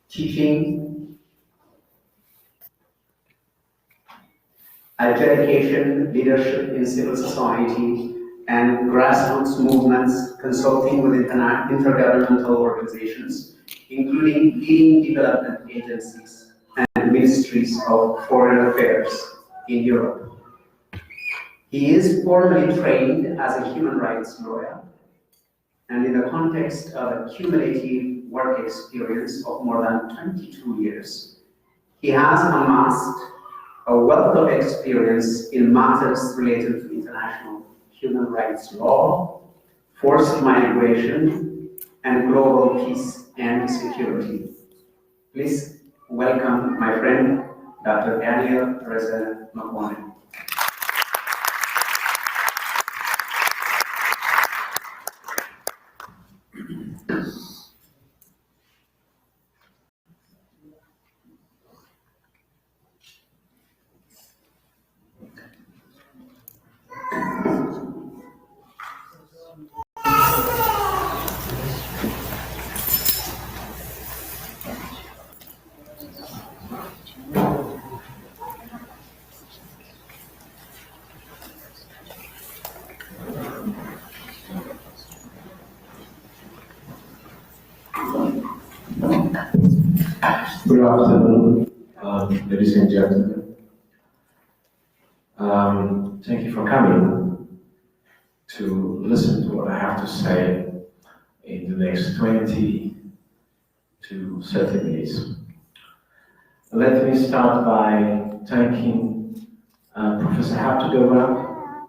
teaching, dedication, leadership in civil society, and grassroots movements, consulting with intergovernmental organizations, including leading development agencies and ministries of foreign affairs in Europe. He is formally trained as a human rights lawyer, and in the context of a cumulative work experience of more than 22 years, he has amassed a wealth of experience in matters related to international human rights law, forced migration, and global peace and security. Please welcome my friend, Dr. Daniel Reza Makwane. Good afternoon, ladies and gentlemen. Thank you for coming to listen to what I have to say in the next 20 to 30 minutes. Let me start by thanking Professor Haptogora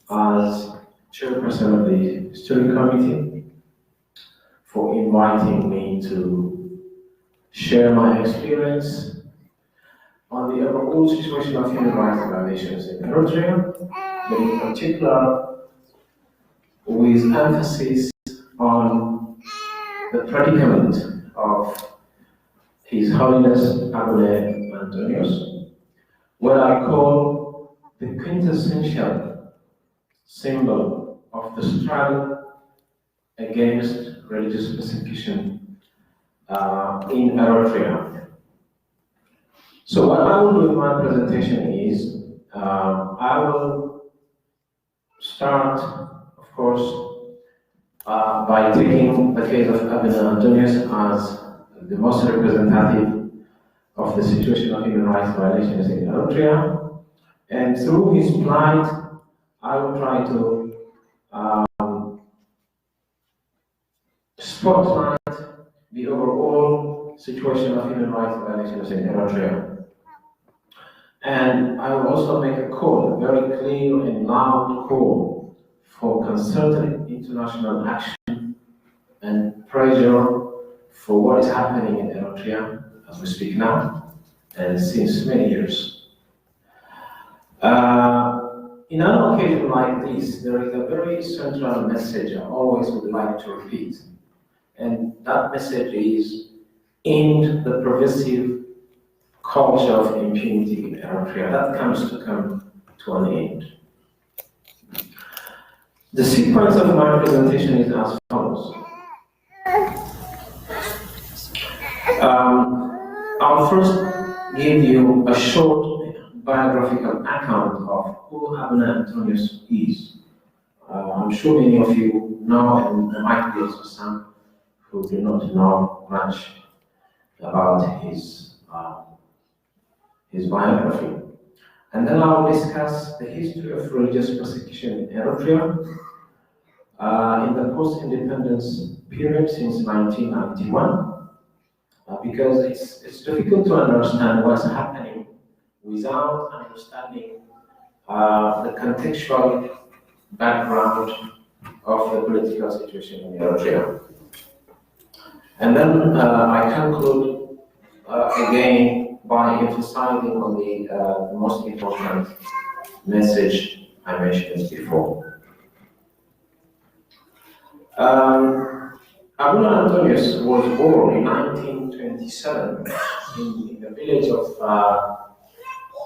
as chairperson of the steering committee for inviting me to share my experience on the overall situation of human rights violations in Eritrea, but in particular with emphasis on the predicament of His Holiness Abune Antonios, what I call the quintessential symbol of the struggle against religious persecution in Eritrea. So what I will do in my presentation is, I will start, of course, by taking the case of Abune Antonios as the most representative of the situation of human rights violations in Eritrea, and through his plight, I will try to spotlight the overall situation of human rights violations in Eritrea. And I will also make a call, a very clear and loud call for concerted international action and pressure for what is happening in Eritrea as we speak now, and since many years. In an occasion like this, there is a very central message I always would like to repeat. And that message is, end the pervasive culture of impunity in Eritrea. That comes to an end. The sequence of my presentation is as follows. I'll first give you a short biographical account of who Abune Antonios is. I'm sure many of you know, and there might be also some who do not know much about his biography. And then I'll discuss the history of religious persecution in Eritrea in the post-independence period since 1991, because it's difficult to understand what's happening without understanding the contextual background of the political situation in Eritrea. And then I conclude again by emphasizing on the most important message I mentioned before. Abune Antonios was born in 1927 in the village of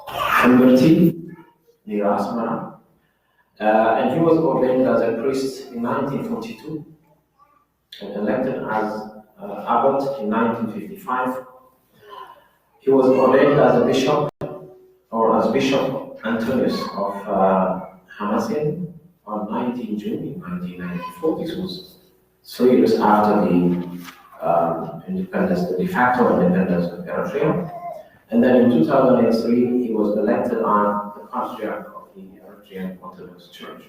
Hammerti, near Asmara, and he was ordained as a priest in 1942 and elected as abbot in 1955. He was ordained as a bishop, or as Bishop Antonius of Hamasien on 19 June in 1994. This was 3 years after the independence, the de facto independence of Eritrea. And then in 2003, he was elected on the Patriarch of the Eritrean Orthodox Church.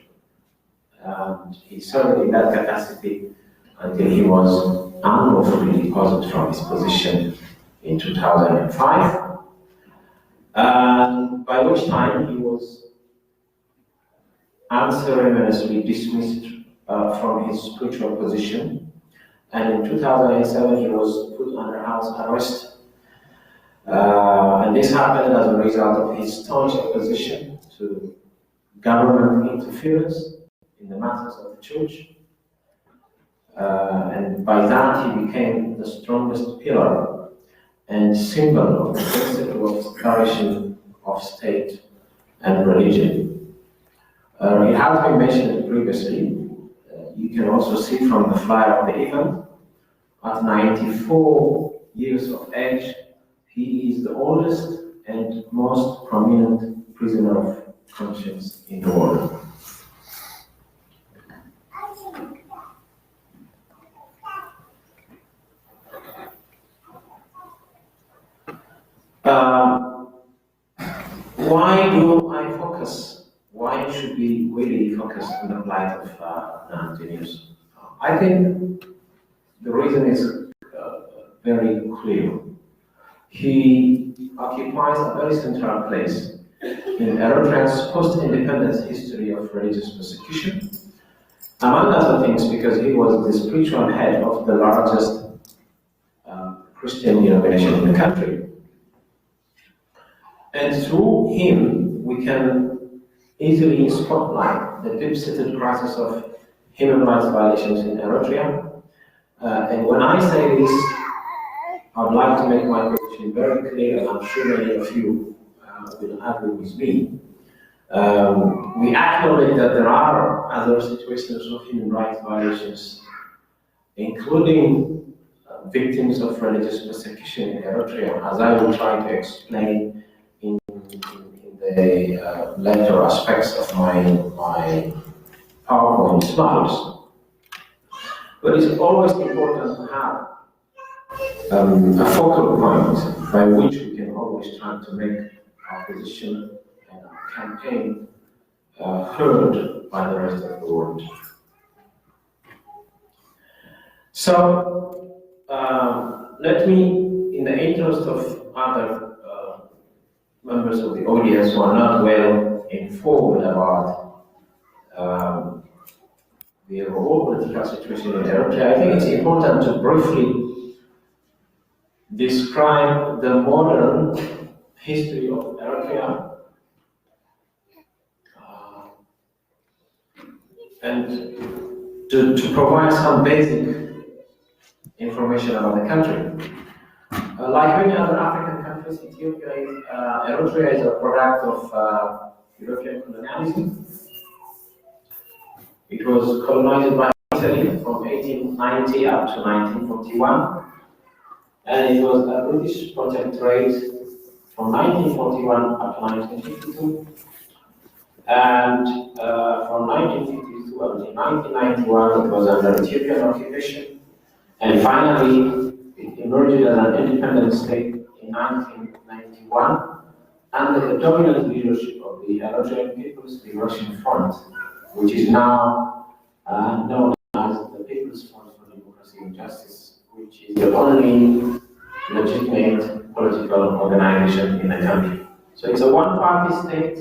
And he served in that capacity until he was unlawfully deposed from his position in 2005. By which time he was unceremoniously dismissed from his spiritual position. And in 2007, he was put under house arrest. And this happened as a result of his staunch opposition to government interference in the matters of the church. And by that, he became the strongest pillar and symbol of the principle of separation of state and religion. It has been mentioned previously. You can also see from the flyer of the event, at 94 years of age, he is the oldest and most prominent prisoner of conscience in the world. Why do I focus? Why should we really focus on the plight of Antonius? I think the reason is very clear. He occupies a very central place in Eritrea's post-independence history of religious persecution, among other things because he was the spiritual head of the largest Christian denomination in the country. And through him, we can easily spotlight the deep-seated crisis of human rights violations in Eritrea. And when I say this, I'd like to make my position very clear, and I'm sure many of you will agree with me. We acknowledge that there are other situations of human rights violations, including victims of religious persecution in Eritrea, as I will try to explain in the later aspects of my PowerPoint slides. But it's always important to have a focal point by which we can always try to make our position and our campaign heard by the rest of the world. So, let me, in the interest of other members of the audience who are not well informed about the overall political situation in Eritrea, I think it's important to briefly describe the modern history of Eritrea and to provide some basic information about the country. Like many other African countries, Eritrea is a product of European colonialism. It was colonized by Italy from 1890 up to 1941, and it was a British protectorate from 1941 up to 1952, and from 1952 up to 1991 it was under Ethiopian occupation, and finally it emerged as an independent state in 1991 under the dominant leadership of the Eritrean People's Liberation Front, which is now known as the People's Front for Democracy and Justice, which is the only legitimate political organization in the country. So it's a one-party state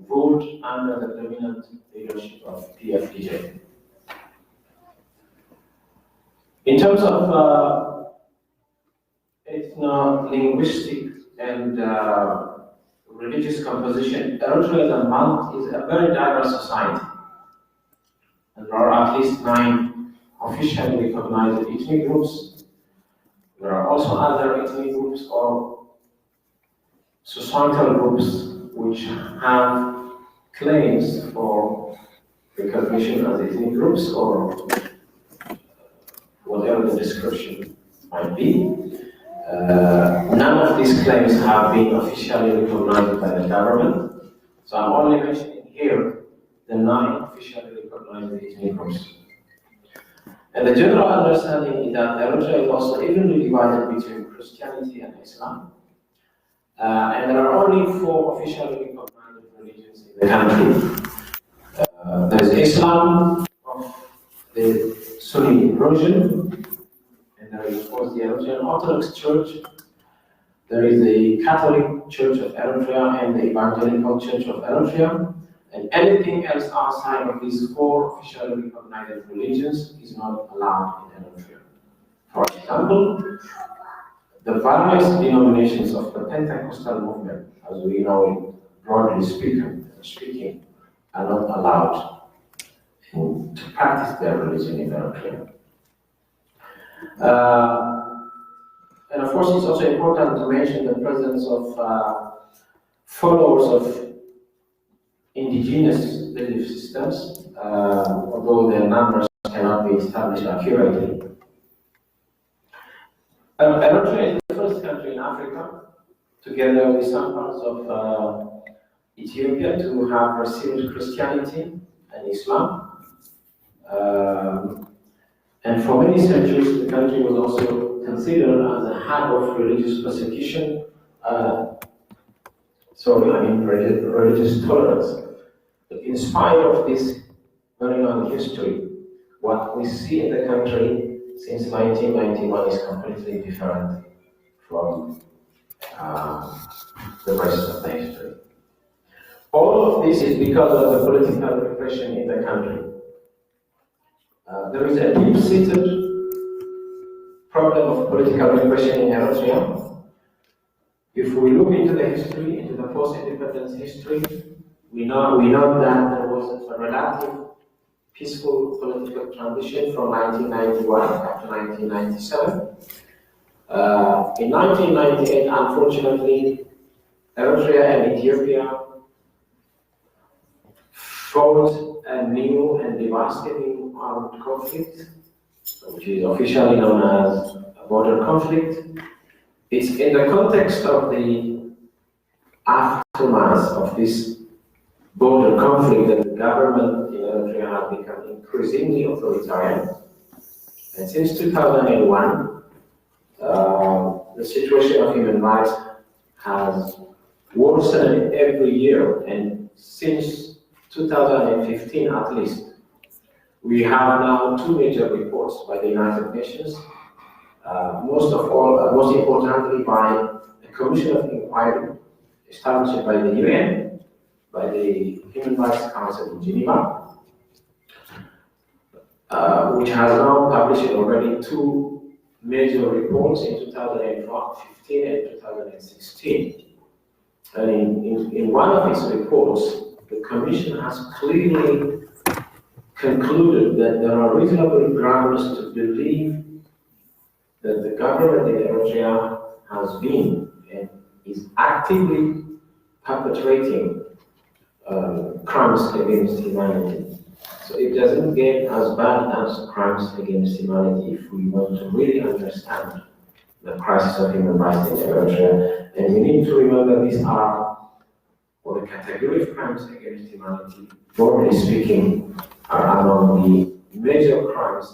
ruled under the dominant leadership of PFDJ. In terms of ethno-linguistic and religious composition, Eritrea is a very diverse society. And there are at least 9 officially recognized ethnic groups. There are also other ethnic groups or societal groups which have claims for recognition as ethnic groups or whatever whatever the description might be. None of these claims have been officially recognized by the government. So I'm only mentioning here the 9 officially recognized ethnic groups. And the general understanding is that Eritrea is also evenly divided between Christianity and Islam. And there are only 4 officially recognized religions in the country. There is Islam of the Sunni version, and there is, of course, the Eritrean Orthodox Church. There is the Catholic Church of Eritrea and the Evangelical Church of Eritrea. And anything else outside of these 4 officially recognized religions is not allowed in Eritrea. For example, the various denominations of the Pentecostal movement, as we know it, broadly speaking, are not allowed to practice their religion in Eritrea. And of course, it's also important to mention the presence of followers of indigenous belief systems, although their numbers cannot be established accurately. Eritrea is the first country in Africa, together with some parts of Ethiopia, to have received Christianity and Islam. And for many centuries, the country was also considered as a hub of religious persecution, religious tolerance. But in spite of this very long history, what we see in the country since 1991 is completely different from the rest of the history. All of this is because of the political repression in the country. There is a deep-seated problem of political repression in Eritrea. If we look into the history, into the post-independence history, we know that there was a relative peaceful political transition from 1991 up to 1997. In 1998, unfortunately, Eritrea and Ethiopia fought a new and devastating armed conflict, which is officially known as a border conflict. It's in the context of the aftermath of this border conflict that the government in Eritrea has become increasingly authoritarian. And since 2001, the situation of human rights has worsened every year. And since 2015 at least, we have now 2 major reports by the United Nations, most importantly by a commission of inquiry established by the UN, by the Human Rights Council in Geneva, which has now published already 2 major reports in 2015 and 2016. And in one of its reports, the Commission has clearly concluded that there are reasonable grounds to believe that the government in Eritrea has been and is actively perpetrating crimes against humanity. So it doesn't get as bad as crimes against humanity if we want to really understand the crisis of human rights in Eritrea. And we need to remember these are, or the category of crimes against humanity, broadly speaking, are among the major crimes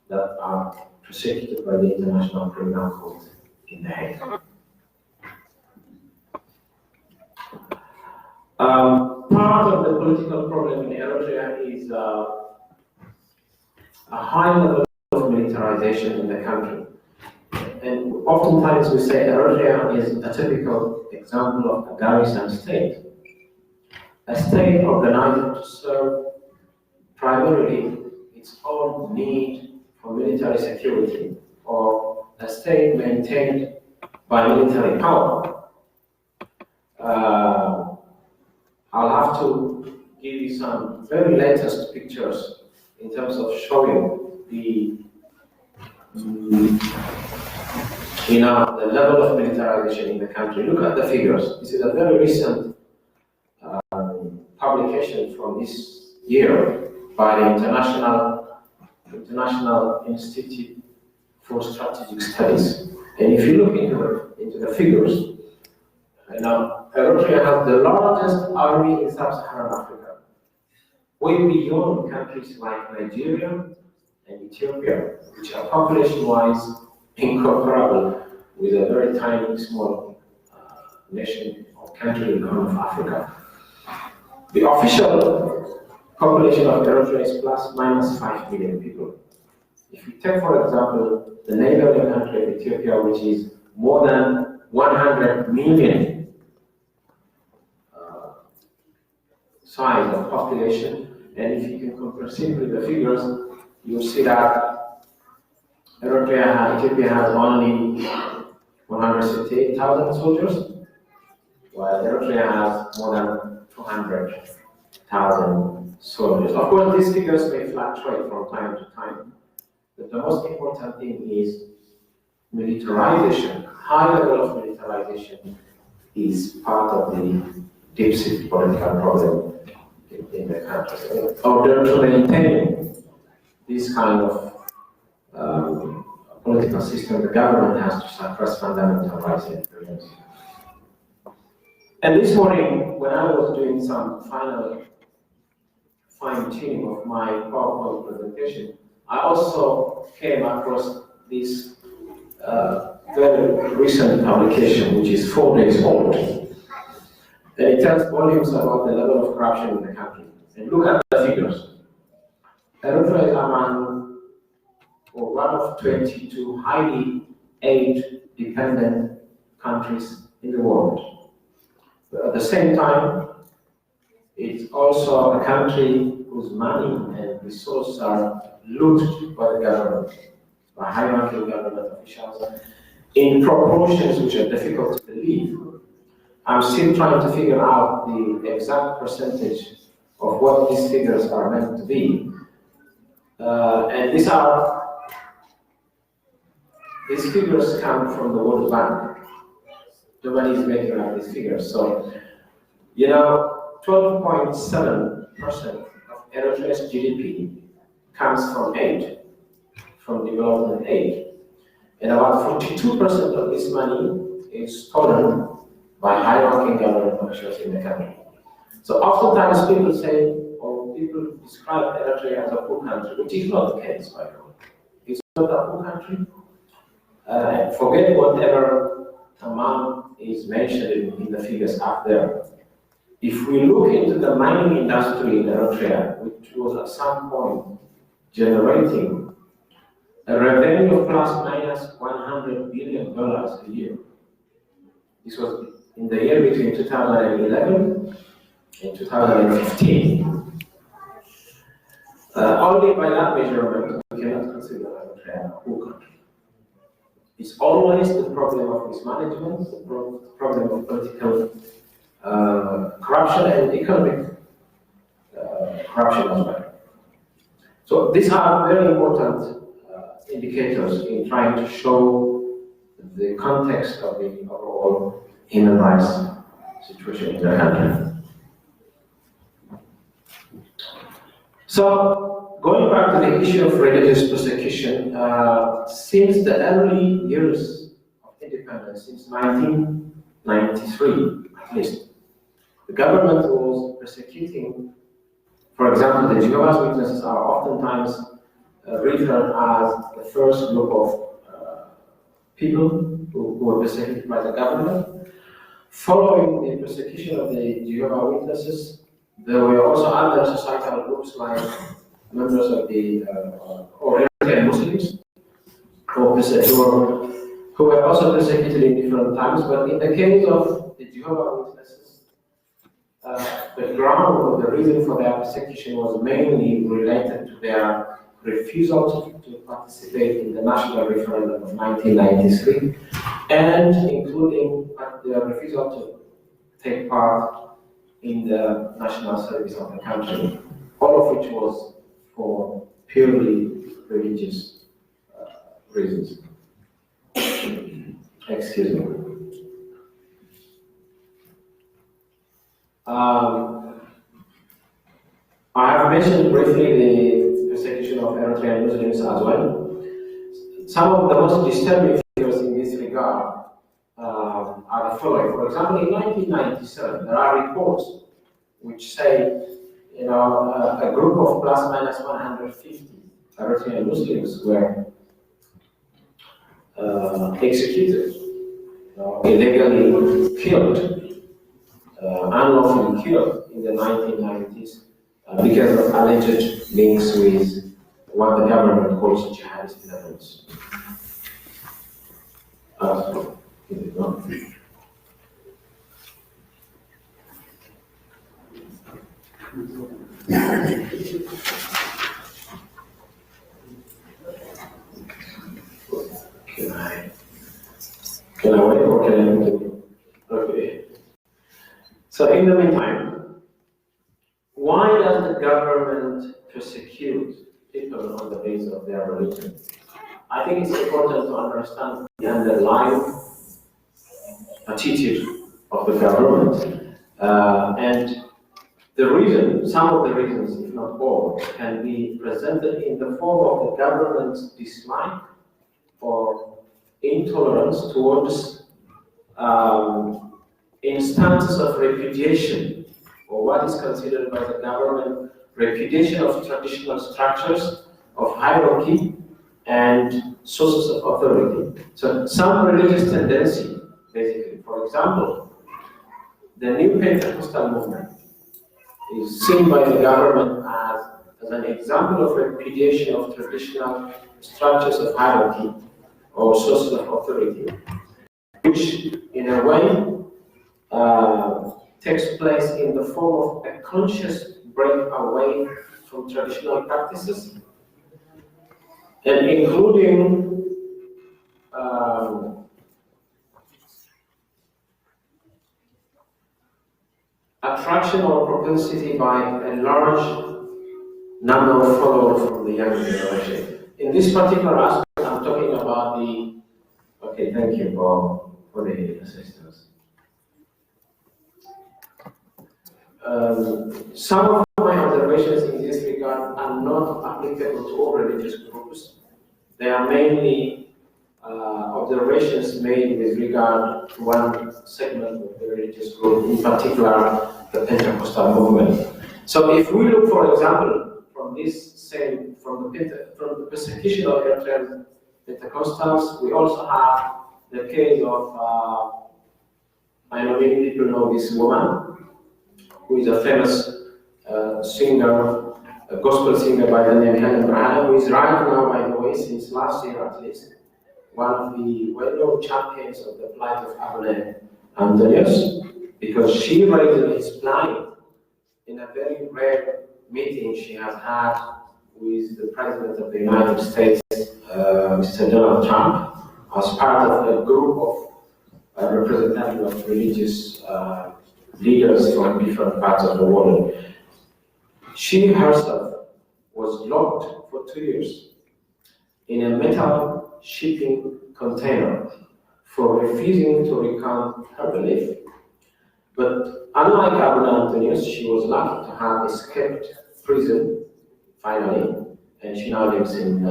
that are prosecuted by the International Criminal Court in The Hague. Part of the political problem in Eritrea is a high level of militarization in the country. And oftentimes we say Eritrea is a typical example of a garrison state. A state organized to serve primarily its own need for military security, or a state maintained by military power. I'll have to give you some very latest pictures in terms of showing the level of militarization in the country. Look at the figures. This is a very recent publication from this year by the International Institute for strategic studies. And if you look into the figures, now Eritrea has the largest army in sub-Saharan Africa, way beyond countries like Nigeria and Ethiopia, which are population-wise incomparable with a very tiny, small nation or country in the Horn of Africa. The official population of Eritrea is plus minus 5 million people. If you take, for example, the neighboring country of Ethiopia, which is more than 100 million size of population, and if you can compare simply the figures, you'll see that Ethiopia has only 168,000 soldiers, while Eritrea has more than 200,000 soldiers. Of course, these figures may fluctuate from time to time, but the most important thing is militarization. High level of militarization is part of the deep-seated political problem in the country. In order to maintain this kind of political system, the government has to suppress fundamental rights and freedoms. And this morning, when I was doing some final fine-tuning of my PowerPoint presentation, I also came across this very recent publication, which is 4 days old. And it tells volumes about the level of corruption in the country. And look at the figures. Eritrea is among one of 22 highly aid-dependent countries in the world. But at the same time, it's also a country whose money and resources are looted by the government, by high-ranking government officials, in proportions which are difficult to believe. I'm still trying to figure out the exact percentage of what these figures are meant to be. And these figures come from the World Bank. Nobody is making up these figures. So, 12.7% of Eritrea's GDP comes from aid, from development aid. And about 42% of this money is stolen by high-ranking government officials in the country. So oftentimes people say, or people describe Eritrea as a poor country, which is not the case, by the way. It's not a poor country. Forget whatever amount is mentioned in the figures up there. If we look into the mining industry in Eritrea, which was at some point generating a revenue of plus minus $100 billion a year. This was in the year between 2011 and 2015. Only by that measurement, we cannot consider Eritrea a poor country. It's always the problem of mismanagement, the problem of political corruption and economic corruption as well. So these are very important indicators in trying to show the context of the overall human rights situation in the country. So, going back to the issue of religious persecution, since the early years of independence, since 1993 at least, the government was persecuting, for example, the Jehovah's Witnesses are oftentimes referred as the first group of people who were persecuted by the government. Following the persecution of the Jehovah's Witnesses, there were also other societal groups like members of the Oriental Muslims who were also persecuted in different times. But in the case of the Jehovah's Witnesses, the ground or the reason for their persecution was mainly related to their refusal to participate in the national referendum of 1993, and including the refusal to take part in the national service of the country, all of which was for purely religious reasons. Excuse me. I have mentioned briefly the persecution of Eritrean Muslims as well. some of the most disturbing figures in this regard are the following. For example, in 1997, there are reports which say, a group of plus minus 150 Eritrean Muslims were executed, illegally killed, unlawfully killed in the 1990s because of alleged links with what the government calls jihadist elements. Can I wait or can I continue? Okay. So in the meantime, why does the government persecute people on the basis of their religion? I think it's important to understand the underlying attitude of the government, and the reason, some of the reasons, if not all, can be presented in the form of the government's dislike or intolerance towards instances of repudiation, or what is considered by the government repudiation of traditional structures of hierarchy and sources of authority. So some religious tendency, basically. For example, the new Pentecostal movement is seen by the government as an example of repudiation of traditional structures of hierarchy or sources of authority, which in a way takes place in the form of a conscious break away from traditional practices, and including attraction or propensity by a large number of followers from the younger generation. In this particular aspect, I'm talking about the, okay, thank you for the assistance. Some of my observations in this regard are not applicable to all religious groups. They are mainly observations made with regard to one segment of the religious group, in particular the Pentecostal movement. So if we look, for example, from the persecution of Eritrean Pentecostals, we also have the case of, I know many people know this woman, who is a famous singer, a gospel singer by the name Helen Braham, who is right now, by the way, since last year at least, one of the well-known champions of the plight of Antoninus, because she raised his plight in a very rare meeting she has had with the President of the United States, Mr. Donald Trump, as part of a group of representatives of religious leaders from different parts of the world. She herself was locked for 2 years in a metal shipping container for refusing to recount her belief. But unlike Antonius, she was lucky to have escaped prison finally, and she now lives in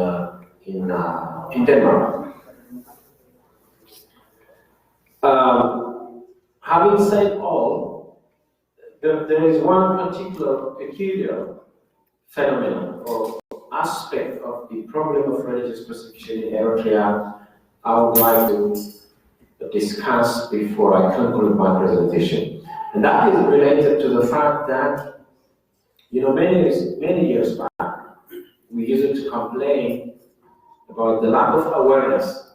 Denmark. Having said all, there is one particular peculiar phenomenon or aspect of the problem of religious persecution in Eritrea I would like to discuss before I conclude my presentation. And that is related to the fact that, many years back, we used to complain about the lack of awareness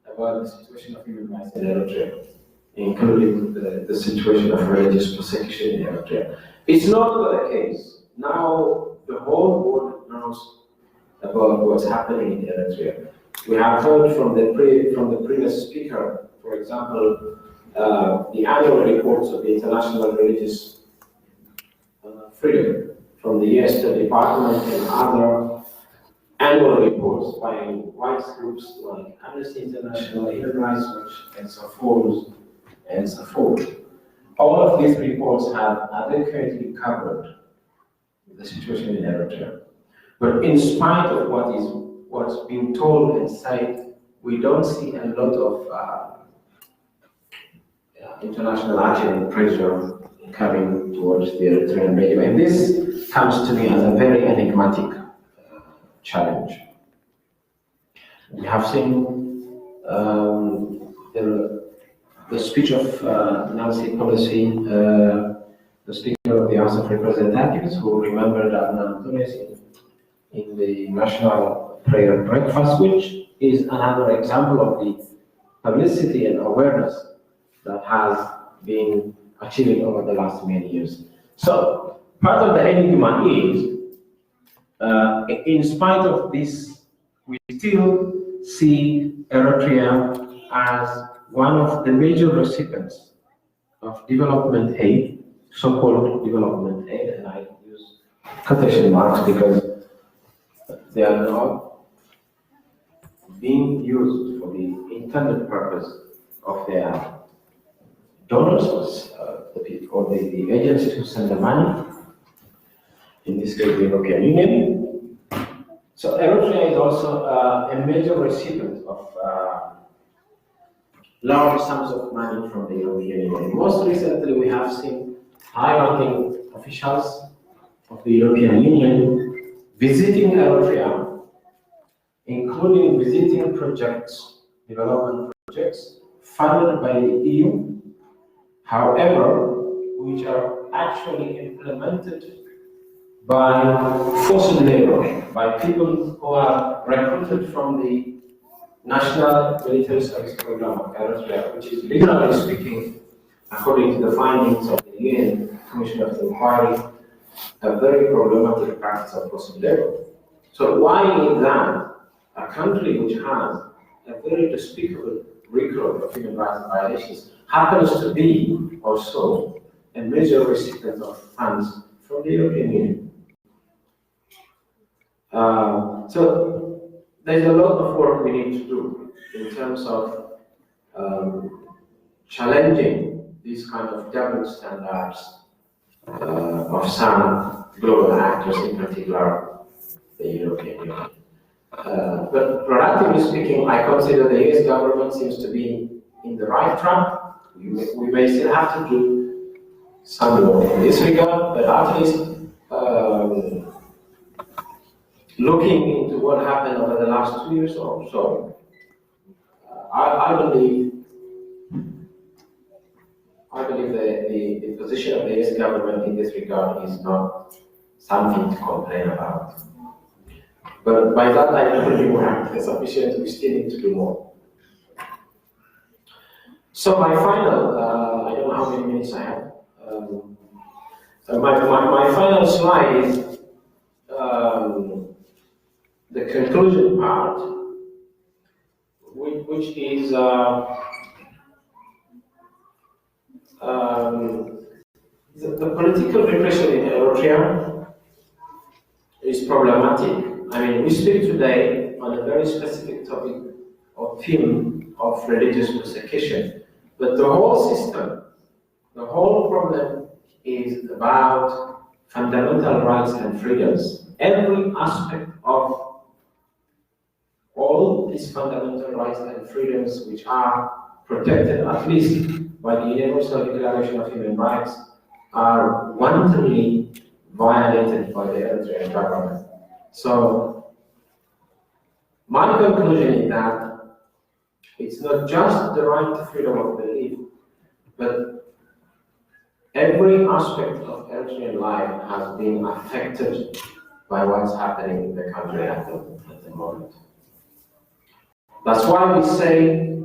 about the situation of human rights in Eritrea, including the situation of religious persecution in Eritrea. It's not the case. Now the whole world knows about what's happening in Eritrea. We have heard from the previous speaker, for example, the annual reports of the International Religious Freedom from the US State Department and other annual reports by rights groups like Amnesty International, Human Rights Watch, and so forth, and so forth. All of these reports have adequately covered the situation in Eritrea. But in spite of what's been told and said, we don't see a lot of international action and pressure coming towards the Eritrean regime. And this comes to me as a very enigmatic challenge. We have seen the speech of Nancy Pelosi, the Speaker of the House of Representatives, who remembered Antonis in the National Prayer Breakfast, which is another example of the publicity and awareness that has been achieved over the last many years. So part of the enigma is, in spite of this, we still see Eritrea as one of the major recipients of development aid, so-called development aid, and I use quotation marks because they are not being used for the intended purpose of their donors, or the agencies who send the money, in this case the European Union. So Eritrea is also a major recipient of large sums of money from the European Union. Most recently, we have seen high-ranking officials of the European Union visiting Eritrea, including visiting projects, development projects, funded by the EU, however, which are actually implemented by forced labor, by people who are recruited from the National Military Service Program of Eritrea, which is, legally speaking, according to the findings of the UN Commission of Inquiry, a very problematic practice of forced labor. So why is that a country which has a very despicable record of human rights violations happens to be also a major recipient of funds from the European Union? So there's a lot of work we need to do in terms of challenging these kind of double standards of some global actors, in particular the European Union. But relatively speaking, I consider the US government seems to be in the right track. We may still have to do some more in this regard, but at least looking into what happened over the last 2 years or so, I believe the position of the US government in this regard is not something to complain about. But by that I don't believe we have sufficient, we still need to do more. So my final, I don't know how many minutes I have. So my final slide is the conclusion part, which is the political repression in Eritrea is problematic. I mean, we speak today on a very specific topic or theme of religious persecution, but the whole system, the whole problem is about fundamental rights and freedoms. Every aspect of all these fundamental rights and freedoms, which are protected at least by the Universal Declaration of Human Rights, are wantonly violated by the Eritrean government. So my conclusion is that it's not just the right to freedom of belief, but every aspect of Eritrean life has been affected by what's happening in the country at the moment. That's why we say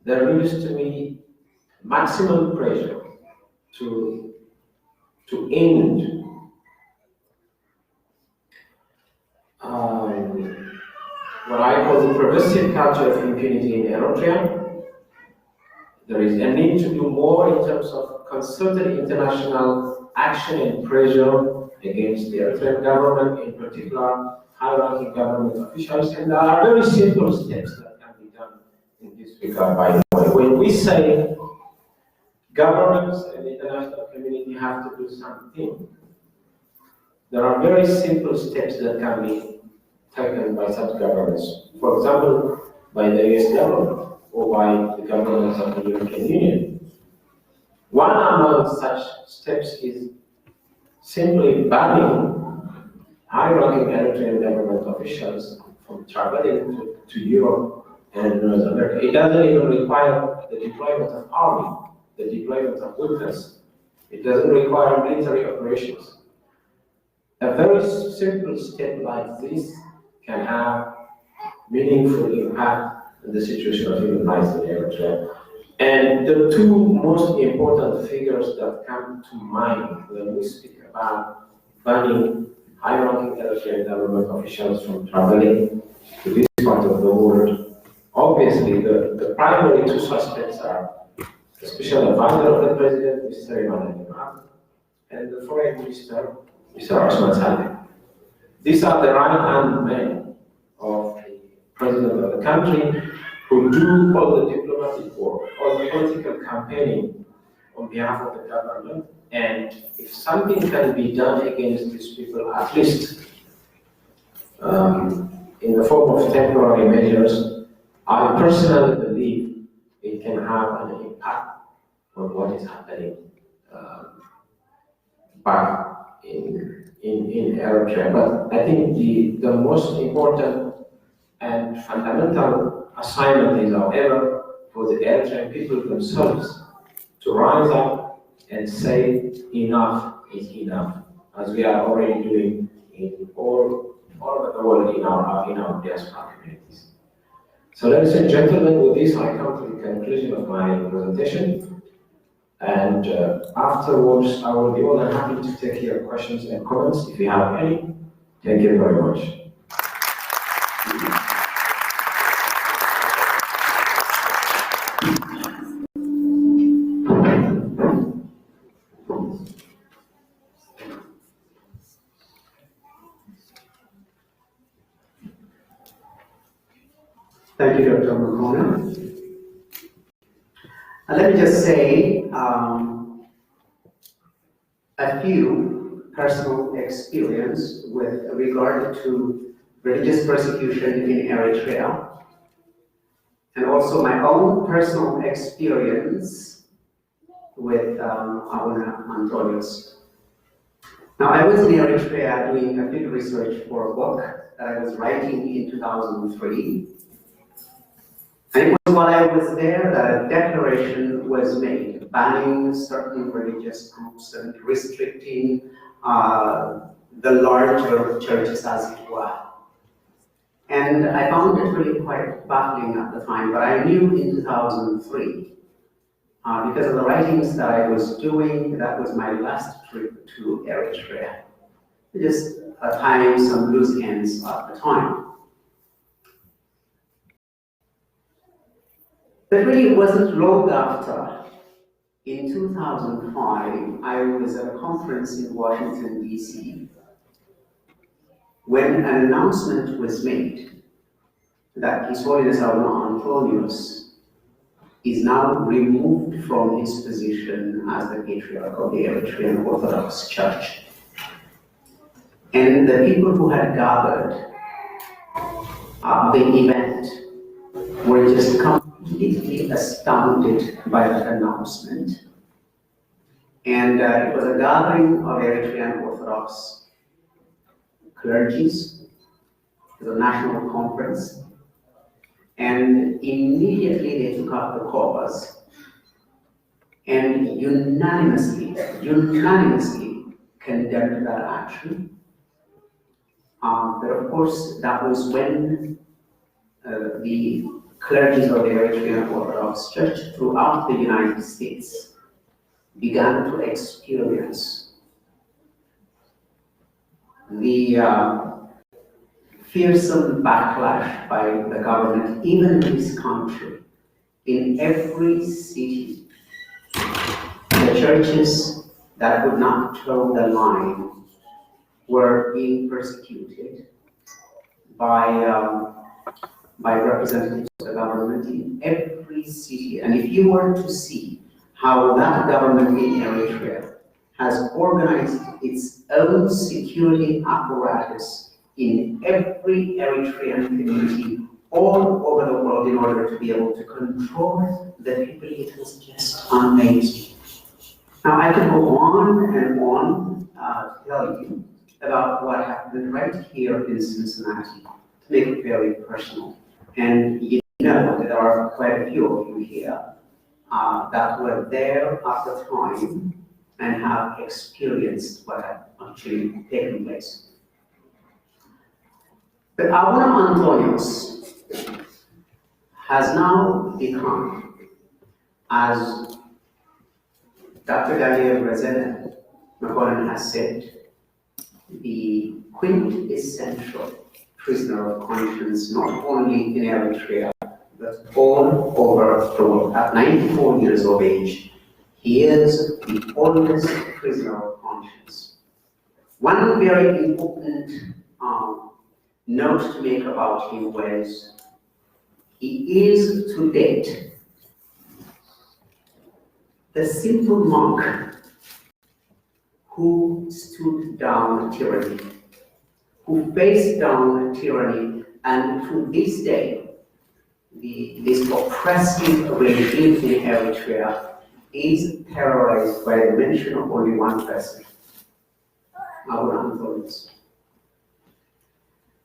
there needs to be maximum pressure to end what I call the pervasive culture of impunity in Eritrea. There is a need to do more in terms of concerted international action and pressure against the Eritrean government, in particular high-ranking government officials, and there are very simple steps that can be done in this regard, by the way. When we say governments and the international community have to do something, there are very simple steps that can be taken by such governments, for example, by the US government or by the governments of the European Union. One among such steps is simply banning high-ranking Eritrean government officials from traveling to Europe and North America. It doesn't even require the deployment of army, the deployment of weapons. It doesn't require military operations. A very simple step like this can have meaningful impact on the situation of human rights in Eritrea. And the two most important figures that come to mind when we speak about banning high-ranking Eritrean government officials from traveling to this part of the world, obviously the primary two suspects are the special advisor of the president, Mr. Iman, and the foreign minister, Mr. Osman Saleh. These are the right-hand men of the president of the country who do all the diplomatic work, all the political campaigning on behalf of the government. And if something can be done against these people, at least in the form of temporary measures, I personally believe it can have an impact on what is happening back in Eritrea. But I think the most important and fundamental assignment is, however, for the Eritrean people themselves to rise up and say enough is enough, as we are already doing in all over the world in our diaspora communities. So, ladies and gentlemen, with this I come to the conclusion of my presentation, and afterwards I will be more than happy to take your questions and comments if you have any. Thank you very much. Thank you, Dr. Makona. Let me just say a few personal experience with regard to religious persecution in Eritrea, and also my own personal experience with Abuna Antonios. Now, I was in Eritrea doing a field research for a book that I was writing in 2003. And it was while I was there that a declaration was made banning certain religious groups and restricting the larger churches, as it were. And I found it really quite baffling at the time, but I knew in 2003, because of the writings that I was doing, that was my last trip to Eritrea. Just tying some loose ends at the time. But really, it wasn't long after, in 2005, I was at a conference in Washington, D.C., when an announcement was made that His Holiness Antonios is now removed from his position as the Patriarch of the Eritrean Orthodox Church. And the people who had gathered at the event were just completely astounded by that announcement. And it was a gathering of Eritrean Orthodox clergies. It was a national conference. And immediately they took up the cause and unanimously condemned that action. But of course, that was when the clergies of the Eritrean Orthodox Church throughout the United States began to experience the fearsome backlash by the government, even in this country. In every city, the churches that would not toe the line were being persecuted by representatives of the government in every city. And if you were to see how that government in Eritrea has organized its own security apparatus in every Eritrean community all over the world in order to be able to control the people. It was just amazing. Now I can go on and on to tell you about what happened right here in Cincinnati, to make it very personal. And you know that there are quite a few of you here that were there at the time and have experienced what had actually taken place. But Antonios has now become, as Dr. Daniel McConnell has said, the quintessential prisoner of conscience, not only in Eritrea, but all over the world. At 94 years of age, he is the oldest prisoner of conscience. One very important note to make about him was he is to date the simple monk who stood down tyranny, who faced down tyranny, and to this day, this oppressive regime in Eritrea is terrorized by the mention of only one person, Antonios.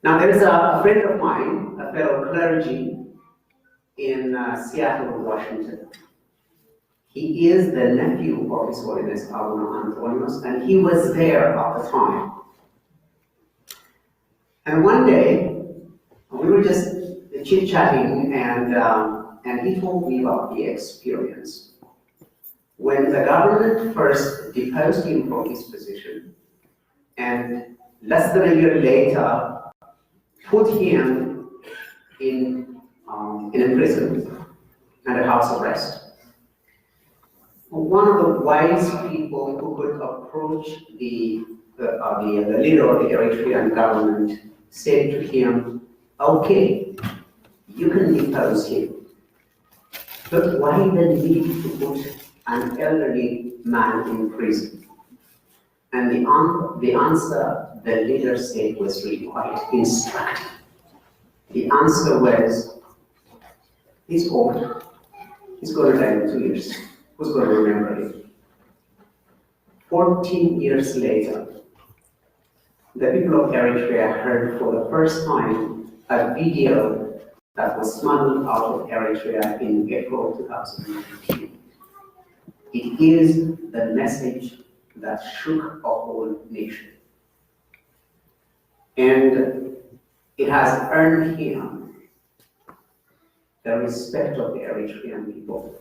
Now, there is a friend of mine, a fellow clergy in Seattle, Washington. He is the nephew of His Holiness Antonios, and he was there at the time. And one day, we were just chit-chatting, and he told me about the experience. When the government first deposed him from his position, and less than a year later, put him in a prison and a house arrest. One of the wise people who could approach the leader of the Eritrean government said to him, "Okay, you can depose him, but why the need to put an elderly man in prison?" And the answer the leader said was really quite instructive. The answer was, "He's old. He's going to die in 2 years. Who's going to remember him?" 14 years later, the people of Eritrea heard for the first time a video that was smuggled out of Eritrea in April 2019. It is the message that shook a whole nation. And it has earned him the respect of the Eritrean people.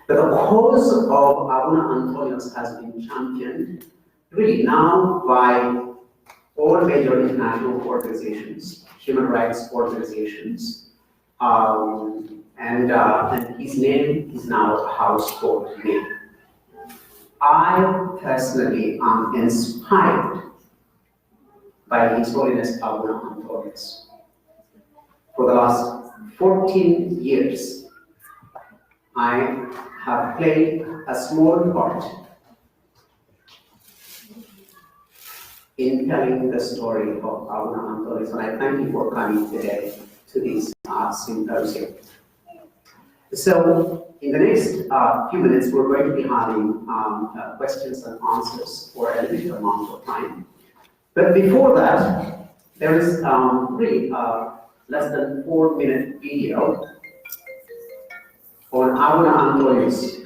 But the cause of Antonios has been championed really now by all major international organizations, human rights organizations, and his name is now a household name. I personally am inspired by His Holiness Antonios. For the last 14 years, I have played a small part in telling the story of Antonios, and I thank you for coming today to this symposium. So, in the next few minutes, we're going to be having questions and answers for a limited amount of time. But before that, there is really less than 4-minute video on Antonios.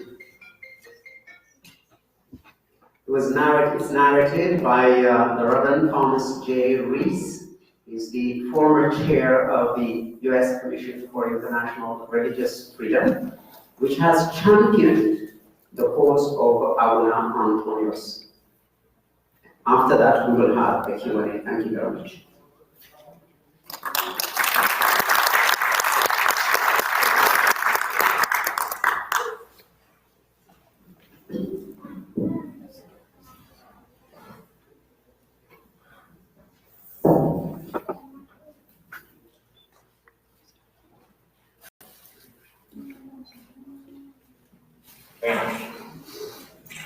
It's narrated by the Reverend Thomas J. Rees. He's the former chair of the U.S. Commission for International Religious Freedom, which has championed the cause of Antonios. After that, we will have a Q&A. Thank you very much.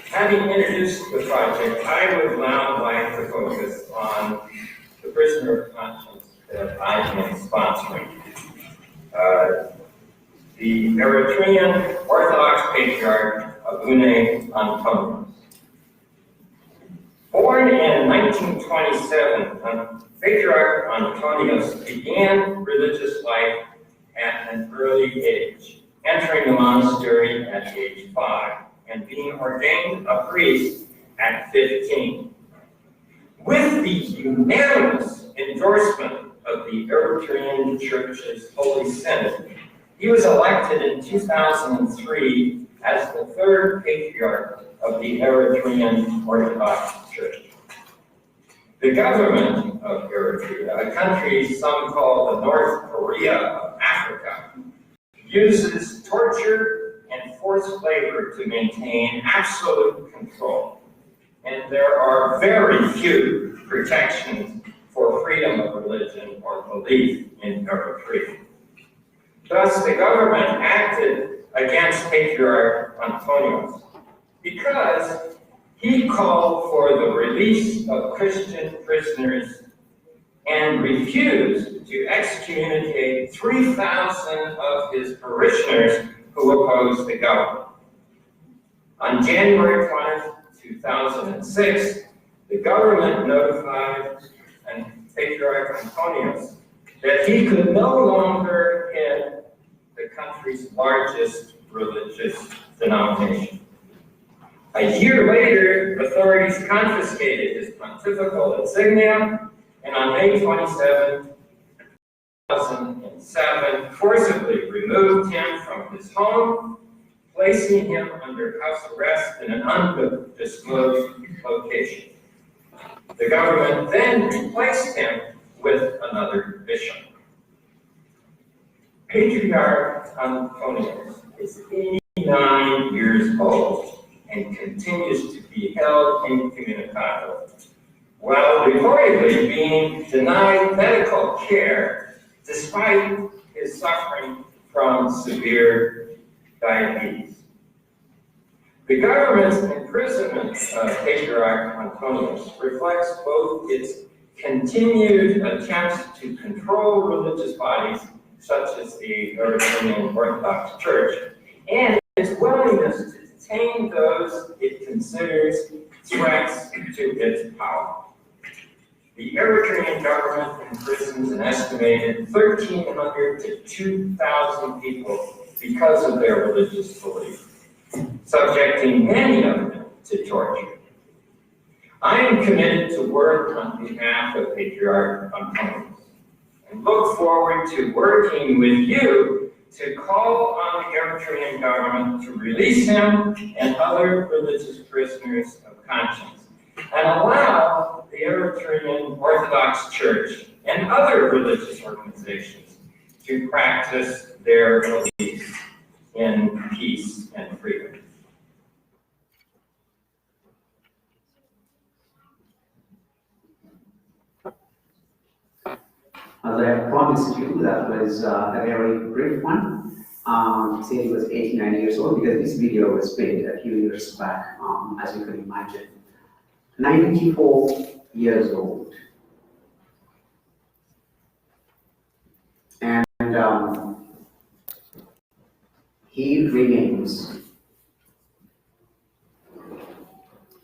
Having introduced the project, I would now like to focus on the prisoner of conscience that I am sponsoring. The Eritrean Orthodox Patriarch Abune Antonios. Born in 1927, Patriarch Antonios began religious life at an early age, entering the monastery at age 5 and being ordained a priest at 15. With the unanimous endorsement of the Eritrean Church's Holy Synod, he was elected in 2003 as the third patriarch of the Eritrean Orthodox Church. The government of Eritrea, a country some call the North Korea of Africa, uses torture and forced labor to maintain absolute control. And there are very few protections for freedom of religion or belief in Eritrea. Thus, the government acted against Patriarch Antonios because he called for the release of Christian prisoners and refused to excommunicate 3,000 of his parishioners who opposed the government. On January 20th, 2006, the government notified Patriarch Antonios that he could no longer head the country's largest religious denomination. A year later, authorities confiscated his pontifical insignia, and on May 27, 2007, forcibly removed him from his home, placing him under house arrest in an undisclosed location. The government then replaced him with another bishop. Patriarch Antonios is 89 years old and continues to be held incommunicado, while reportedly being denied medical care despite his suffering from severe diabetes. The government's imprisonment of Patriarch Antonios reflects both its continued attempts to control religious bodies, such as the Eritrean Orthodox Church, and its willingness to detain those it considers threats to its power. The Eritrean government imprisons an estimated 1,300 to 2,000 people because of their religious beliefs, subjecting many of them to torture. I am committed to work on behalf of Patriarch Antonios and look forward to working with you to call on the Eritrean government to release him and other religious prisoners of conscience and allow the Eritrean Orthodox Church and other religious organizations to practice their beliefs in peace and freedom. As I have promised you, that was a very brief one. Since he was 89 years old, because this video was made a few years back, as you can imagine. 94 years old. And he remains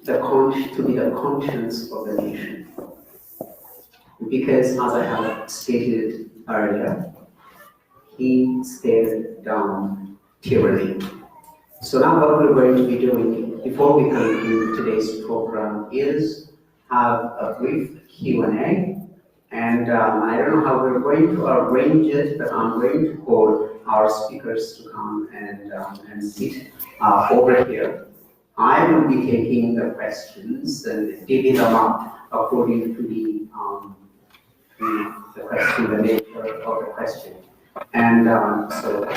to be the conscience of the nation. Because, as I have stated earlier, he stared down tyranny. So now what we're going to be doing before we conclude today's program is have a brief Q&A. And I don't know how we're going to arrange it, but I'm going to call our speakers to come and sit over here. I will be taking the questions and divvy them up according to the question, the nature of the question. And so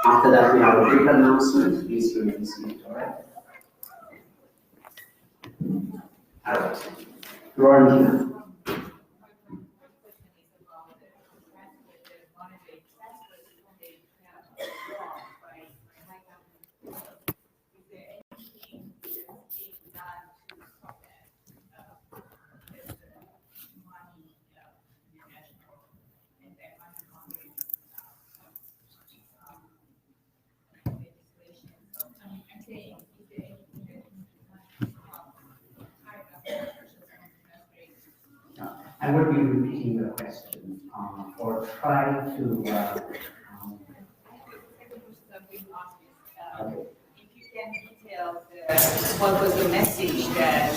after that, we have a brief announcement. Please remain seated, all right? All right. Florentina. I will be repeating the question or try to. If you can detail what was the message that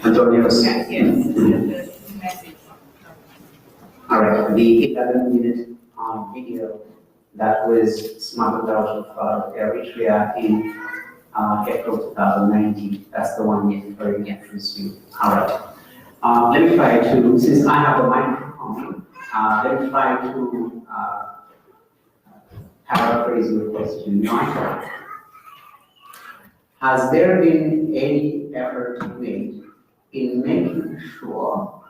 Antonio's. Yes, the message. All right, the 11-minute video that was smuggled out of Eritrea in April 2019. That's the one you're referring to. All right. Let me try to, since I have the microphone, let me try to paraphrase your question. Has there been any effort made in making sure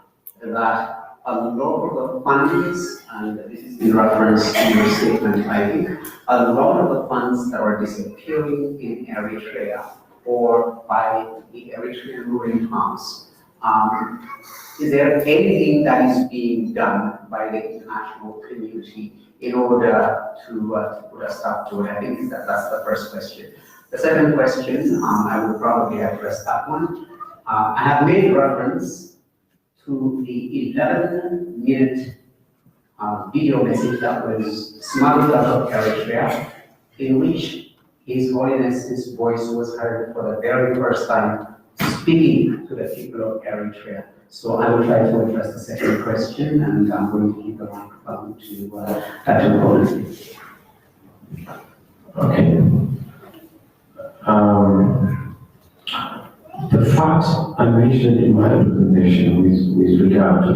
that a lot of the funds, and this is in reference to your statement, I think, a lot of the funds that are disappearing in Eritrea or by the Eritrean ruling class, is there anything that is being done by the international community in order to put a stop to it? I think that's the first question. The second question, I will probably address that one. I have made reference to the 11-minute video message that was smuggled out of Eritrea, in which His Holiness's voice was heard for the very first time speaking to the people of Eritrea. So I will try to address the second question, and I'm going to give the microphone to Paul. Okay. The facts I mentioned in my presentation with regard to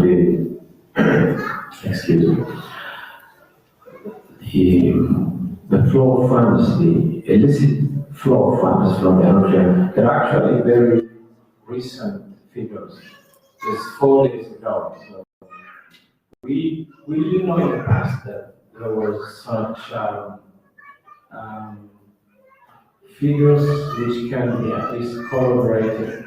the flow of funds, the illicit flow of funds from Eritrea, they're actually very recent figures, just 4 days ago. So we didn't know in the past that there was such figures which can be at least corroborated.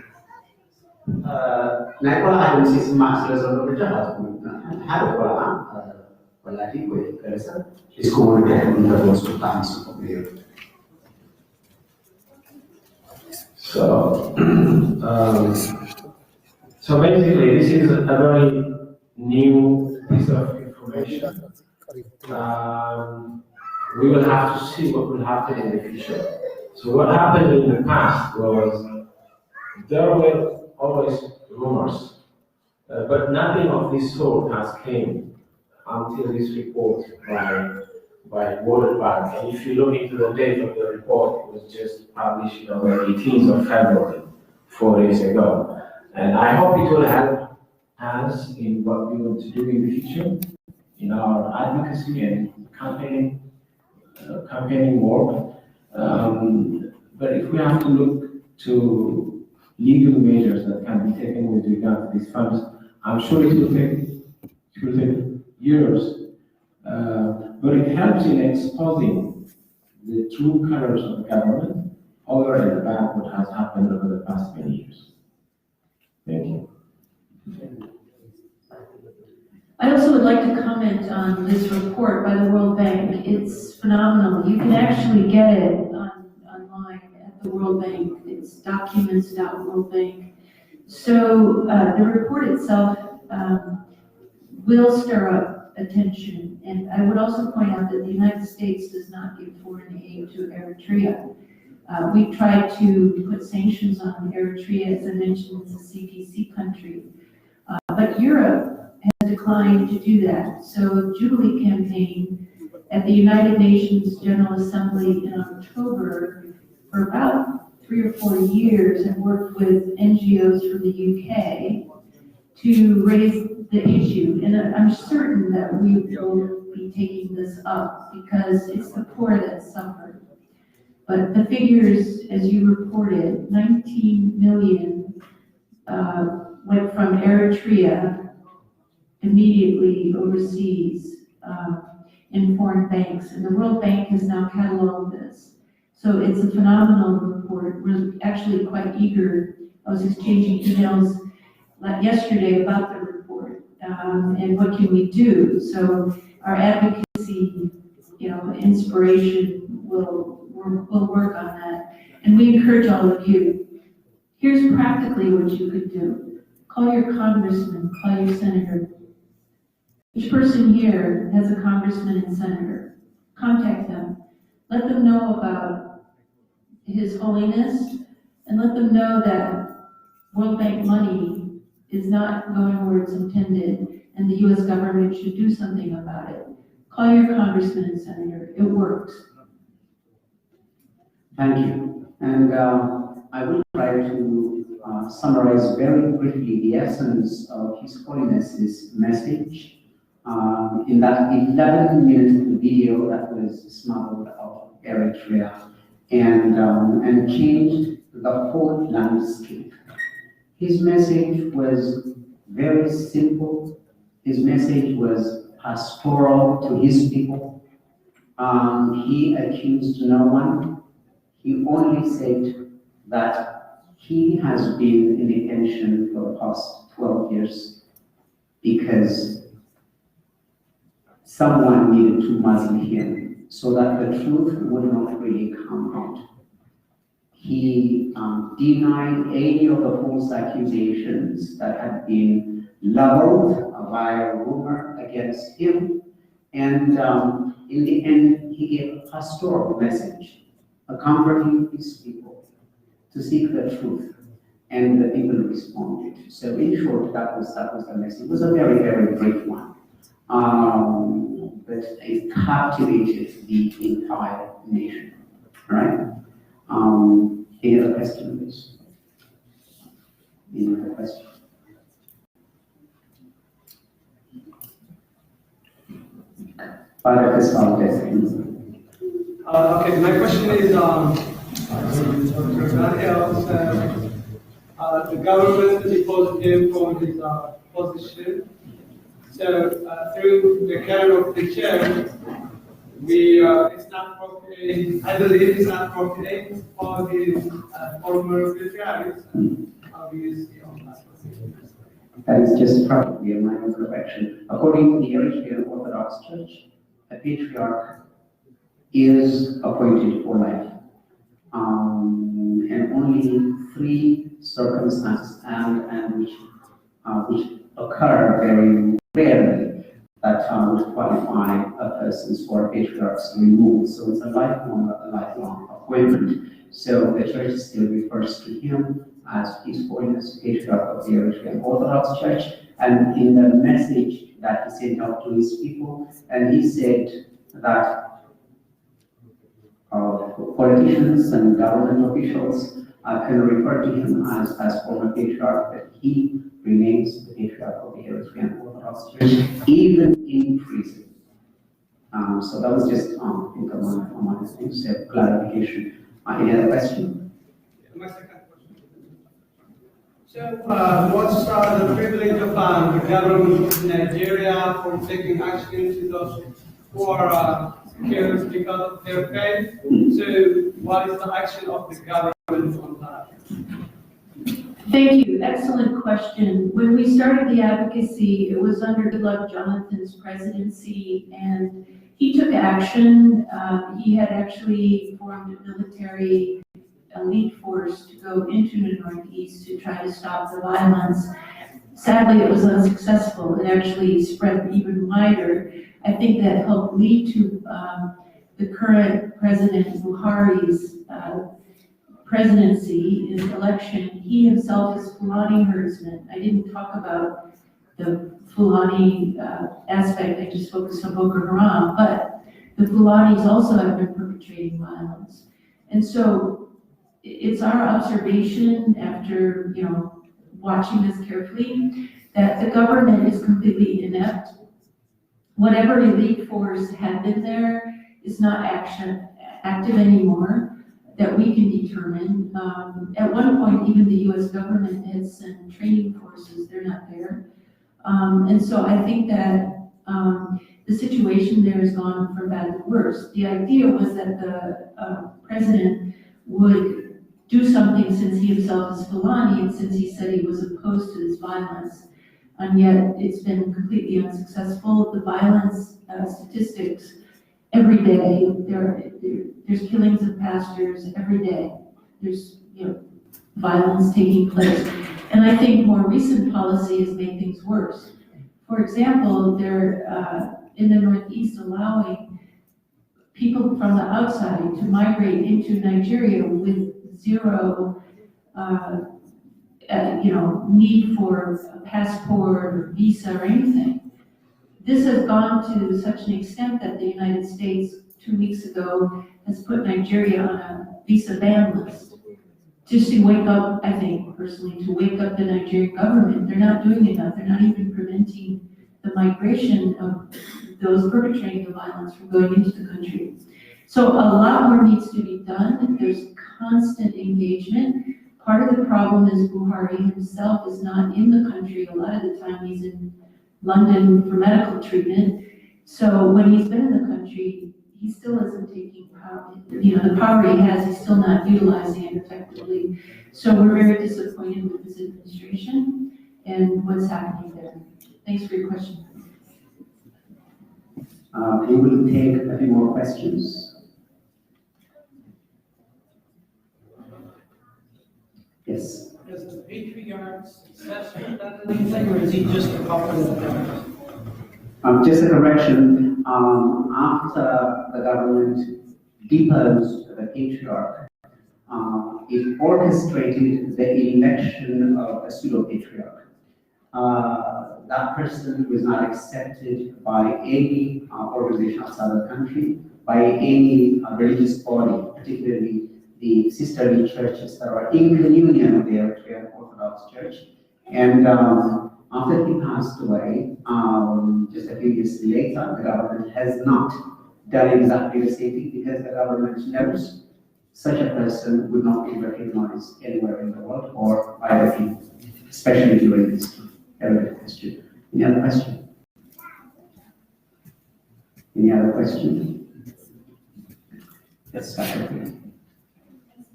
Nicola, I don't see some masters on the job. How do I think with is going to get those plans of the So basically, this is a very new piece of information. We will have to see what will happen in the future. So what happened in the past was there were always rumors, but nothing of this sort has came until this report by World Bank. And if you look into the date of the report, it was just published on the 18th of February, 4 days ago. And I hope it will help us in what we want to do in the future, in our advocacy and campaigning work. But if we have to look to legal measures that can be taken with regard to these funds, I'm sure it will take years. But it helps in exposing the true colors of the government, over and above what has happened over the past many years. Thank you. I also would like to comment on this report by the World Bank. It's phenomenal. You can actually get it online at the World Bank. It's documents.worldbank. So the report itself will stir up attention. And I would also point out that the United States does not give foreign aid to Eritrea. We tried to put sanctions on Eritrea, as I mentioned, it's a CPC country. But Europe has declined to do that. So Jubilee campaign at the United Nations General Assembly in October for about 3 or 4 years and worked with NGOs from the UK to raise the issue. And I'm certain that we will be taking this up because it's the poor that suffer. But the figures, as you reported, 19 million went from Eritrea immediately overseas in foreign banks. And the World Bank has now cataloged this. So it's a phenomenal report. We're actually quite eager. I was exchanging emails yesterday about the report and what can we do. So our advocacy, inspiration will work on that. And we encourage all of you Here's practically what you could do. Call your congressman, call your senator. Each person here has a congressman and senator. Contact them. Let them know about His Holiness, and let them know that World Bank money is not going where it's intended, and the U.S. government should do something about it. Call your congressman and senator. It works. Thank you. And I will try to summarize very briefly the essence of His Holiness's message in that 11-minute video that was smuggled out of Eritrea and changed the whole landscape. His message was very simple. His message was pastoral to his people. He accused no one. He only said that he has been in detention for the past 12 years because someone needed to muzzle him so that the truth would not really come out. He denied any of the false accusations that had been leveled by a rumor against him. And in the end, he gave a pastoral message, comforting his people to seek the truth. And the people responded. So in short, that was the message. It was a very, very brief one. But it captivated the entire nation, right? Any other question, please? Any other question? Father Casvaldes, please. Okay, my question is, Dr. Daniel said the government deposed him from his position. So through the care of the chair, it's not appropriate, I believe it's not appropriate for the former patriarchs, obviously on that position. That is just probably a minor correction. According to the Eritrean Orthodox Church, a patriarch is appointed for life. And only 3 circumstances and which occur very rarely that would qualify a person for a patriarch's removal. So it's a lifelong appointment. So the church still refers to him as His Holiness Patriarch of the Eritrean Orthodox Church. And in the message that he sent out to his people, and he said that politicians and government officials can refer to him as former patriarch, but he remains the patriarch of the Eritrean Orthodox Church, even in prison. So that was just, I think, among the things, clarification. Any other question? My second question. So, what's the privilege of the government of Nigeria for taking action to those who are killed because of their faith? So, what is the action of the government on that? Thank you. Excellent question. When we started the advocacy, it was under Goodluck Jonathan's presidency, and he took action. He had actually formed a military elite force to go into the Northeast to try to stop the violence. Sadly, it was unsuccessful. It actually spread even wider. I think that helped lead to the current President Buhari's presidency, his election. He himself is Fulani herdsman. I didn't talk about the Fulani aspect. I just focused on Boko Haram, but the Fulanis also have been perpetrating violence. And so it's our observation after, watching this carefully, that the government is completely inept. Whatever elite force had been there is not active anymore that we can determine. At one point, even the U.S. government had sent training forces. They're not there. And so I think that the situation there has gone from bad to worse. The idea was that the president would do something since he himself is Fulani and since he said he was opposed to this violence. And yet it's been completely unsuccessful. The violence statistics every day, there's killings of pastors every day. There's violence taking place. And I think more recent policy has made things worse. For example, they're in the Northeast allowing people from the outside to migrate into Nigeria with zero, need for a passport or visa or anything. This has gone to such an extent that the United States 2 weeks ago has put Nigeria on a visa ban list. Just to wake up, I think personally, to wake up the Nigerian government. They're not doing enough. They're not even preventing the migration of those perpetrating the violence from going into the country. So a lot more needs to be done. There's constant engagement. Part of the problem is Buhari himself is not in the country. A lot of the time he's in London for medical treatment. So when he's been in the country, he still isn't taking power. The power he has, he's still not utilizing it effectively. So we're very disappointed with this administration and what's happening there. Thanks for your question. We will take a few more questions. Yes. Does the patriarch successor that anything, or is he just a couple of them? Just a correction, after the government deposed the patriarch, it orchestrated the election of a pseudo-patriarch. That person was not accepted by any organization outside the country, by any religious body, particularly the sisterly churches that are in communion with the Eritrean Orthodox Church. And after he passed away, just a few years later, the government has not done exactly the same thing because the government knows such a person would not be recognized anywhere in the world or by the people, especially during this time. Every question. Any other question? Any other question? Yes, Dr.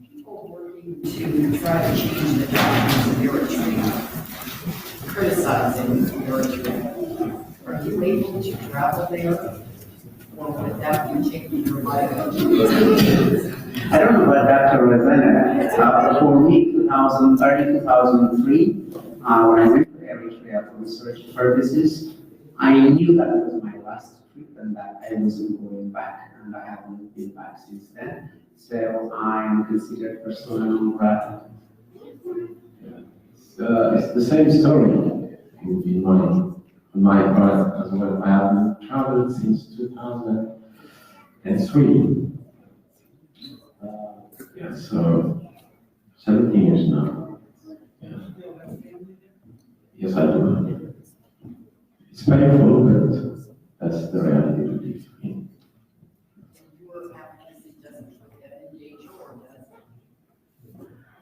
People working to try to change the doctrines of Eritrea, criticizing Eritrea. Are you able to travel there? Or would that be taking your life? I don't know about Dr. Razana. For me, early 2003, when I went to Eritrea for research purposes, I knew that it was my last trip and that I wasn't going back, and I haven't been back since then. So I'm considered persona non grata. It's the same story on my part as well. I have traveled since 2003. So 17 years now. Yeah. Yes, I do. It's painful, but that's the reality we live in.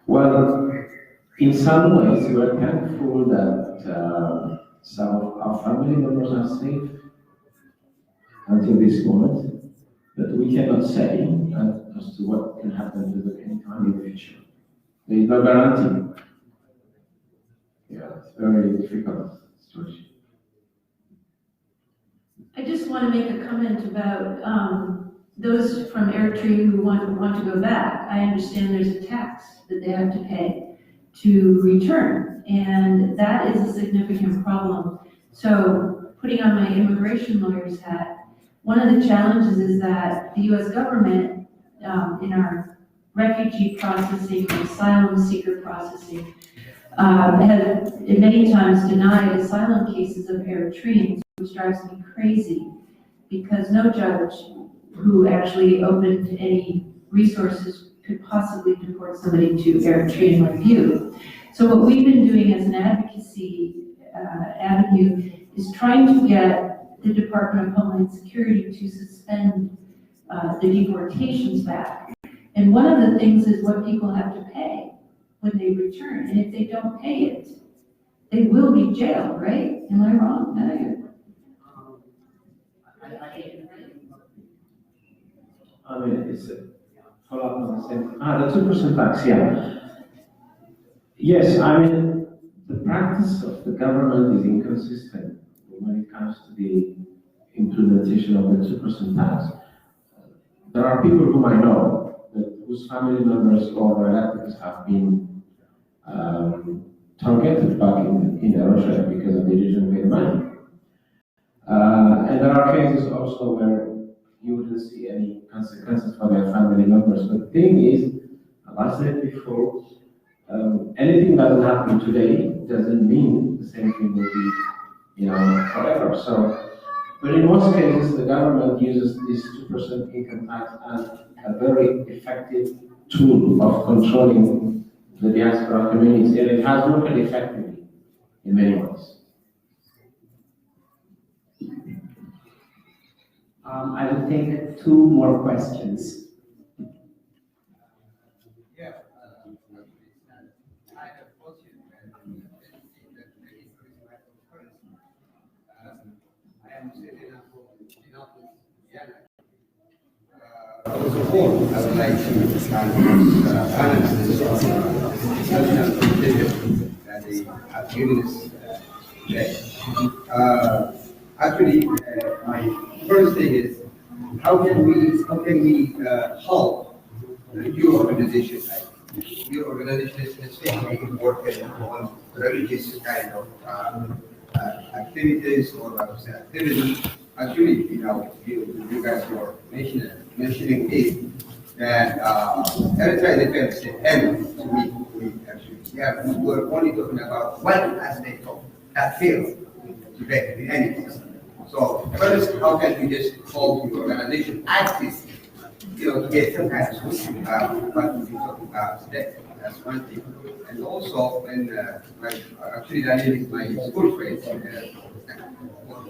Well, in some ways, we are thankful that some of our family members are safe until this moment, but we cannot say as to what can happen to them anytime in the future. There is no guarantee. Yeah, it's a very difficult situation. I just want to make a comment about those from Eritrea who want to go back. I understand there's a tax that they have to pay to return, and that is a significant problem. So, putting on my immigration lawyer's hat, one of the challenges is that the U.S. government, in our refugee processing, asylum seeker processing, has many times denied asylum cases of Eritreans, which drives me crazy, because no judge who actually opened any resources could possibly deport somebody to Eritrean review. So what we've been doing as an advocacy avenue is trying to get the Department of Homeland Security to suspend the deportations back. And one of the things is what people have to pay when they return. And if they don't pay it, they will be jailed, right? Am I wrong? I mean, it's a follow-up on the same. The 2% tax, yeah. Yes, I mean, the practice of the government is inconsistent when it comes to the implementation of the 2% tax. There are people whom I know whose family members or relatives have been targeted back in Russia because of the legitimate money. And there are cases also where you wouldn't see any consequences for their family members. But the thing is, as I said before, anything that will happen today doesn't mean the same thing will be, forever. So, but in most cases, the government uses this 2% income tax as a very effective tool of controlling the diaspora communities, and it has worked effectively in many ways. I will take 2 more questions. First of all, I would like to finance this national competition that they have given us today. Actually, my first thing is how can we help your organization? Your organization is taking work on religious kind of activities or activities. Actually, you guys were mentioning it, that Eritrea defense and we actually, we're only talking about one aspect of that field today in any case. So first, how can we just hold the organization active, to get some kind of solution what we've been talking about today. That's one thing. And also, when Daniel is my school friend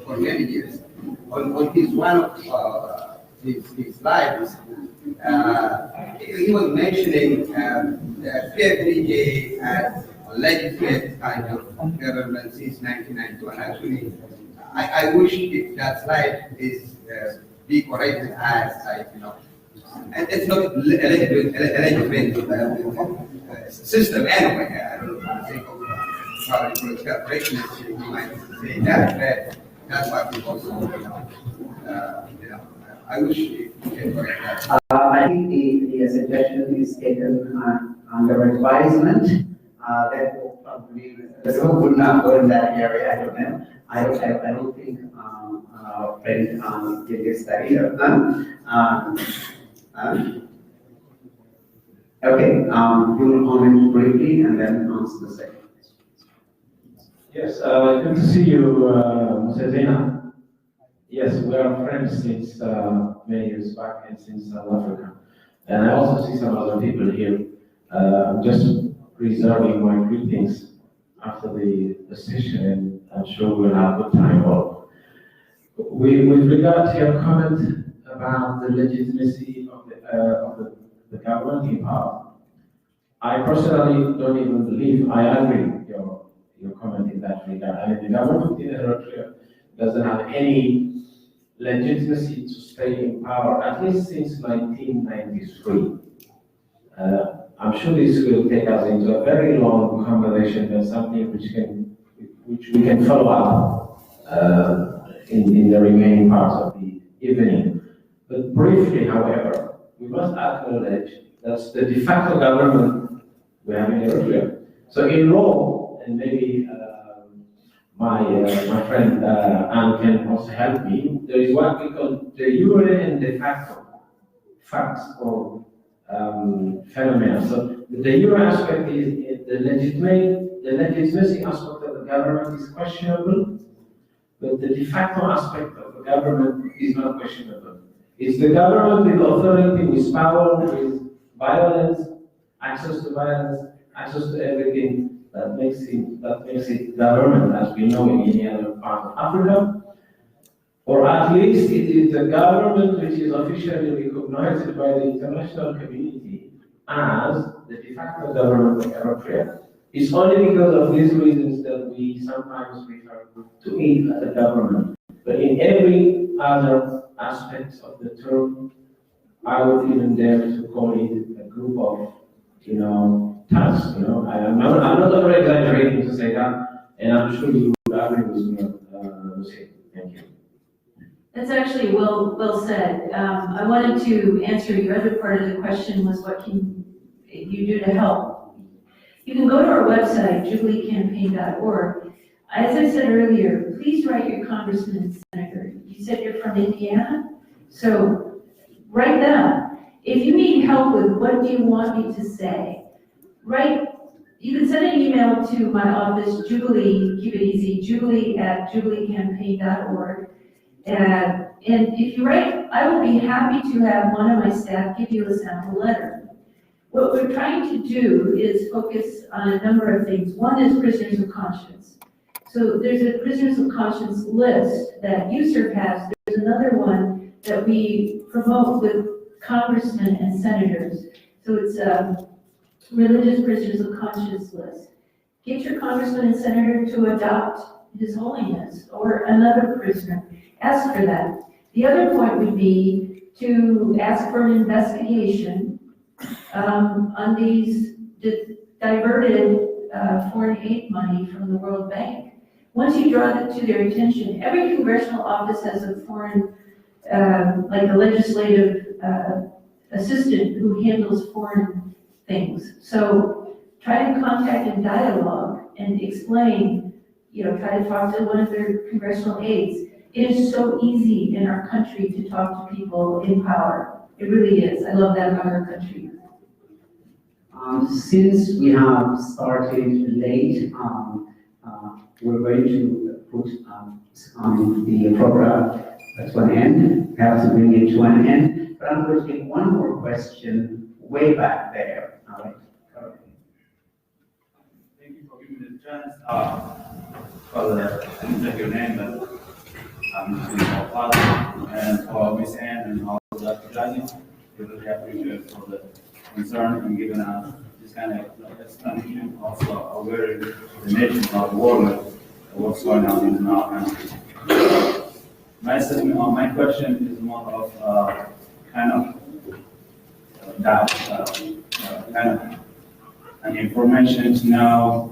for many years. On his one of his lives, he was mentioning that PFDJ had a legitimate kind of government since 1991. Actually, I wish if that slide is be corrected as and it's not a legitimate system anyway. I don't know how to think of probably political correctness. You might say that, but that's what we also, I wish we can correct that. I think the suggestion is taken under advisement. That will probably would not go in that area. I don't know. I don't think Fred did this study of them. Okay, you will comment briefly and then answer the second. Yes, good to see you, Musezena. Yes, we are friends since many years back and since South Africa. And I also see some other people here. I'm just reserving my greetings after the session, and I'm sure we'll have a good time all. With regard to your comment about the legitimacy of the government in power, I personally don't even believe, I agree with your comment in that regard. I mean, the government in Eritrea doesn't have any legitimacy to stay in power, at least since 1993. I'm sure this will take us into a very long conversation, but something which we can follow up in the remaining parts of the evening. But briefly, however, we must acknowledge that's the de facto government we have in Eritrea. So in law, and maybe my friend Anne can also help me, there is what we call the jure and de facto facts or phenomena. So the jure aspect is the legitimacy aspect of the government is questionable, but the de facto aspect of the government is not questionable. It's the government with authority, with power, with violence, access to violence, access to everything that makes it government as we know in any other part of Africa. Or at least it is the government which is officially recognized by the international community as the de facto government of Eritrea. It's only because of these reasons that we sometimes refer to it as a government. But in every other aspect of the term, I would even dare to call it a group of, tasks. I'm not over exaggerating to say that, and I'm sure you would agree with me, Lucy. Thank you. That's actually well said. I wanted to answer your other part of the question was what can you do to help? You can go to our website, jubileecampaign.org. As I said earlier, please write your congressman and senator. You said you're from Indiana, so write them. If you need help with what do you want me to say, you can send an email to my office, Jubilee, keep it easy, jubilee@jubileecampaign.org. And if you write, I will be happy to have one of my staff give you a sample letter. What we're trying to do is focus on a number of things. One is prisoners of conscience. So there's a prisoners of conscience list that USERV has. There's another one that we promote with congressmen and senators. So it's a religious prisoners of conscience list. Get your congressman and senator to adopt His Holiness or another prisoner. Ask for that. The other point would be to ask for an investigation on these diverted foreign aid money from the World Bank. Once you draw that to their attention, every congressional office has a foreign, like a legislative assistant who handles foreign things. So try to contact and dialogue and explain, try to talk to one of their congressional aides. It is so easy in our country to talk to people in power. It really is. I love that about our country. Since we have started late, we're going to put the program to an end. We have to bring it to an end. But I'm going to take one more question way back there. All right. Thank you for giving me the chance. I didn't take your name, but I'm for Father and for Miss Ann and all of that judging. We really appreciate for the concern and giving us this kind of explanation, also aware the nation of the world of what's going on in our country. My question is more of kind of doubt, kind of an information to know.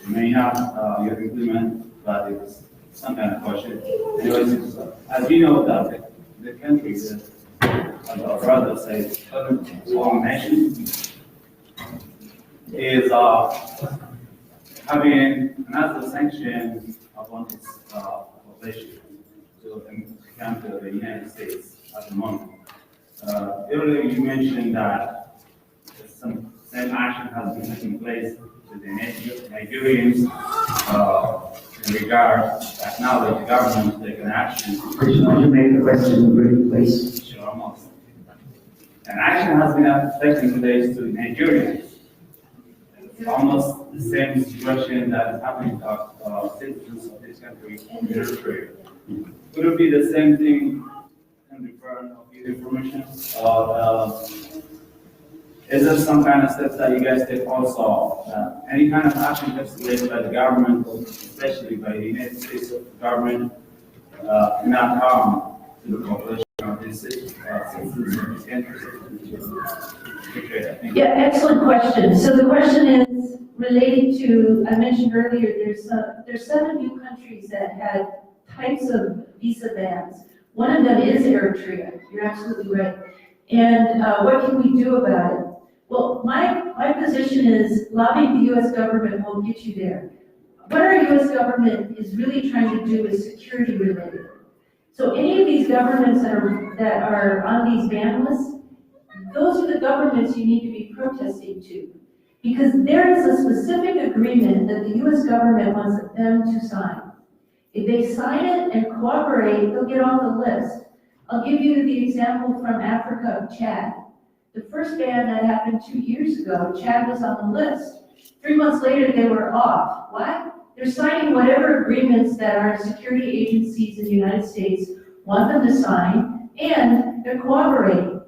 You may have your implement, but it's some kind of question. Anyways, as we know that the country is, or rather say, foreign nation is having another sanction upon its population to come to the United States at the moment. Earlier you mentioned that some same action has been taking place with the Nigerians in regard to acknowledge the government taking action. Could you make the question really, please? Sure, almost. An action has been taking place to Nigerians. It's almost the same situation that is happening to citizens of this country in Eritrea. Would it be the same thing in return of your information? Or is there some kind of steps that you guys take also? Any kind of action that's taken by the government, especially by the United States government, not harm to the population of these citizens of this country? Yeah, excellent question. So the question is related to, I mentioned earlier, there's 7 new countries that had types of visa bans. One of them is Eritrea. You're absolutely right. And what can we do about it? Well, my position is lobbying the U.S. government won't get you there. What our U.S. government is really trying to do is security related. So any of these governments that are on these ban lists, those are the governments you need to be protesting to. Because there is a specific agreement that the U.S. government wants them to sign. If they sign it and cooperate, they'll get on the list. I'll give you the example from Africa of Chad. The first ban that happened 2 years ago, Chad was on the list. 3 months later, they were off. Why? They're signing whatever agreements that our security agencies in the United States want them to sign, and they're cooperating.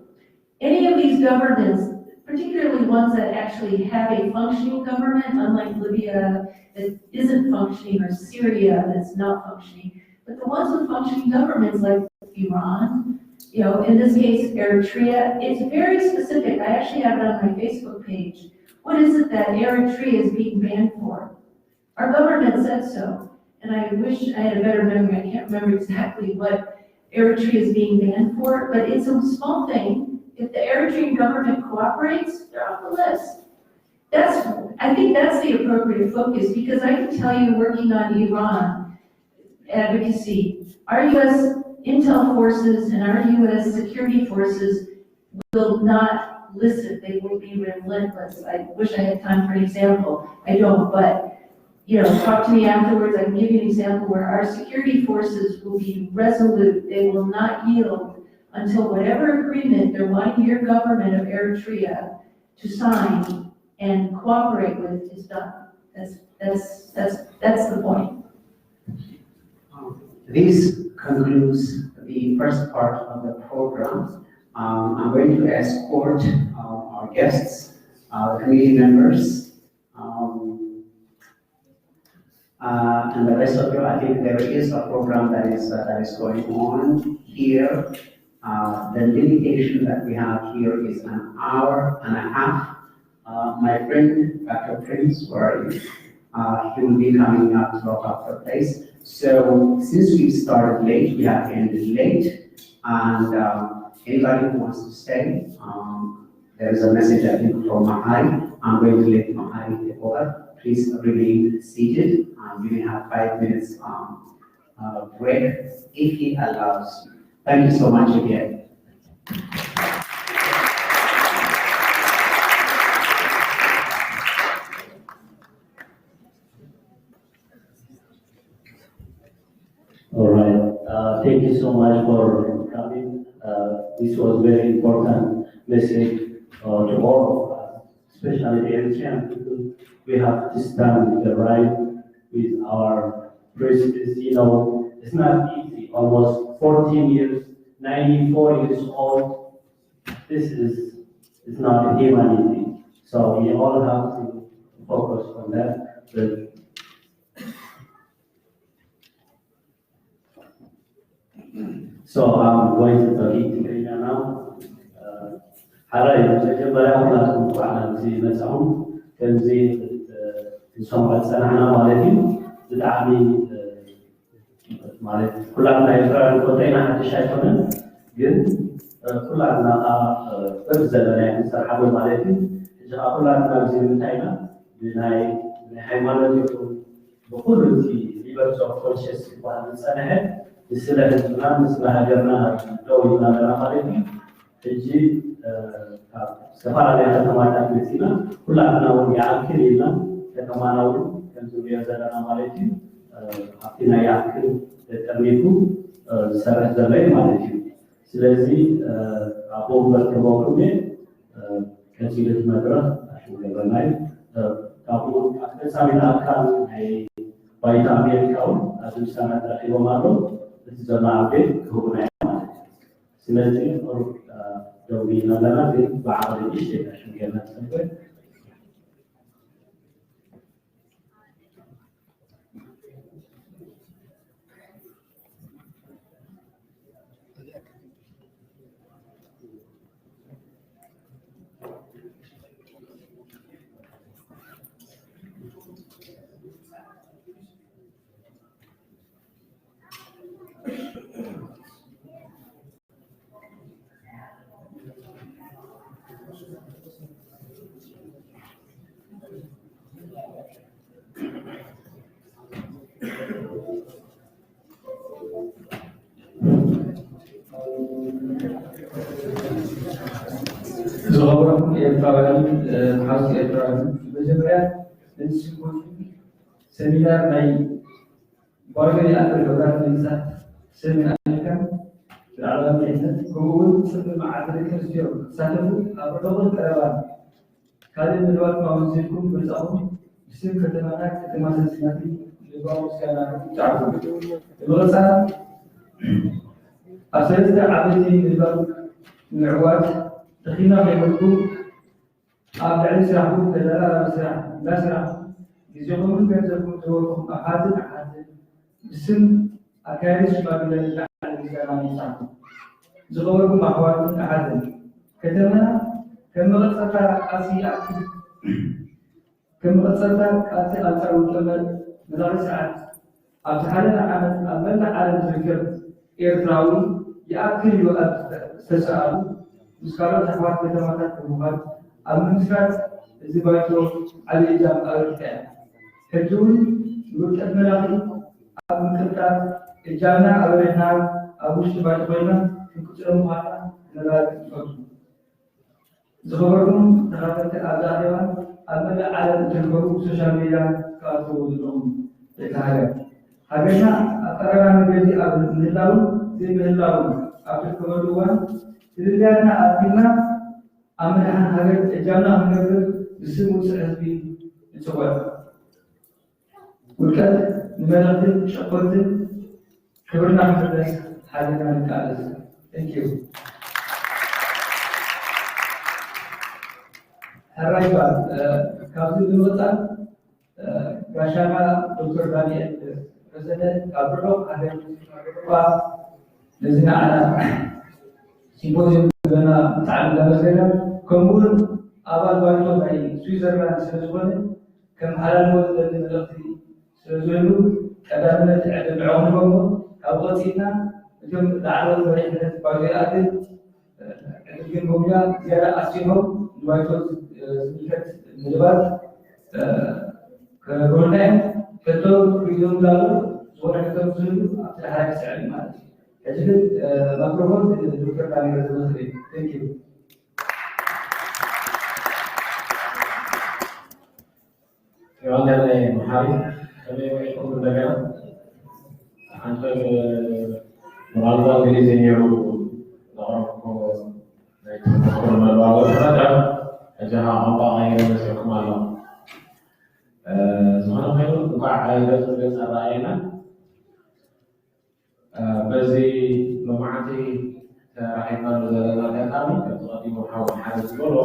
Any of these governments, particularly ones that actually have a functioning government, unlike Libya that isn't functioning, or Syria that's not functioning, but the ones with functioning governments like Iran, in this case, Eritrea, it's very specific. I actually have it on my Facebook page. What is it that Eritrea is being banned for? Our government said so, and I wish I had a better memory. I can't remember exactly what Eritrea is being banned for, but it's a small thing. If the Eritrean government cooperates, they're on the list. I think that's the appropriate focus, because I can tell you, working on Iran advocacy, our U.S. intel forces and our U.S. security forces will not listen. They will be relentless. I wish I had time for an example. I don't, but talk to me afterwards. I can give you an example where our security forces will be resolute. They will not yield until whatever agreement they're wanting your government of Eritrea to sign and cooperate with is done. That's the point. This concludes the first part of the program. I'm going to escort our guests, the committee members, and the rest of you. I think there is a program that is going on here. The limitation that we have here is an hour and a half. My friend, Dr. Prince, where are you? He will be coming up to lock up the place. So since we started late, we have ended late, and anybody who wants to stay, there is a message I think from Mahari. I'm going to let Mahari take over. Please remain seated. You may have 5 minutes break if he allows you. Thank you so much again. All right. Thank you so much for coming. This was very important message to all of us, especially the Eritrean people. We have to stand with the right with our president. It's not easy. Almost 14 years, 94 years old. This is not humanity. So we all have to focus on that. So I'm going to talk in English now. حرام مجمّع أولادكم وعلى زي مسعون كان زي نسمع سنة مالتي تدعمي مالت كل عنا يفرق كونتينا حتى شايفنا جد كل عنا أبزل يعني سرحبوا مالتي جاء كل عنا زي متعنا بناي حيوانات يكون بقول في liberty of conscious وعن سنة السلاح الإسلام اسمها جرنا دولنا لنا مالتي تجي سفارة عليها تمارات مثيلة كل عنا يأكل لنا كتماناول كم زوجي زلنا مالتي حقنا يأكل تأمينه سرح زلنا مالتي سلازي أبوه بركبوكمه كثيرة مدرة أشوف جرناي أبوه أكثر سامنا أكان هاي بايت أمريكاون أشوف سنة تأخير مارو الجماعة بيت هنا سلازي دوبينا لنا في بعض الشيء عشان كنا نسوي زغبركم إيرتراويان حاوس إيرتراويان بجمعية للسيمبوزيوم سمينار ماي بارغني أكبر وزارة النساء سمين أمريكا في العالم الإنسان كون سمي مع أمريكا سيوم ساتفوا أبرغل كروان كان من الوقت ما وزيركم برزاهم بسم كتمانا كتما سنسيناتي لبعض سكانا تعرفوا الغرصة أسرت عبدتي لبعض العوات تخينا بيقولوا أبدأ سرعهم كذا لا سرع يجيبون كذا كذا أحد بسم أكاد شباب الله على الإسلام يسعون زغوركم أحوال أحد كذا كم غصت أسيا كم غصت أسيا أتعود كمل مدار ساعات أبتحلنا عمل أملنا على الذكر إيرتراوي يأكل وأستسأل مسكرة تحوات كتماتات كمهات أمنسات زبايتو على إجابة أركان هجون يوجد ملاقي أمنسات إجابنا أولنا أبوش بايتوينا في كتير مهارة نلاقي فوق زخبركم تخاطر أبداعيان أبدا على تجربة سوشيال ميديا كاتو لهم لتهاجم هجنا أقرأنا نبدي أبنلاو زي بنلاو أبدا كملوان إذا أنا أبينا أمنا هذا إجابنا هنقدر بسمو سعدي نسوي وكذا نبغى شقوة خبرنا هذا حاجنا نتعلم. Thank you. هرايبا كابتن دوتا رشانا دكتور دانيال president كابرو هذا لازم على سيمبوزيوم بنا تعلم درسنا كمون أول بايتو باي سويسرلاند سنزون كم على الموت الذي ملقتي سنزونو كدامنا تعلم عون بمو أبغتينا اليوم دعوة بريحة بايات لكن بوميا زيادة أسيمو بايتو سميكت نجبات كرونين كتو ريدون دارو زورا كتو زونو أكثر حركة سعيد مالتي أجل ميكروفون دكتور دانيال زمزري. Thank you. Yang mahal, kami ikut berdagang. Antara melalui diri sendiri, orang naik motor melalui kereta, aja apa yang masih kemalu. Sekarang itu buka air sudah sarayana. Bagi memahami rahiman dalam kami, ketua di Muhammad Harus Golo.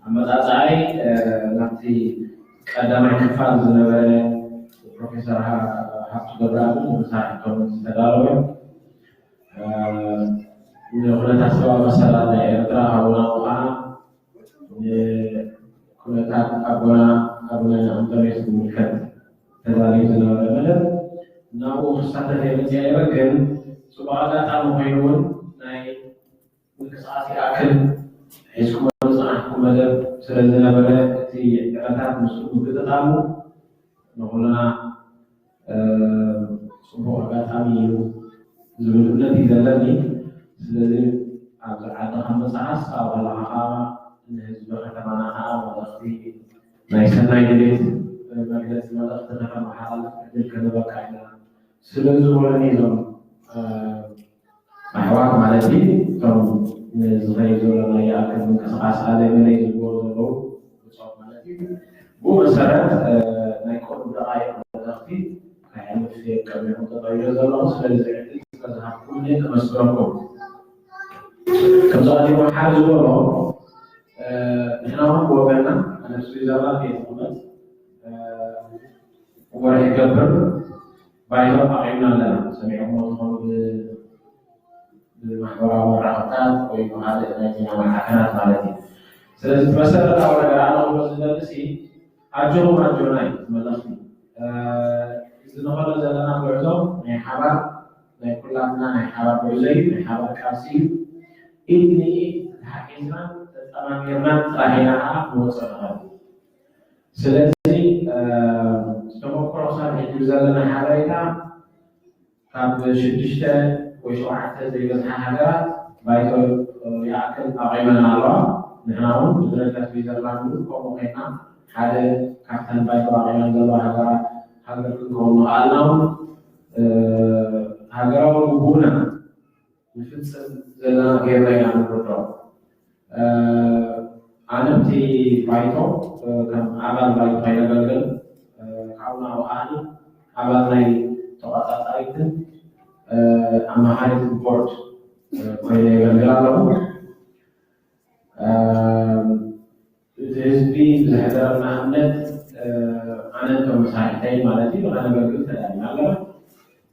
Amat saya nanti kadang kefal sebagai Profesor Habs Dobramu bersama dengan saudara. Udah tasawuf masalah daerah hawa-hawa, kuliah agama Antoniosun ikat terlalu jelas. Namun setelah dia bagian supaya tamu hewan naik kesasi akan eskuman sangat kemudian selesai pada si kata musuh kita tamu nampaknya semua agak kami sebelumnya tidak lagi selesai ada hamba sahas awalnya juga kata mana awalnya naik sana ini bagian semua terkena mahal jadi berkaitan seluruh nizam mahwar malati from zaizola yang akan kesasar ada mengenai zaizola soal malati bu masalah naik kota ayat malati kayak mesti kami untuk tahu zaizola selesai kita punya kemasrafu kalau ada mahal zaizola kita buatnya ada zaizola di tempat orang yang Bayto Yiakl سمعهم بالمحورة والرعاتات وهذا الذي حكمت مالتي. Selesai masalah awal negara Allah Subhanahu ajo majonai melati. Istilah jalan apa itu? Nehaba, nekulana, nehaba berjai, nehaba kasih. Ini hakikatnya tentang firman terakhir Allah Subhanahu. Selesai semua proses itu jalan haraita kab shidishta وشوعت زي الحاجات بايتو يأكل أقيمنا الله نحن بدرجة في زمان كم هنا هذا كابتن بايتو أقيمنا الله هذا كلهم علم هذا وجودنا نفس زمان غير yang berdoa أنا في بايتو كم أبان بايتو هيدا بقول كأونا وأنا أبان لي توقعت أيضا أما هاي البورد كويني غنغلالو الحزبي بزهدار محمد أنا كمساعدين مالتي وأنا بقول تاني على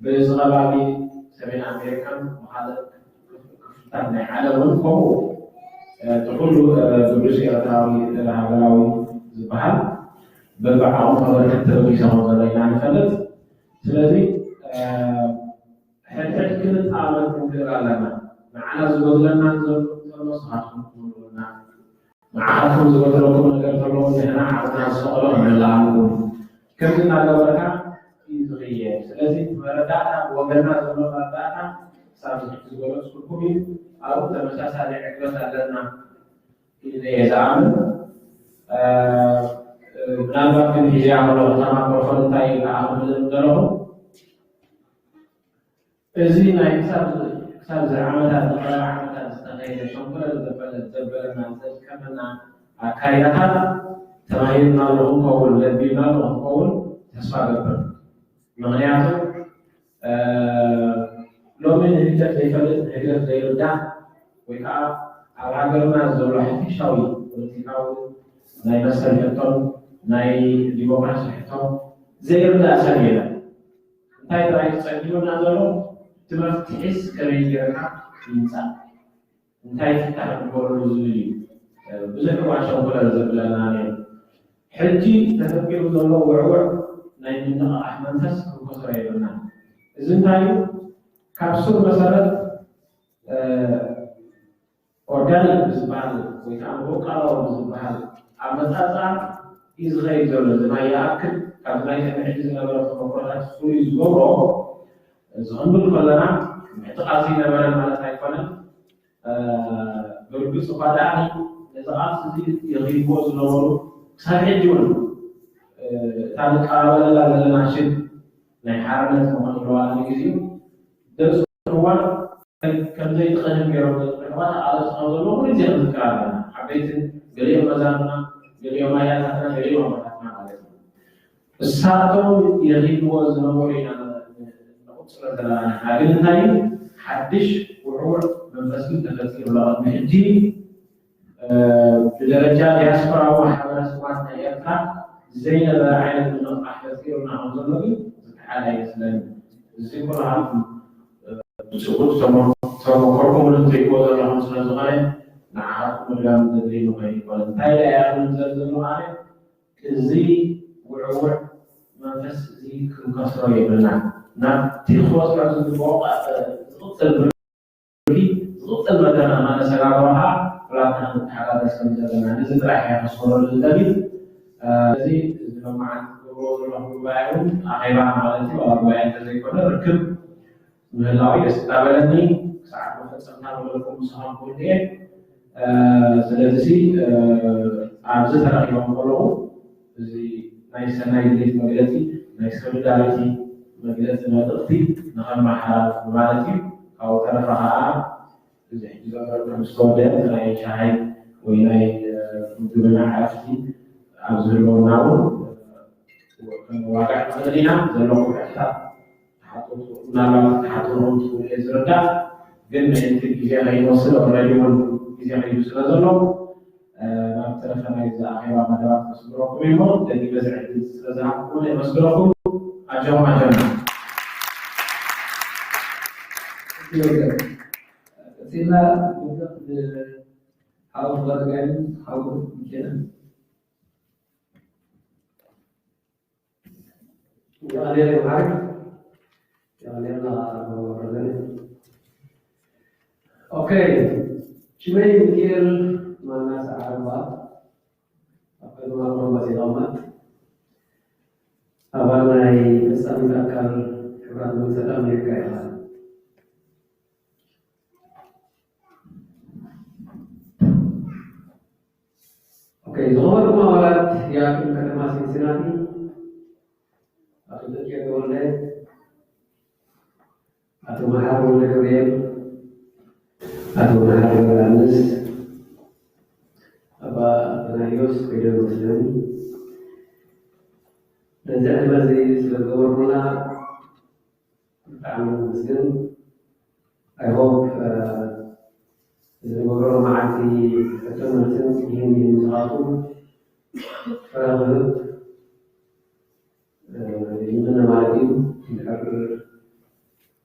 بزغبابي سبعين أمريكان وهذا كفتان على ونكو تقول بروسي أتاوي الهاوي زبها ببعضهم فضل التلوي سمو زلين عن فلت سلازي حتى كنت أعمل كثير على معنا زوجنا زوج صاحبنا معاكم زوجتكم نقدرون هنا عرضنا الصغر من العالم كم نقدر بركة يزغيه لازم بردانا وقلنا زوجنا بردانا صار زوجنا سكوبي أو تمساس على عقبة لنا إذا يزعم بنابا من هي عمله تمام بروفيل تاي عمله دلهم زين حساب زعامات عملت استغيث شنبر زبلنا كمنا كاينها تمايلنا لهم قول لبينا لهم قول تسمع قبل مغنياته لو من هجرة يفلت هجرة يرجع ويقع على عقلنا زول حتى شوي وتكاو ناي مسألة حتى ناي ديمقراطية حتى زي يرجع سريعا تاي رئيس سيدنا زلوا تمفتحس كريجرنا إنسان انتهي فتح البورو الزوجي بزكوا عشان ولا زبلنا حجي تفكير الله وعوع نايمنا أحمد تس وكسر يبنا إذن تايو كابسول مسألة أورجانيك بزبال ويتعاملوا قالوا بزبال أمتى إزغي زول زما يأكل كابلا يتمحجزنا برا مقرات سوري زورو زغنبل كلنا اعتقاسي نبرا مالا تايفانا برقص فداعي نزعات سديد يغيبوز نورو ساحجون تابت قابل الله لنا شد نحارنة مهن الوالي كزيو درس هو كم زي تقدم يوم الحوات على سنوزلو كل زي أذكارنا حبيت قليل مزامنا قليل ما ياتنا قليل ما فتحنا علينا الساعة يغيبوز نورينا لكن هاي حدش وعور من فسد تفسير لغة مهدي بدرجة يسفر وحبنا سواتنا يرفع زين عين من أحدثيرنا عنظمه على إسلام الزكر عن سقوط سموكركم لتريكوز الله سنة زغاية نعاكم اللام تدرين وغير ولنتاي لا يعلم زلزل معي زي وعور من فسد زي كسر يبنى نعم تخلص رأس الواقع ضغط المدن أنا سأقرأها ولكن حاجات استمتعنا نزل راح يحصل الذي الذي مع الله بايعون أخيرا عملتي وأربعين تزيكون ركب من الله يستقبلني ساعة فتصلنا ولكم سلام كلية سلسي عزت رأي وقوله زي نايس نايس مجلتي نايس كبدالتي مجلس نادرتي نقل محل مالتي أو ترفعها زي جزء مستودع لا يشاهد ولا يدون عرفتي أبزروا ناو وواقع مدينة زلوا كحتا حطوا نالا حطوا في الزرقة قلنا أنت كذا هيوصل الرجل كذا هيوصل زلوا ما ترفعنا إذا أخيرا ما دام مسبوقكم يوم لأني بزعل إذا كل مسبوقكم أجمع سيما حاول غير حاول كده يعني معك يعني أنا أوكي شوي ميكيل ما الناس عارفة أقل ما بسيطة أبغى أستمتع كبرات مسلم يكايها. Oke, nomor mawalat Yiakl ከተማ ሲንሲናቲ አቶ ተኪያ ተወልደ አቶ መሐር ወልደ ገብርኤል አቶ መሐር ዮሐንስ አባ አናዮስ ወይደ ሙስሊም ለዚህ በዚህ ስለገወሩና በጣም መስገን I hope الموضوع معك في فترة يهمني المتعاطف فأغلب يهمنا معك نحرر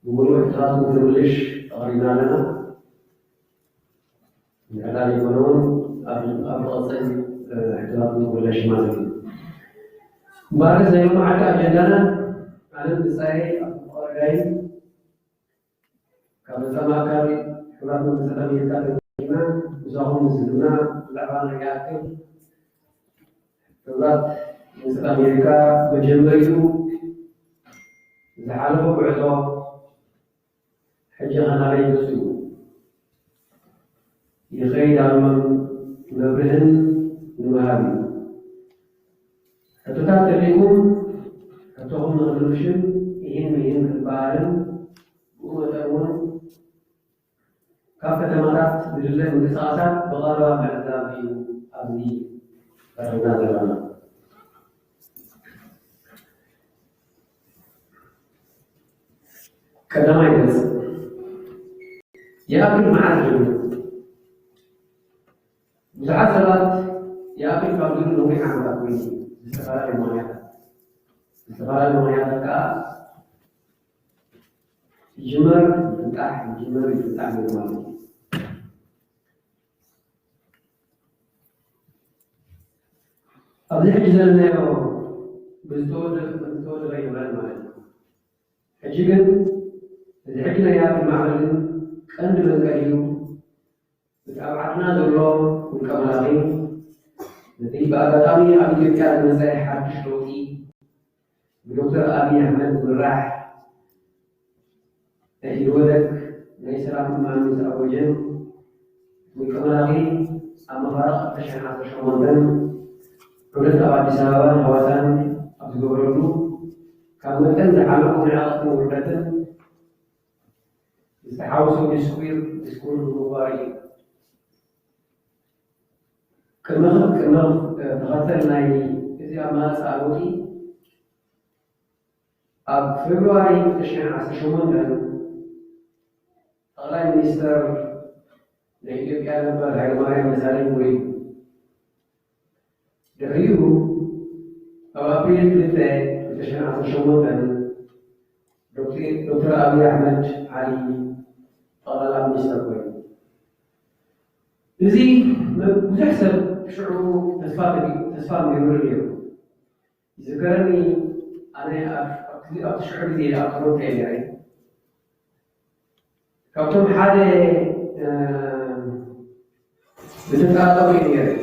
نقول احتراز متبلش قرينا لنا نحلال يكونون أبغى احتراز متبلش معك بعد زي ما معك أجندنا أنا بسعي أبغى جاي كم سما كاري كلام مسلم يكاد زاهم زلنا لعبان يأكل دولات مثل أمريكا بجمريو زعلوا بعضهم حجة أنا لا يسوي يغير عن مبرهن المهابي أتوقع تليهم أتوقع نغلوشن إيهم البارن ومتأمون كافة تمارات بجلة مقصاصات بغارة معذابي أبني فرنا دلنا كلام يدرس يأكل معاذ بزعات سبات يأكل قبل النوم عن تقويه استغلال المويات كا جمر يفتح من المال قبل حجز النيو بزود غير المال حجيجن إذا حكينا يأكل معاذ كأن من كريم بتابعنا دولهم والكمالين التي بأقدامي أبي كان مسائح حد شروطي بدكتور أبي أحمد بالراح تجرودك ليس لكم ما من أبوجن والكمالين أما فرق تشحن شمالين رولت أبي سابان حواسان أبي دورلو كانوا تنزعلوا من علاقة مولدة استحاوسوا بسكور المبارك كما تغطرنا إذا ما سألوتي أب فبراير تشحن عسى شموندا أغلى مينيستر لأيديو كان بالعلماء مسالي مريد دخيله أو أبريل ثلاثة تشحن عسى شموندا دكتور أبي أحمد علي أغلى مينيستر مريد إذي بتحسب شعور تسفى من اليوم ذكرني أنا أشعر بذي أقرب كيلي كابتن حالي بتتعاطى بيني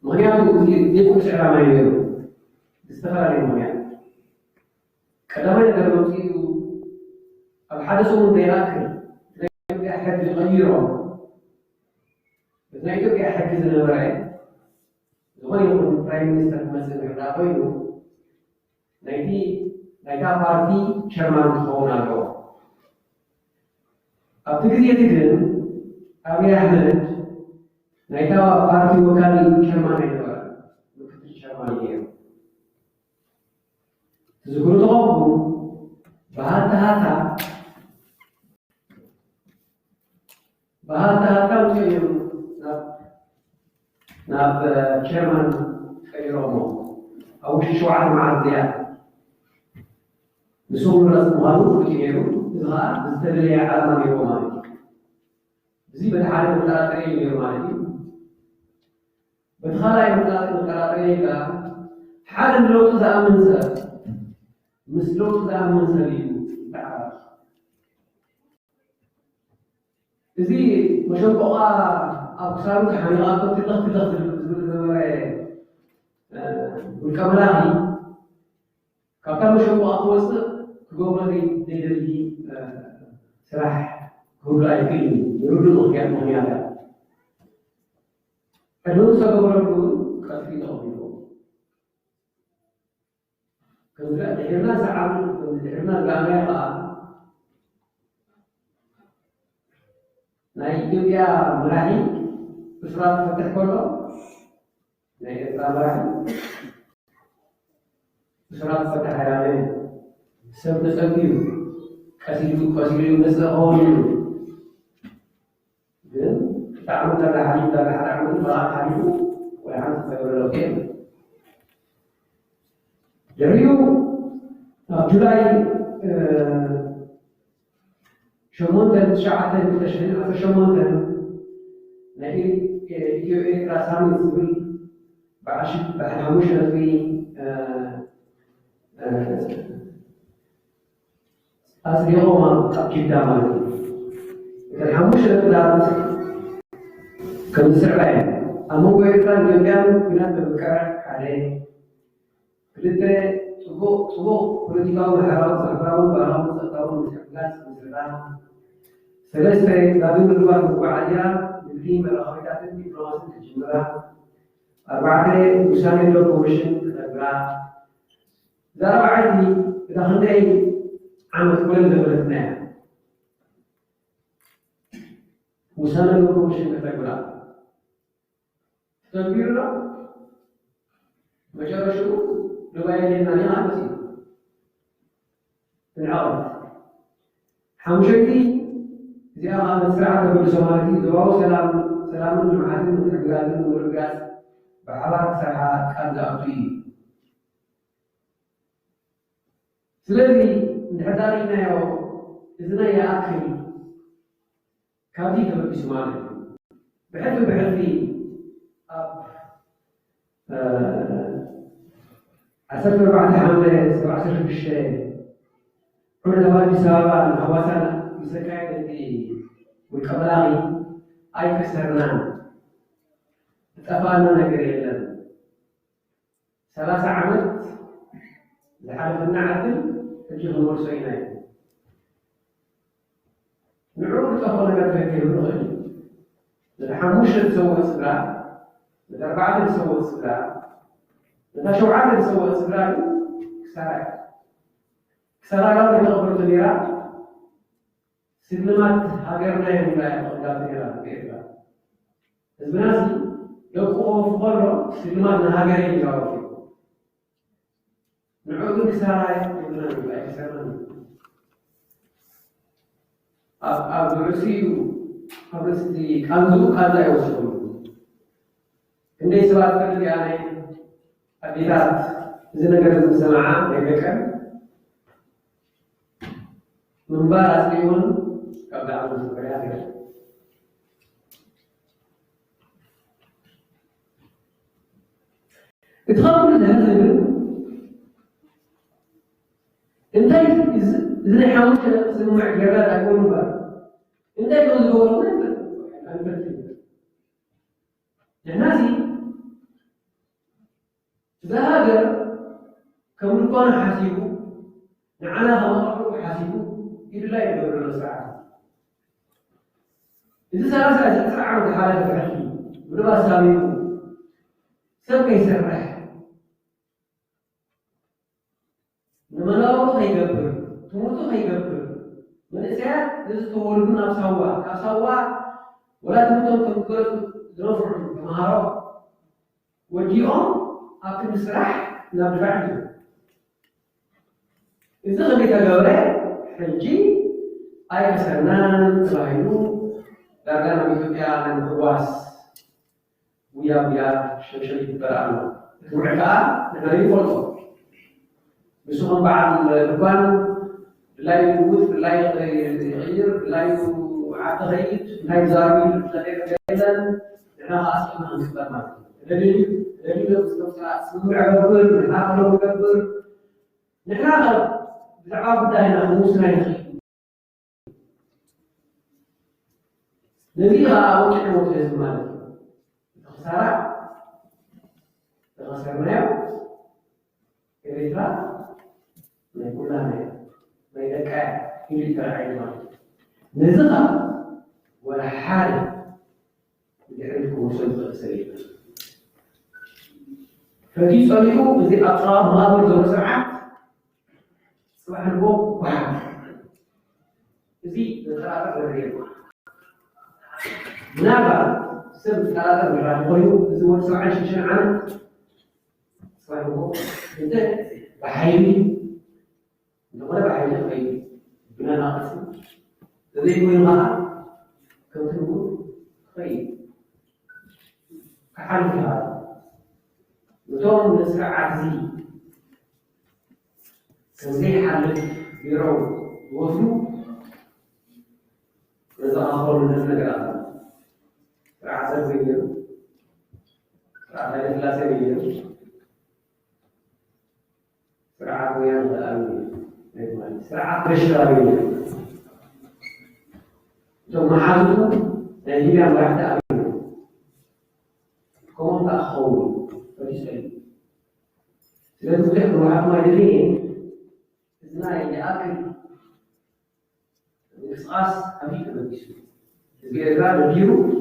مهيان دي كل شيء ما يقول استغل عليه مهيان كلام يقولون فيه الحدث من بيأكل لا أحد يغيره بس نحن كأحد جزء نبرة زمان يكون برايم مينستر مثلا رابينو نحن بارتي شرمان خونا له أبتكري تكلم أبي أحمد نحن بارتي وكالي شرمان يدور نكتب شرمان يدور تذكروا تقولوا بعد هذا وتيجي ناب chairman كيرومو أو شو عاد مع الديان بسوق الناس مهارو كيرو إظهار استدلال على ما يروماني زي بتحارب الثلاثين يروماني بتخلى الثلاثين كا حال لو تزامن سر مسلو تزامن سريو تعرف زي مشروع أقسام حميات تضغط والكملاهي كابتن مشروع أقوس قبل ديدري سلاح قبل أيقين يردون أخيار مهيانا كانوا سأقولون كثير أخيرون كنا دحرنا سعى دحرنا زمان نايجي يا ملاهي بسرعة فتح كله نايجي ملاهي بسرعة فتح حياته سبب سبيل كسيلو مسؤول تعمل على حديث على حرام ما حديث وعن سبب لوكين جريو جولاي شمونتن شعاتن تشهين على شمونتن لكن يو راسام يسوي بعشق بحموش في أسريهما أبجد داماني الحموش الثلاث كم سرعة أما هو يفعل جميعا كنا تذكر عليه كلته تبو بوليتيكاو محراو سرقاو بارام سرقاو مشكلات مسرعة ثلاثة لابد من الوقت وعليا بالدين بالأخوات الدبلوماسية الجمهورية أربعة مساند لوكوميشن تذكر ذا بعدني إذا هندي عم تقول دولتنا مساند لوكوميشن تذكر تدبيرنا مجرد شو رواية لنا نفسي العرب حمشتي زي أنا سرعة بقول سوالفي زواو سلام جماعتي متحققين ورقاس بعبارة ساعات كان زعطي سلذي نحضرنا يو إذن يأكل كافي تبقى سمانه بحثي أسافر بعد حملة 17 بالشيء كل دوام سوا الحواسان مسكايتي والكبلاغي أي كسرنا اتفقنا نقريلا 3 عمد لحالة النعدل تجيه المرسينين نعود اتفقنا قد فكر الحموش تسوى سبرا الأربعة تسوى سبرا الشوعات تسوى سبرا كسارة لا تقبل تنيرا سلمات هاجرنا يولا قدام تنيرا كيفا الناس لو خوف قرر سلمات هاجر يجاوب نعود كسارة يقولنا كسارة أبرسيو أبرسي كنزو كذا يوصلون إني سبات كذي يعني أبيات زين كذا مسمعة يبكر من بعد سيون قبل أن نسافر تخبر هذا أنت إذا حاولت تسمع جبال أقول بقى أنت يقول جوالنا الناسي ذهب كم كان حاسبه نعناها مطرح حاسبه إلا يدور الساعة إذا سألت ساعة حالة فرحي ولما ساميه سبك يسرح لما لا هيقبر تموت هيقبر من الساعة لازم تقولون أسوا ولا تموتون تقول ذنوب مهارة وجيهم أكن سرح لا بفعله إذا غنيت جوله حجي أي كسرنان تلاحظوا لكن بيتوتي عن الخواص ويا شيء برانو مرجع نقدر فوتو بسون بعد البان لا يموت لا يغير لا يعتقد لا يزاوي لا يتكلم احنا اصلا نقدر ما دليل سمع قبل نحاول نكبر نحن بتعاقد هنا موسنا يخي نبيها وكنا متزمن خسارة خسرنا إذا ما يقول لنا ما يدقى اللي ترى نزغة ولا حالة يعرفكم وصلت سليمة فدي صليكم إذا أقرب هذا الزوج ساعات صباح البوق واحد إذا نتعرف الرياض نابع سبب ثلاثة مرات قيو زوج ساعة شيء عن صباح البوق أنت بحيني ولا بحيني خير بنا ناقص الذي يقول لها كم تقول خير كحال هذا وتوم نسرع زي كان زي حالة يرو وفلو إذا آخر من النجار رعسة زينه رعسة ثلاثة زينه رعسة ويان الأمين رعسة بشرابية ثم حالته هي واحدة أمين أخوه فليسأل لازم تحضر معك ما يدري إزاي يأكل الإخصاص أبيك بكيسو الجيران الجيرو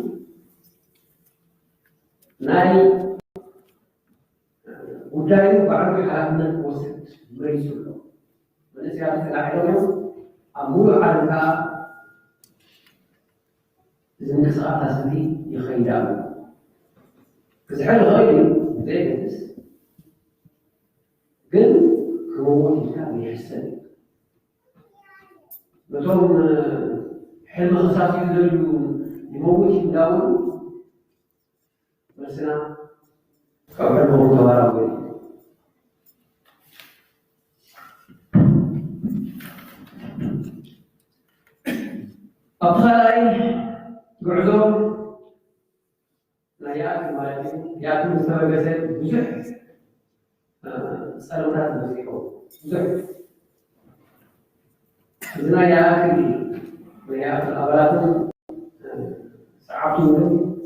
ناي ودايو بعرف حالنا وسط مريسو من سياسة الأحيان أقول عنها إذا ساعات أسمي يخيلها بس حال غيري زي بس قل هو كان يحسن مثلا حلم خصاصي يقدروا يموت يداول مثلا قبل ما تواراوي أبخاي قعدوا لا يأكل مالتي يأكل مستوى جسد بزح سألونات المسيحو بزح إذن يأكل أبراتهم سعبتهم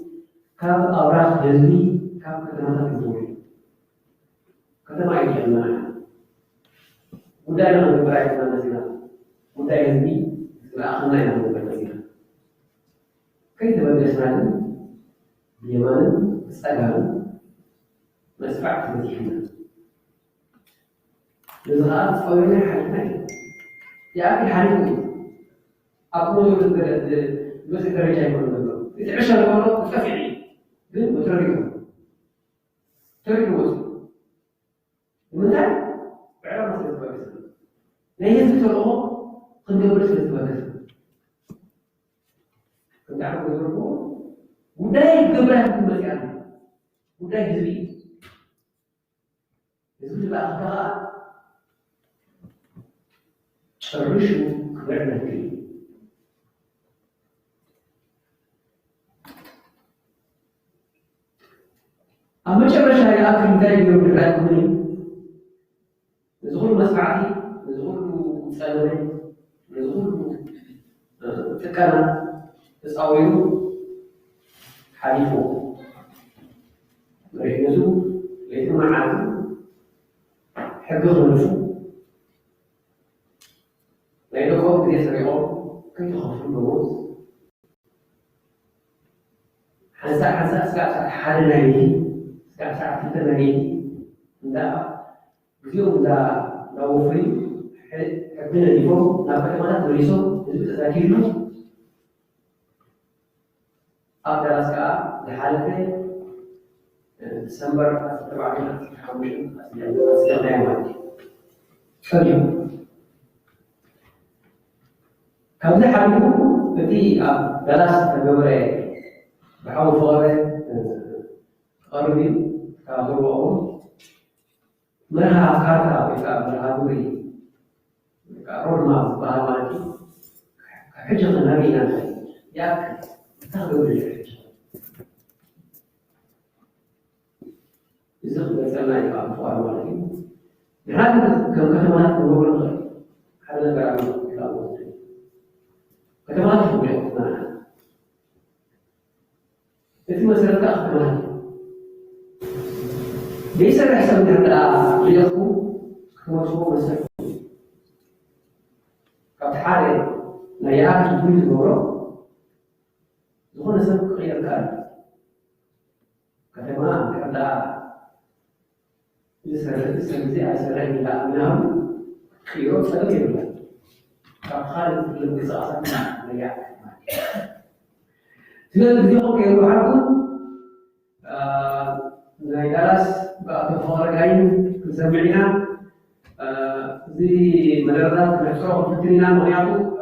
كاب أبرات جزمي كاب كتمات الدوري كتما يجمعنا ودائما نبرأي من نسينا ودائما لأخنا ينمو بالنسينا كيف بدأسنا بيمان استقام مسفعت مسيحنا نزغات فورنا حالنا يأكل حالنا أقول بس الدرجة يكون منه يتعشى المرة تفعلي قل وتركه تركه وزن ومن ذلك بعرف مسألة الوكسة لا يزيد الأمر قد يقول مسألة الوكسة كنت أعرف وزنه وده قبلها تكون مسألة وده يزيد الأخطاء الرشو كبرنا فيه أما شبه شهيات من ذلك يوم الرأيكم نزغل مسمعتي نزغل سالوني نزغل تكنا تساويرو حديثو مريح نزو ليتم معاكم حقه نفو لا يدخل في سريعه كي تخاف الموت حنسا ساعة حالنا ليه ساعة تتمني لا اليوم لا وفري حبنا اليوم نبقى ما نريسو نزيد تذاكيره أقدر أسكع لحالته ديسمبر تبعنا حوالي أسئلة يوماتي فاليوم كم حالكم في دراسة الجبرية بحاول فغرة قربي كأخوهم منها أفكارها بكأبرهاوري كأرورما بهاماتي كحجة نبينا يأكل تغلو الحجة يزخل سماعي كأفوار مالكي بهذا كم كتمات نقول غير هذا كلام كلامه كتمات شو معنا في مسألة أخبار ليس الأحسن من الرياضة كما هو مسألة كبحارة لا يأكل كل دورة دون سبب غير كار كتمام كذا يسرع إلى أمنام خير سبب له كخالد في القصاص لا يأكل سنة اليوم كيلو حركم نايداس بأطفال جايين مسمعنا زي مدرسة نشرح فترينا مهيابو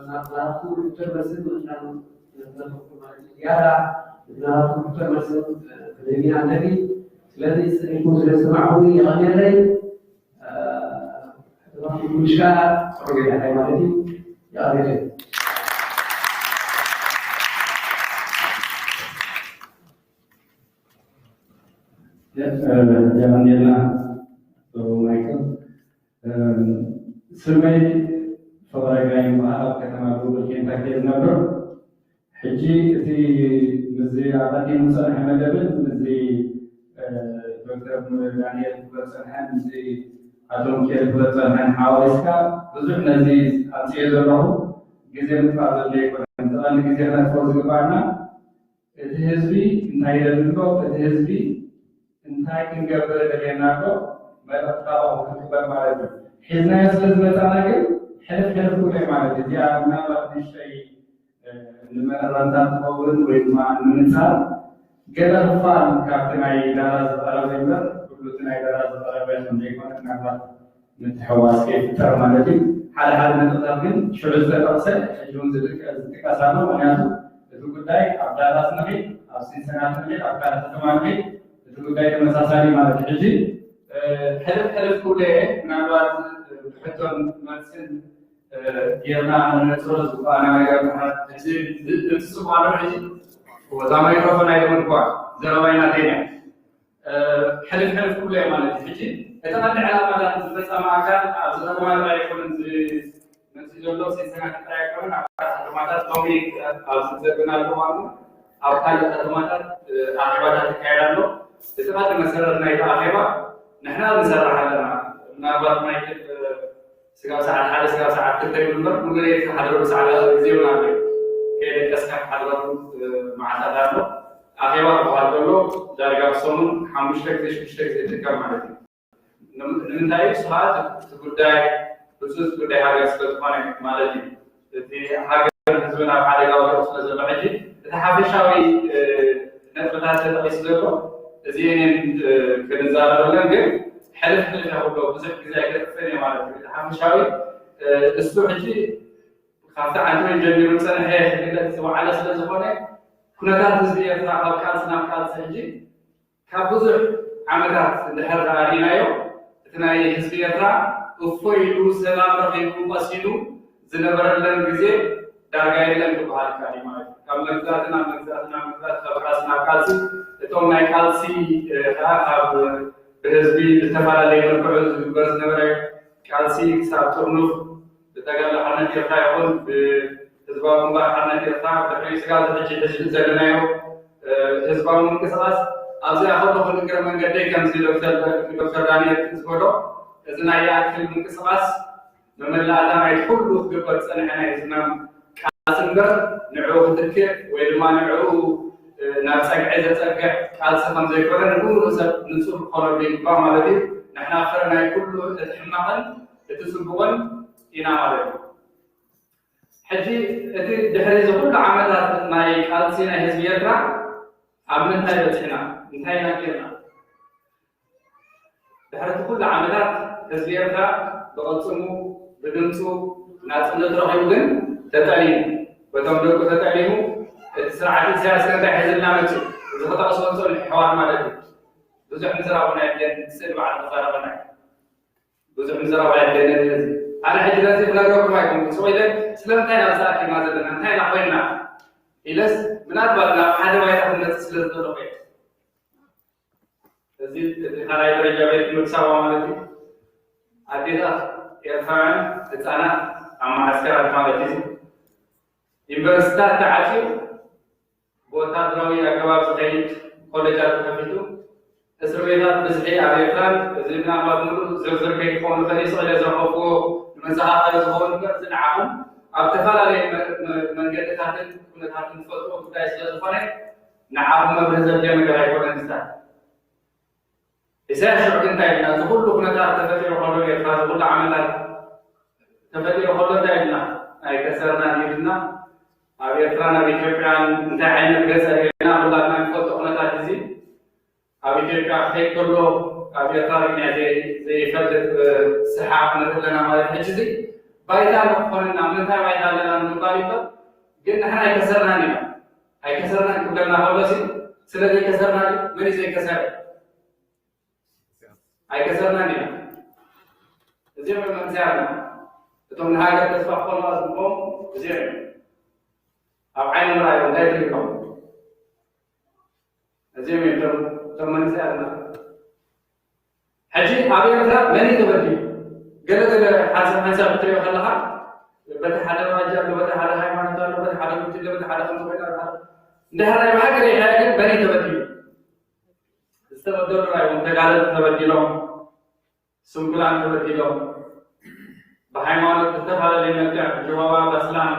نقول تربسن مثلا زيارة نقول تربسن كلمة النبي الذي يكون يسمعه يغني عليه مش كا رجع على مالتي يا رجال Jangan dialah Michael survei فضايا ما كما بقول كين تاكيد نبر حجي في مزي عادي مثلا حمد بن مزي دكتور دانيال بلسنهان زي أدون كيل بلسنهان حواليسكا بزح نزي أتيز له جزء من هذا اللي يكون طبعا جزء من فوز قبعنا الهزبي نايل منه الهزبي انتهى كن قبل دليناكو ما يتقاوم كتبا معرفة حزنا يسلز مثلا حلف كل معرفة دي عمنا بعد الشيء لما رندان تقول ويجمع النساء قال الفان كابتناي دراز أرابيبر كل تناي دراز أرابيبر من يكون نعمة من حواس كيف ترمانتي حال نتطابقين شو عزة أقصى يوم ذلك كاسانو ونياتو تقول داي عبدالله نبي أو سينسينات نبي عبدالله تمامي تقول داي كمساساني مالك حجي حلف كله نعمات بحثون مرسل يرنا نتروز وأنا حجي تسمعنا حجي وزمان يروحون أيضا كوا زرواينا تاني حلف كله مالك حجي يتمنى على مدى بس ما كان زمان ما يكون نسيج الله سينسينات ترايكون أتمنى تومي أو سينسينا لوانو أو كان أتمنى أعتبارات كيرانو يتمنى مسألة نايل أخيرا نحن نسرع على نابات نايل سكاب ساعات كتير نمبر ممكن يحضروا ساعة زيرو نابي كده أسكاب حضروا مع تدارو أخيرا بحضروا دارجة صون حمشتك زي كم معرفة نمتايك ساعات تقول داي بسوس تقول داي حاجة سكوت مانك مالجي دي حاجة نزونا بحاجة أو رسول الله بعدي تحافي شوي نتبتها تتقيس له زين كنزار ولا غير حلف يقولوا بزح كذا كثير مالك تحافي شوي السوحجي خاصة عندنا جميع مثلا هي اللي تسوى على سلة زبونة كنا ذات زبية تناقض كالسنا كالسنجي كبزح عملات الحرب علينا يوم تناي حزبية ترى وفيلو سلام رحيم واسيلو زنبرلن جزء دارجايلن كبار كلمات كملتاتنا خبراسنا كالسي توم ناي كالسي خاب بحزبي التفاعل اللي يركض برز نبرة كالسي ساتورنو بتقال حنا كيف يكون بحزبهم حنا كيف بحيث قال تجي زلنايو حزبهم كسلاس أزاي أخذ كل كلام قدي كم زي دكتور دانيال تزبطه إذن يأكل من كسلاس لما لا أدم كله قبل سنة إحنا إذن كاسنجر نعوه تركي وإلما نعوه نفسك عزة تركي كاسفهم زي كذا نقول نسوق قرابين قام على نحن آخرنا كله تحمقا تسبقا إنا عليه حجي أتي دحرز كل عملات ما يكالسينا هزبيتنا عملنا هاي بتحنا انتهينا كلنا دحرز كل عملات هزبيتنا بقصمو بدمسو ناس ندرو يودن تتعليم وتملكوا تتعليمو السرعة السياسية ده حزلنا متى إذا خطأ صوت الحوار مالتي بزح نزرع ونعدين نسلب على المصارى ونعد بزح نزرع ونعدين أنا حجي لازم نقرأ ما يكون سوي ده سلمتين أساكي ما زدنا انتهينا حوينا إلس من أدبرنا حدا ما يتحدث الناس سلسلة الرقيق تزيد خلايا رجابيت متساوى مالتي أديها إرفان تتانا أما عسكرات مالتي يونيفرسيتي تعاتي بوتا دراوي أكباب زغيت كوليجات كفيتو اسروينات بزحي أبيتان زينا مدمر زرزر كي يكون خليص إلى زرقفو المساحات اللي زغون زنعهم أبتفال عليه من قد تاتن كنا تاتن فترة وكذا يسجل فني نعم مبرز الجامعة يكون الإنسان إذا شعور انتهينا زغول كنا تاتن وحلو يفاز كل عملات تفتي وحلو داينا أي كسرنا ديرنا أبيتنا بيجيبان انتهينا بكسرنا ولا نفوت كنا تاتزي أبيجيبان خير كله أبيتنا زي فرد سحاب نقولنا ما يحجزي بايدا نقولنا منها بايدا لنا نطالبه قلنا احنا كسرنا نينا هاي كسرنا كلنا هولسي سلذي كسرنا من زي كسر هاي كسرنا نينا زي ما نزعنا تقول هذا تسبح خلاص بقوم زي أو عين رأي ولا يدركهم زي ما تم نزعنا حجي أبي مثلا مني تبدي قال حسب تريو خلها بتحدى راجع بتحدى هاي ما نتعلم بتحدى كتير بتحدى خمسة ده هذا ما قال هاي بني تبدي ዝተበደሉ ናይዎም ተጋለጥ ተበዲሎም ስንኩላን ተበዲሎም ብሃይማኖት ዝተፈላለዩ መልክዕ ጀሆባ በስላም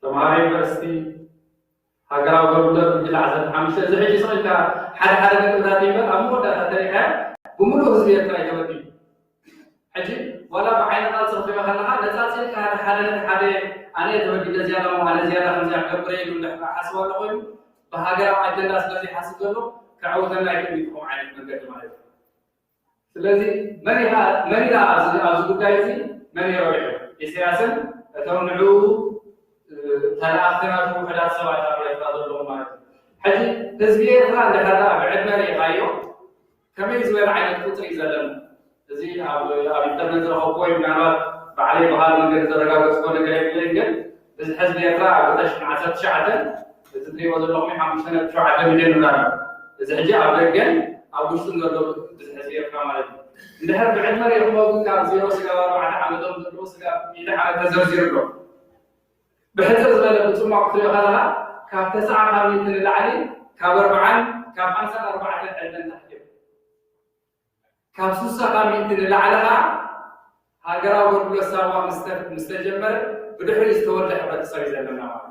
ተምሃሮ ዩኒቨርስቲ ሃገራዊ ጎብለር ብጅል 15 እዚ ሕጂ ስቕልካ ሓደ ነጥብታት ይበል ኣብ መወዳእታ ተሪኻ ብምሉእ ህዝቢ ኤርትራ ይተበዲሉ ሕጂ ዋላ ብዓይንኻ ፅርፊኻ ከለኻ ነፃፂልካ ሓደ ኣነ ተበዲለ ዝያዳ ኣነ ዝያዳ ከምዚያ ክገብረ ኢሉ እንድሕር ሓስባሎ ኮይኑ ብሃገራዊ ኣጀንዳ ስለዘይሓስብ ዘሎ ክዕውተና ይክእልኩም ዓይነት መንገዲ ማለት እዩ ስለዚ መን ኢላ ኣብዚ ጉዳይ እዚ መን ይረብሑ ኢሳያስን እቶም ንዕኡ ተላእኽትና ውሕዳት ሰባት ኣብ ኤርትራ ዘለዉ ማለት እዩ ሕጂ ህዝቢ ኤርትራ እንድሕር ብዕድመ ሪኢኻዮ ከመይ ዝበለ ዓይነት ቁፅሪ እዩ ዘለና እዚ ኣብ ኢንተርኔት ዝረኸብዎ ወይ ምናልባት ባዕለይ ባህል መንገዲ ዘረጋገፅኮ ነገር የብለይ ግን እዚ ህዝቢ ኤርትራ ኣብ 2019 እቲ ትሪእዎ ዘለኹም 5.7 ሚልዮን ዶላር እዚ ሕጂ ኣብ ደገን ኣብ ውሽጡን ዘሎ እዚ ህዝቢ ኤርትራ ማለት እዩ እንድሕር ብዕድመ ሪኢኹሞ ግን ካብ 0 ስጋብ 4 ዓመቶም ዘለዎ ስጋብ 100 ዓመት ተዘርዚሩ ኣሎ ብሕፅር ዝበለ ብፅሟቅ ክትሪኦ ከለኻ ካብ 9 ሚሊዮን ንላዕሊ ካብ 40 ካብ 54 ዕድመን ታሕቲ ካብ 60 ሚሊዮን ንላዕሊ ኸዓ ሃገራዊ ኣገልግሎት ሳዋ ምስ ተጀመረ ብድሕሪ ዝተወልደ ሕብረተሰብ እዩ ዘለና ማለት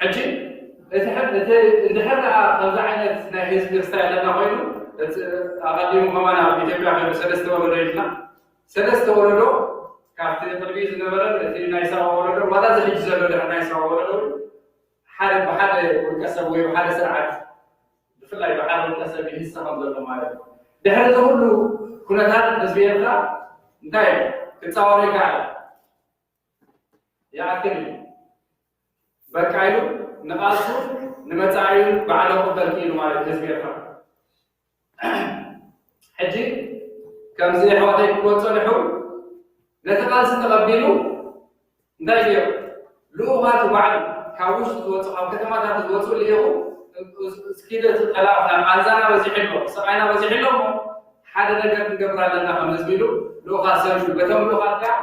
ሕጂ እቲ እንድሕር ከዓ ከምዚ ዓይነት ናይ ህዝቢ ክስታይ ኣለና ኮይኑ ኣቐዲሙ ከማን ኣብ ኢትዮጵያ ኮይኑ 3 ወለዶ ኢልና 3 ወለዶ ካብቲ ቅድሚ ዝነበረ እቲ ናይ ሰባ ወለዶ ዋላ እዚ ሕጂ ዘሎ ድሕሪ ናይ ሰባ ወለዶ ሓደ ብሓደ ውልቀ ሰብ ወይ ብሓደ ስርዓት ብፍላይ ብሓደ ውልቀ ሰብ ይህሰ ከም ዘሎ ማለት እዩ ድሕሪ እዚ ኩሉ ኩነታት ህዝቢ ኤርትራ እንታይ ክፃወሩ ይከኣል ይኣክል እዩ በቃ ኢሉ ንቃልሱ ንመፃኢዩ ባዕሉ ክበልኪ ኢሉ ማለት ህዝቢ ኤርትራ ሕጂ ከምዚ ኣሕዋተይ ክወፅ ፀኒሑ ነቲ ቃልሲ ተቐቢሉ እንታይ ገይሩ ልኡኻት ባዕሉ ካብ ውሽጢ ዝወፁ ካብ ከተማታት ዝወፁ ልኢኹ ስኪደት ጠላቕና ኣንዛና በዚሕሎ ሰቃይና በዚሕሎ እሞ ሓደ ነገር ክንገብር ኣለና ከም ህዝቢ ኢሉ ልኡኻት ሰብሹ በቶም ልኡኻት ከዓ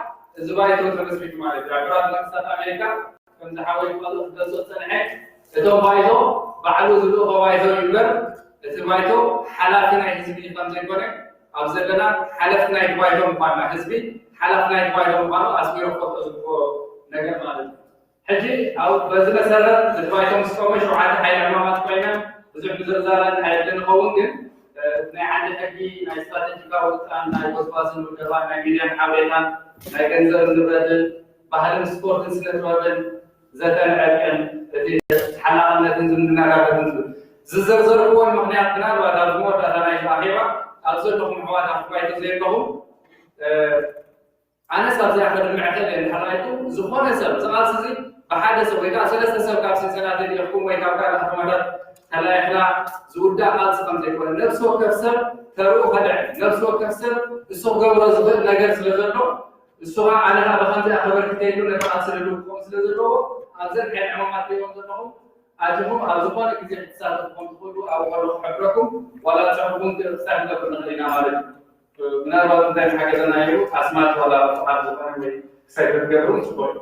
እዚ ባይቶ ተመስሪቱ ማለት እዩ ኣገራት መንግስታት ኣሜሪካ ከምዚ ሓወይ ቃልሲ ገዝኦ ፀንሐ እቶም ባይቶ ባዕሉ ዝልኡኾ ባይቶ ይግበር እቲ ባይቶ ሓላፊ ናይ ህዝቢ ከም ዘይኮነ ኣብ ዘለና ሓለፍቲ ናይቲ ባይቶ ምኳንና ህዝቢ ሓላፍ ናይ ባይቶ ምኳኑ ኣስሚሮ ክፈልጦ ዝግብኦ ነገር ማለት እዩ ሕጂ ኣብ በዚ መሰረት እቲ ባይቶ ምስ ቆመ 7 ሓይሊ ዕማማት ኮይነን ብዙሕ ምዝርዛርን ሓይልን ንኸውን ግን ናይ ዓዲ ሕጊ ናይ ስትራቴጂካዊ ውጥኣን ናይ ወስዋስን ውድባት ናይ ሚድያን ሓበሬታን ናይ ገንዘብ ንብረትን ባህልን ስፖርትን ስነ ጥበብን ዘተን ዕርቅን እቲ ሓላቕነትን ዝምድናጋትን ዝዘርዘርክዎን ምክንያት ምናልባት ኣብ መወዳእታ ናይ ኣኼባ ኣብ ዘለኹም ኣሕዋት ባይቶ ዘይለኹም ኣነ ሰብ ዝያክል ምዕተል እንድሕራይቱ ዝኾነ ሰብ ዝቃልሲ እዚ ብሓደ ሰብ ወይ ከዓ 3 ሰብ ካብ ሲንሲናቲ ዲኹም ወይ ካብ ካልእ ከተማታት ተላይሕና ዝውዳእ ቃልሲ ከም ዘይኮነ ነፍሲ ወከፍ ሰብ ተርእዩ ከልዕ ነፍሲ ወከፍ ሰብ እሱ ክገብሮ ዝኽእል ነገር ስለ ዘሎ እሱ ከዓ ኣነ ከዓ ብከምዚ ኣኸበርክተይሉ ነቲ ቃልሲ ልሉ ክኸውን ስለ ዘለዎ ኣብዘን ሓይሊ ዕማማት ዘይዎም ዘለኹም ኣጅኹም ኣብ ዝኾነ ግዜ ክትሳተፍኩም ትኽእሉ ኣብ ቀሉ ክሕብረኩም ዋላ ፅሑፍኩም ክሳብ ክነብር ንኽእል ኢና ማለት እዩ ምናልባት እንታይ ሓገዘና እዩ ኣስማት ዋላ ፍቃድ ዝኾነ ወይ ክሳይ ክትገብሩ ንፅበሉ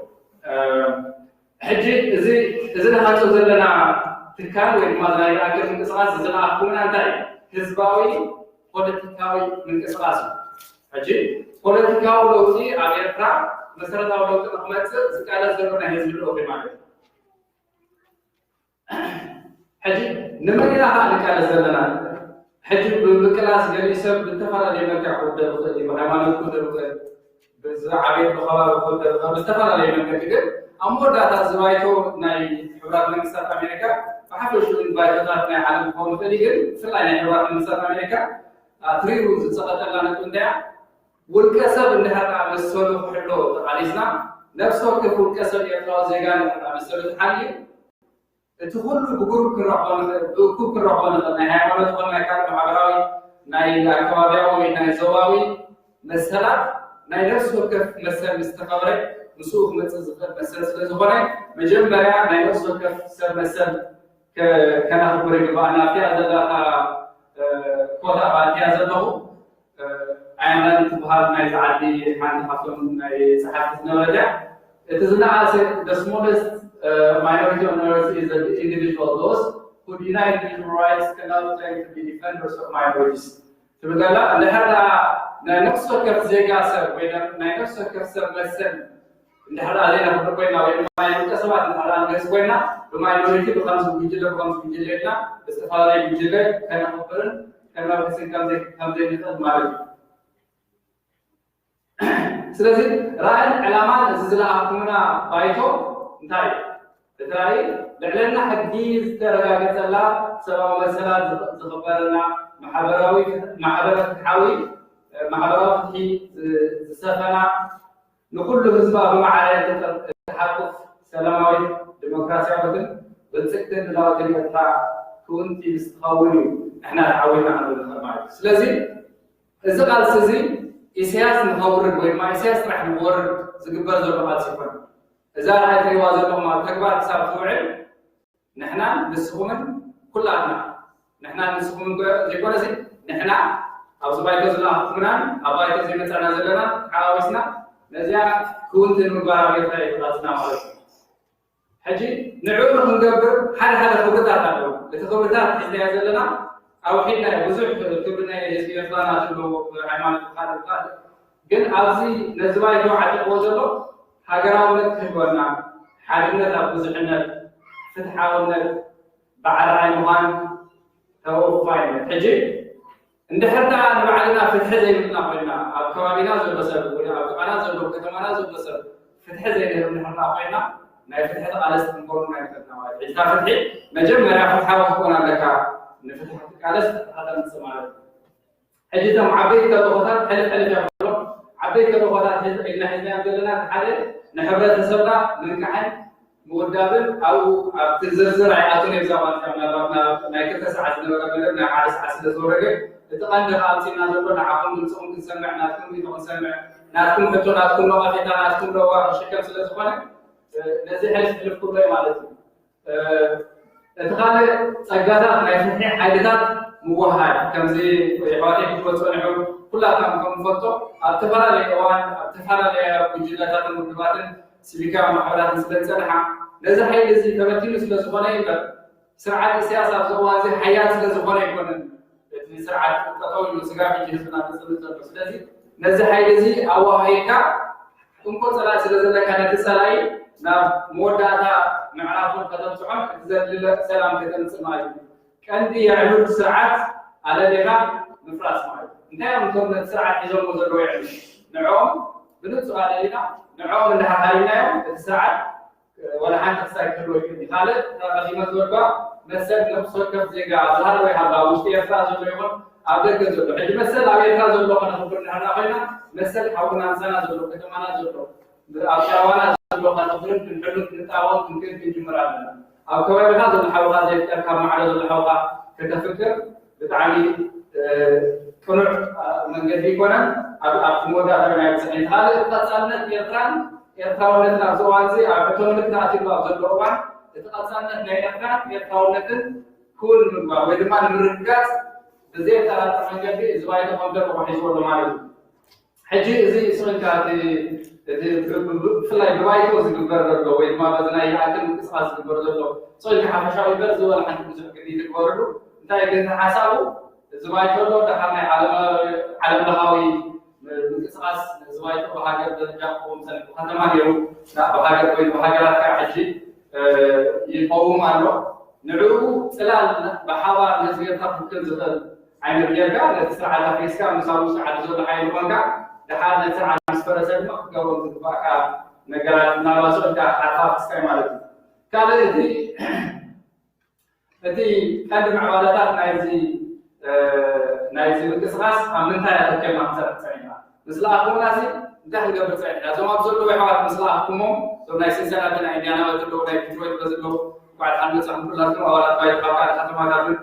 ሕጂ እዚ ንሃፆ ዘለና ትካል ወይ ድማ ናይ ኣገር ምንቅስቃስ ዝለኣኽኩምና እንታይ ህዝባዊ ፖለቲካዊ ምንቅስቃስ እዩ ሕጂ ፖለቲካዊ ለውጢ ኣብ ኤርትራ መሰረታዊ ለውጢ ንክመፅእ ዝቃለስ ዘሎ ናይ ህዝቢ ልኡኽ ማለት እዩ ሕጂ ንመን ኢና ከዓ ንቃለስ ዘለና ሕጂ ብምቅላስ ገሊኡ ሰብ ብዝተፈላለየ መልክዕ ክውደእ ይኽእል እዩ ብሃይማኖት ክውደእ ይኽእል ብዝዓበየት ብኸባቢ ክውደእ ይኽእል ብዝተፈላለየ መንገዲ ግን ኣብ መወዳእታ ዝባይቶ ናይ ሕብራት መንግስታት ኣሜሪካ ብሓፈሹ ባይቶታት ናይ ዓለም ክኸውን ይኽእል ግን ብፍላይ ናይ ሕብራት መንግስታት ኣሜሪካ ትሪሩ ዝፀቐጠላ ነጥብ እንታይ ውልቀ ሰብ እንድሕር መሰሉ ክሕሎ ተቃሊስና ነፍሲ ወከፍ ውልቀ ሰብ ኤርትራዊ ዜጋ እንድሕር መሰሉ ተሓልዩ እቲ ኩሉ ብግሩፕ ክንረኽቦ ንኽእል ናይ ሃይማኖት ኮነ ናይ ካልእ ማሕበራዊ ናይ ኣከባቢያዊ ወይ ናይ ዞባዊ መሰላት ናይ ነፍሲ ወከፍ መሰል ምስ ተኸብረ ምስኡ ክመፅእ ዝኽእል መሰል ስለ ዝኾነ መጀመርያ ናይ ነፍሲ ወከፍ ሰብ መሰል ከናኽብር ይግባአና እቲኣ ዘለካ ኮታ ባእትያ ዘለኹ ኣየርላንድ ትበሃል ናይ ዝዓዲ ሓንቲ ካብቶም ናይ ፀሓፍቲ ዝነበረት እያ እቲ ዝነኣሰ the smallest minority on earth is the individual those who deny individual rights cannot claim to be defenders of minorities. تبدأ لهذا نفس وكف زي قاسر وين نفس وكف سر مسن لهذا علينا بقولنا وين ما ينتسبات لهذا الناس ويننا بماينوريتي بخمس بيجيلنا استفادة بيجيله كنا مقبلن كنا بحسن كم زي نفس مالك. ስለዚህ ራእይ ዕላማን ዝለኣኩምና ባይቶ እንታይ ትግራይ ልዕልና ሕጊ ዝተረጋገፀላ ሰብኣዊ መሰላት ዝኽበረና ማሕበራዊ ፍትሒ ዝሰፈና ንኩሉ ህዝባ ብማዕረ ተሓቁፍ ሰላማዊት ዲሞክራሲያዊትን ብልፅግትን ልላወትን ኤርትራ ክውንቲ ምስትኸውን እዩ ንሕና ተዓዊና ክንብል ማለት እዩ። ስለዚ እዚ ቃልሲ እዚ ኢሳያስ ንኸውርድ ወይ ድማ ኢሳያስ ጥራሕ ንኽወርድ ዝግበር ዘሎ ቃልሲ ይኮነ። እዛ ራእይ ትሪእዋ ዘለኹም ኣብ ተግባር ክሳብ ትውዕል ንሕናን ንስኹምን ኩላትና ንሕና ንስኹምን ዘይኮነሲ ንሕና ኣብዚ ባይቶ ዝለኣኹምናን ኣብ ባይቶ ዘይመፅዕና ዘለና ሓዋዊስና ነዚያ ክውንቲ ንምግባር ኣብ ኤርትራ የተቃልስና ማለት እዩ። ሕጂ ንዕኡ ንክንገብር ሓደ ክብርታት ኣለዉ። እቲ ክብርታት ሒዝናዮ ዘለና أوحينا بزوج كبرنا يسيرنا تلو عمان الخالد ግን ኣብዚ ነዝባይቶ ዓጢቆ ዘሎ ሃገራውነት ክህልወና ሓድነት ኣብ ብዙሕነት ፍትሓውነት በዓልዓይ ምዃን ተወፋይነት ሕጂ እንድሕርታ ንባዕልና ፍትሒ ዘይብልና ኮይና ኣብ ከባቢና ዘሎ ሰብ ወይ ኣብ ጥቃና ዘሎ ከተማና ዘሎ ሰብ ፍትሒ ዘይንህብ እንድሕርታ ኮይና ናይ ፍትሒ ተቃለስቲ ክንኮኑ ናይ ፈትና ማለት እዩ። እታ ፍትሒ መጀመርያ ፍትሓዊ ክኾን ኣለካ ንፍትሒ ተቃለስቲ ተኸተልምፅ ማለት እዩ። ሕጂ እቶም ዓበይቲ ተልእኾታት ሕልፍ ይብሎ ዓበይቲ ተልእኾታት ኢልና ሒዝናዮም ዘለና ሓደ ንሕብረተሰብና ምንቅሕን ምውዳብን ኣብኡ ኣብቲ ዝርዝር ኣይኣቱን እየ ብዛዕባ ምናልባት ናይ 2 ሰዓት ዝነበረ መደብ ናይ 1 ሰዓት ስለዝወረደ እቲ ቀንዲ ቃልሲና ዘሎ ንዓኹም ድምፅኹም ክንሰምዕ ናትኩም ሪቶ ክንሰምዕ ናትኩም ሕቶ ናትኩም ነቐፌታ ናትኩም ረዋ ክሽከም ስለዝኾነ ነዚ ሕልፍ ክብሎ እዩ ማለት እዩ። እቲ ካልእ ፀጋታት ናይ ፍትሒ ሓይልታት ምውሃድ ከምዚ ኣሕዋተይ ክትበፅሑ ንሕብ ኩላትናም ከምንፈልጦ ኣብ ዝተፈላለየ እዋን ኣብ ዝተፈላለየ ጉጅለታትን ውድባትን ሲቪካዊ ማሕበራትን ስለዝፀንሓ ነዚ ሓይሊ እዚ ተበቲኑ ስለዝኾነ ይበር ስርዓት ኢሳያስ ኣብዚ እዋን እዚ ሓያል ስለዝኾነ ኣይኮነን እቲ ስርዓት ጠጠው ኢሉ ስጋፍ ሕጂ ህዝብና ዝፅብጥ ዘሎ። ስለዚ ነዚ ሓይሊ እዚ ኣዋሂድካ እንኮ ፀላእ ስለዘለካ ነቲ ፀላኢ ናብ መወዳእታ ምዕራፉን ከተብፅሖን እቲ ዘድልለ ሰላም ከተምፅእ ማለት እዩ። ቀንዲ የዕሉል ስርዓት ኣለሌኻ ምፍራስ ማለት እዩ። እንታይ እዮም እቶም ነቲ ስርዓት ሒዞሞ ዘለዎ ይዕሉ ንዕኦም ብንፁህ ኣለሌና ንዕኦም እንዳሓሓሪናዮም እቲ ስርዓት ወላ ሓንቲ ክሳይ ክህልዎ ይክእል። ካልእ ተቐዲመ ዝበልኳ መሰል ነብሲ ወከፍ ዜጋ ዝሃለ ወይ ሃላ ውሽጢ ኤርትራ ዘሎ ይኹን ኣብ ደገ ዘሎ ሕጂ መሰል ኣብ ኤርትራ ዘሎ ኮነ ክብር ንሕና ኮይና መሰል ሓውና ምሳና ዘሎ ከተማና ዘሎ ኣብ ሸራዋና ዘሎ ከነኽብርን ክንሕሉን ክንጣወም ክንክእል ክንጅምር ኣለና። ኣብ ከባቢኻ ዘሎ ሓውካ ዘይፍጠር ካብ ማዕረ ዘሎ ሓውካ ከተፍክር ብጣዕሚ ቅኑዕ መንገዲ ይኮነን ኣብቲ መወዳእታ ናይ ብፅሕኒ ካልእ ቀፃልነት ኤርትራን ኤርትራውነትን ኣብዚ እዋን እዚ ኣብ ሕቶምልክ ተኣትሉ ኣብ ዘሎ እዋን እቲ ቀፃልነት ናይ ኤርትራን ኤርትራውነትን ክውን ምግባር ወይ ድማ ንምርግጋፅ ብዘይጠራጥር መንገዲ እዚ ባይቶ ከም ደርቆ ሒዝዎ ማለት እዩ። ሕጂ እዚ ስቕንካ ብፍላይ ብባይቶ ዝግበር ዘሎ ወይ ድማ በዚ ናይ ይእክል ምንቅስቃስ ዝግበር ዘሎ ስቕንካ ሓፈሻዊ በር ዝበለ ሓንቲ ብዙሕ ግዲ ትግበረሉ እንታይ ግን ሓሳቡ እዚ ባይቶ ኣሎ ድሓር ናይ ዓለምለኻዊ ምንቅስቃስ እዚ ባይቶ ብሃገር ደረጃ ክኸውን ሰኒፉ ከተማ ነይሩ ብሃገር ወይ ብሃገራት ከዓ ሕጂ ይቀውም ኣሎ ንዕኡ ፅላል ብሓባር ነቲ ጌርካ ክክል ዝኽእል ዓይነት ጌርካ ነቲ ስርዓት ኣፍሪስካ ምሳቡ ስርዓት ዘሎ ሓይሊ ኮንካ ድሓር ነቲ ስርዓት ምስ ፈረሰ ድማ ክገብሮ ዝግባእካ ነገራት ምናልባት ስቕንካ ሓፋፍ ክስታይ ማለት እዩ። ካልእ እቲ ቀንዲ ምዕባለታት ናይዚ ምንቅስቃስ ኣብ ምንታይ ኣተኪልና ክንሰርሕ ፀኒሕና ምስ ለኣኹምና እንታይ ክንገብር ፀኒሕና እዞም ኣብ ዘለዉ ኣሕዋት ምስ ለኣኹሞም እዞም ናይ ሲንሲናቲ ናይ ኢንድያና ዘለዉ ናይ ዲትሮይት ዘለዉ ባዕል ሓንመፅኹም ኩላትኩም ኣባላት ባይቶ ካብ ካልእ ከተማታትን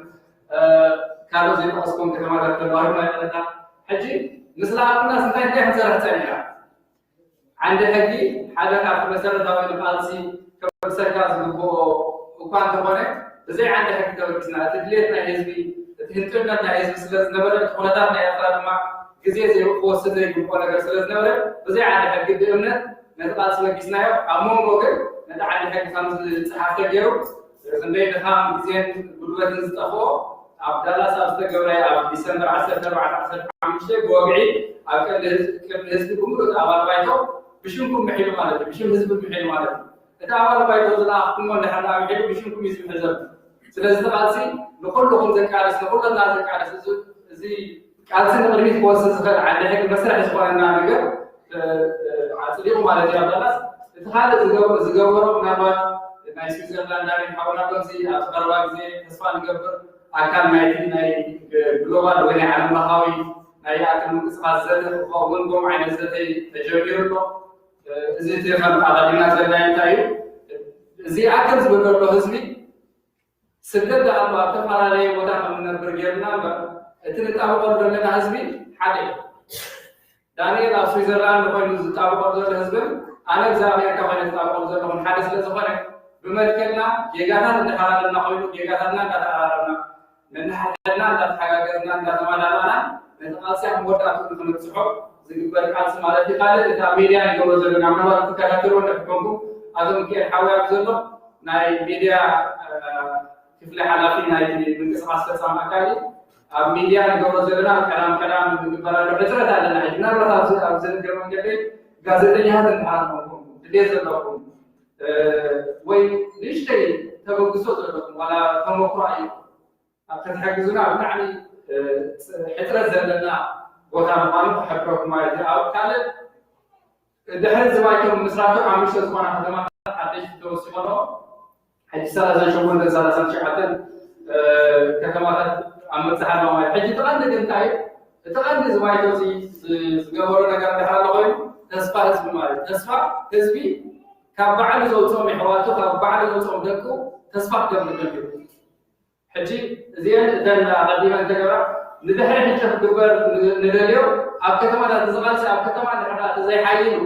ካልኦት ዘይጠቐስኩም ከተማታት ተባሂሉ ናይ ቀለታ ሕጂ ምስ ለኣኹምናስ እንታይ ክንሰርሕ ፀኒሕና ዓንዲ ሕጊ ሓደ ካብቲ መሰረታዊ ንቃልሲ ከበርሰካ ዝግብኦ እኳ እንተኾነ ብዘይ ዓንዲ ሕጊ ተበርኪስና እቲ ድሌት ናይ ህዝቢ እቲ ህንጥነት ናይ ህዝቢ ስለዝነበረ እቲ ኩነታት ናይ ኤርትራ ድማ ግዜ ክወስድ ዘይግብኦ ነገር ስለዝነበረ ብዘይ ዓንዲ ሕጊ ብእምነት ነቲ ቃልሲ በጊስናዮ ኣብ መንጎ ግን ነቲ ዓንዲ ሕጊ ከም ዝፀሓፍተ ገይሩ ክንደይ ድኻም ግዜን ጉልበትን ዝጠፍኦ ኣብ ዳላስ ኣብ ዝተገብረ ኣብ ዲሰምበር 14-15 ብወግዒ ኣብ ቅድሚ ህዝቢ ብምሉእ ኣባል ባይቶ ብሽምኩም ምሒሉ ማለት እዩ ብሽም ህዝቢ ምሒሉ ማለት እዩ እቲ ኣባል ባይቶ ዝለኣኽኩሞ እንድሕር ምሒሉ ብሽምኩም እዩ ዝምሕል ዘሎ ስለዚ እቲ ቃልሲ ንኩልኩም ዘቃልስ ንኩልና ዘቃልስ እዚ ቃልሲ ንቅድሚት ክወስድ ዝኽእል ዓንዲ ሕጊ መስርሒ ዝኾነና ነገር ዓፅዲቑ ማለት እዩ ኣብ ዳላስ እቲ ካልእ ዝገበሮ ምናልባት ናይ ስዊዘርላንድ ዳርይ ሓውና በዚ ኣብ ቀረባ ግዜ ተስፋ ንገብር ኣካል ናይቲ ናይ ግሎባል ወይ ናይ ዓለም ለኻዊ ናይ ይእክል ምንቅስቓስ ዘተ ክኸውን ከምኡ ዓይነት ዘተይ ተጀሚሩ ኣሎ እዚ እቲ ከም ኣቐዲምና ዘለና እንታይ እዩ እዚ ይእክል ዝብለሎ ህዝቢ ስደት ኣሎ ኣብ ዝተፈላለየ ቦታ ከም ንነብር ጌርና እምበር እቲ ንጣብቐሉ ዘለና ህዝቢ ሓደ እዩ ዳንኤል ኣብ ስዊዘርላንድ ኮይኑ ዝጣብቐሉ ዘሎ ህዝብን ኣነ ብዛ ኣሜሪካ ኮይኑ ዝጣብቐሉ ዘለኹን ሓደ ስለ ዝኾነ ብመልክዕና ጌጋታት እንዳሓላለና ኮይኑ ጌጋታትና እንዳተቀራረብና ንናሓለና እንዳተሓጋገርና እንዳተማላላና ነቲ ቃልሲ ኣብ መወዳእቱ ንክንብፅሖ ዝግበር ቃልሲ ማለት እዩ ካልእ እታ ሚድያ ንገብሮ ዘለና ምናልባት ትከታተልዎ እንደሕከምኩም ኣቶ ሚኪኤል ሓዊ ኣብ ዘሎ ናይ ሚድያ ክፍሊ ሓላፊ ናይ ምንቅስቓስ ፈፃሚ ኣካል እዩ ኣብ ሚድያ ንገብሮ ዘለና ቀዳም ዝግበራሉ ሕፅረት ኣለና ሕጂ ምናልባት ኣብ ዝንገር መንገዲ ጋዜጠኛታት እንድሓርኩም ድሌት ዘለኩም ወይ ንእሽተይ ተበግሶ ዘለኩም ዋላ ተመክሮ እዩ ኣብ ከተሕግዙና ብጣዕሚ ሕፅረት ዘለና ቦታ ምዃኑ ክሕብረኩም ማለት እዩ ኣብ ካልእ ድሕሪ ዝባይቶም ምስራቱ 5 ዝኾና ከተማታት ሓደሽቲ ተወሲኾኖ ሕጂ 38-39 ከተማታት ኣብ ምብፃሕ ኣለዋ ማለት ሕጂ ተቐንዲ ግን እንታይ እዩ እቲ ቀንዲ ዝባይቶ ዝገበሮ ነገር እንድሕር ኣሎ ኮይኑ ተስፋ ህዝቢ ማለት ተስፋ ህዝቢ ካብ ባዕሉ ዘውፅኦም ኣሕዋቱ ካብ ባዕሉ ዘውፅኦም ደቁ ተስፋ ክገብር ጀሚሩ ሕጂ እዚአን እተን ኣቐዲመን ተገብራ ንድሕሪ ሕጂ ክግበር ንደልዮ ኣብ ከተማታት ዝቓልሲ ኣብ ከተማ እንድሕር ተዘይሓይሉ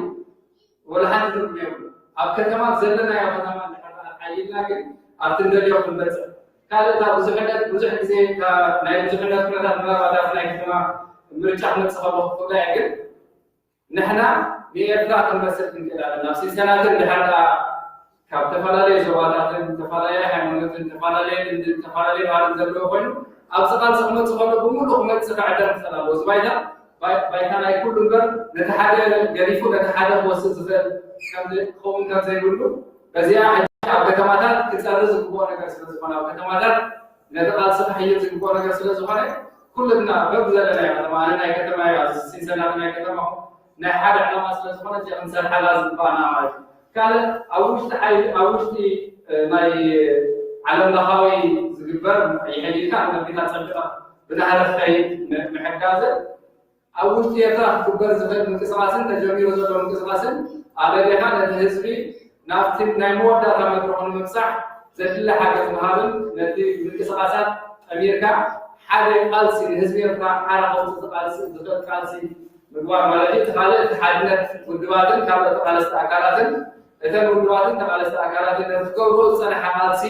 ወላ ሓንቲ ትርጉም የብሉ ኣብ ከተማ ዘለናዮ ከተማ እንድሕር ሓይልና ግን ኣብቲ ንደልዮ ክንበፅሕ ካልእ እታ ብዙሕ ግዜ ናይ ብዙሕነት ኩነታት ምናልባት ናይ ከተማ ምርጫ ክመፅእ ከሎ ክፍላ እያ ግን ንሕና ንኤርትራ ክንመስል ክንክእል ኣለና ኣብ ሲንሲናቲ እንድሕር ካብ ተፈላለየ ዞባታትን ተፈላለየ ሃይማኖትን ተፈላለየ ባህልን ዘለዎ ኮይኑ ኣብዚ ቃልሲ ክመፅእ ከሎ ብምሉእ ክመፅእ ክዕደር ክኽእል ኣለዎ እዚ ባይታ ናይ ኩሉ እምበር ነቲ ሓደ ገሪፉ ነቲ ሓደ ክወስድ ዝኽእል ክኸውን ከም ዘይብሉ በዚኣ ኣብ ከተማታት ክፀርዝ ዝግብኦ ነገር ስለዝኾነ ኣብ ከተማታት ነቲ ቃልሲ ክሕይል ዝግብኦ ነገር ስለዝኾነ ኩልና በብ ዘለና ከተማ ኣነ ናይ ከተማ ሲንሲናቲ ናይ ከተማ ናይ ሓደ ዕላማ ስለዝኾነ እዚ ክንሰርሓላ ዝግባአና ማለት እዩ ካልእ ኣብ ውሽጢ ናይ ዓለም ለኻዊ ዝግበር ይሕይልካ ነቢታ ፀቢqa ብናህሪ ክኸይድ ምሕጋዘ ኣብ ውሽጢ ኤርትራ ክግበር ዝኽእል ምንቅስቓስን ተጀሚሩ ዘሎ ምንቅስቓስን ኣደሌኻ ነቲ ህዝቢ ናብቲ ናይ መወዳእታ መድረኹ ንምብፃሕ ዘድሊ ሓገዝ ምሃብን ነቲ ምንቅስቓሳት ኣሜሪካ ሓደ ቃልሲ ንህዝቢ ኤርትራ ሓራ ከውፅእ ዝኽእል ቃልሲ ምግባር ማለት እዩ እቲ ካልእ እቲ ሓድነት ውድባትን ካልኦት ተቃለስቲ ኣካላትን እተን ውድባትን ተቃለስቲ ኣካላትን ነዝገብሮ ዝፀንሐ ቃልሲ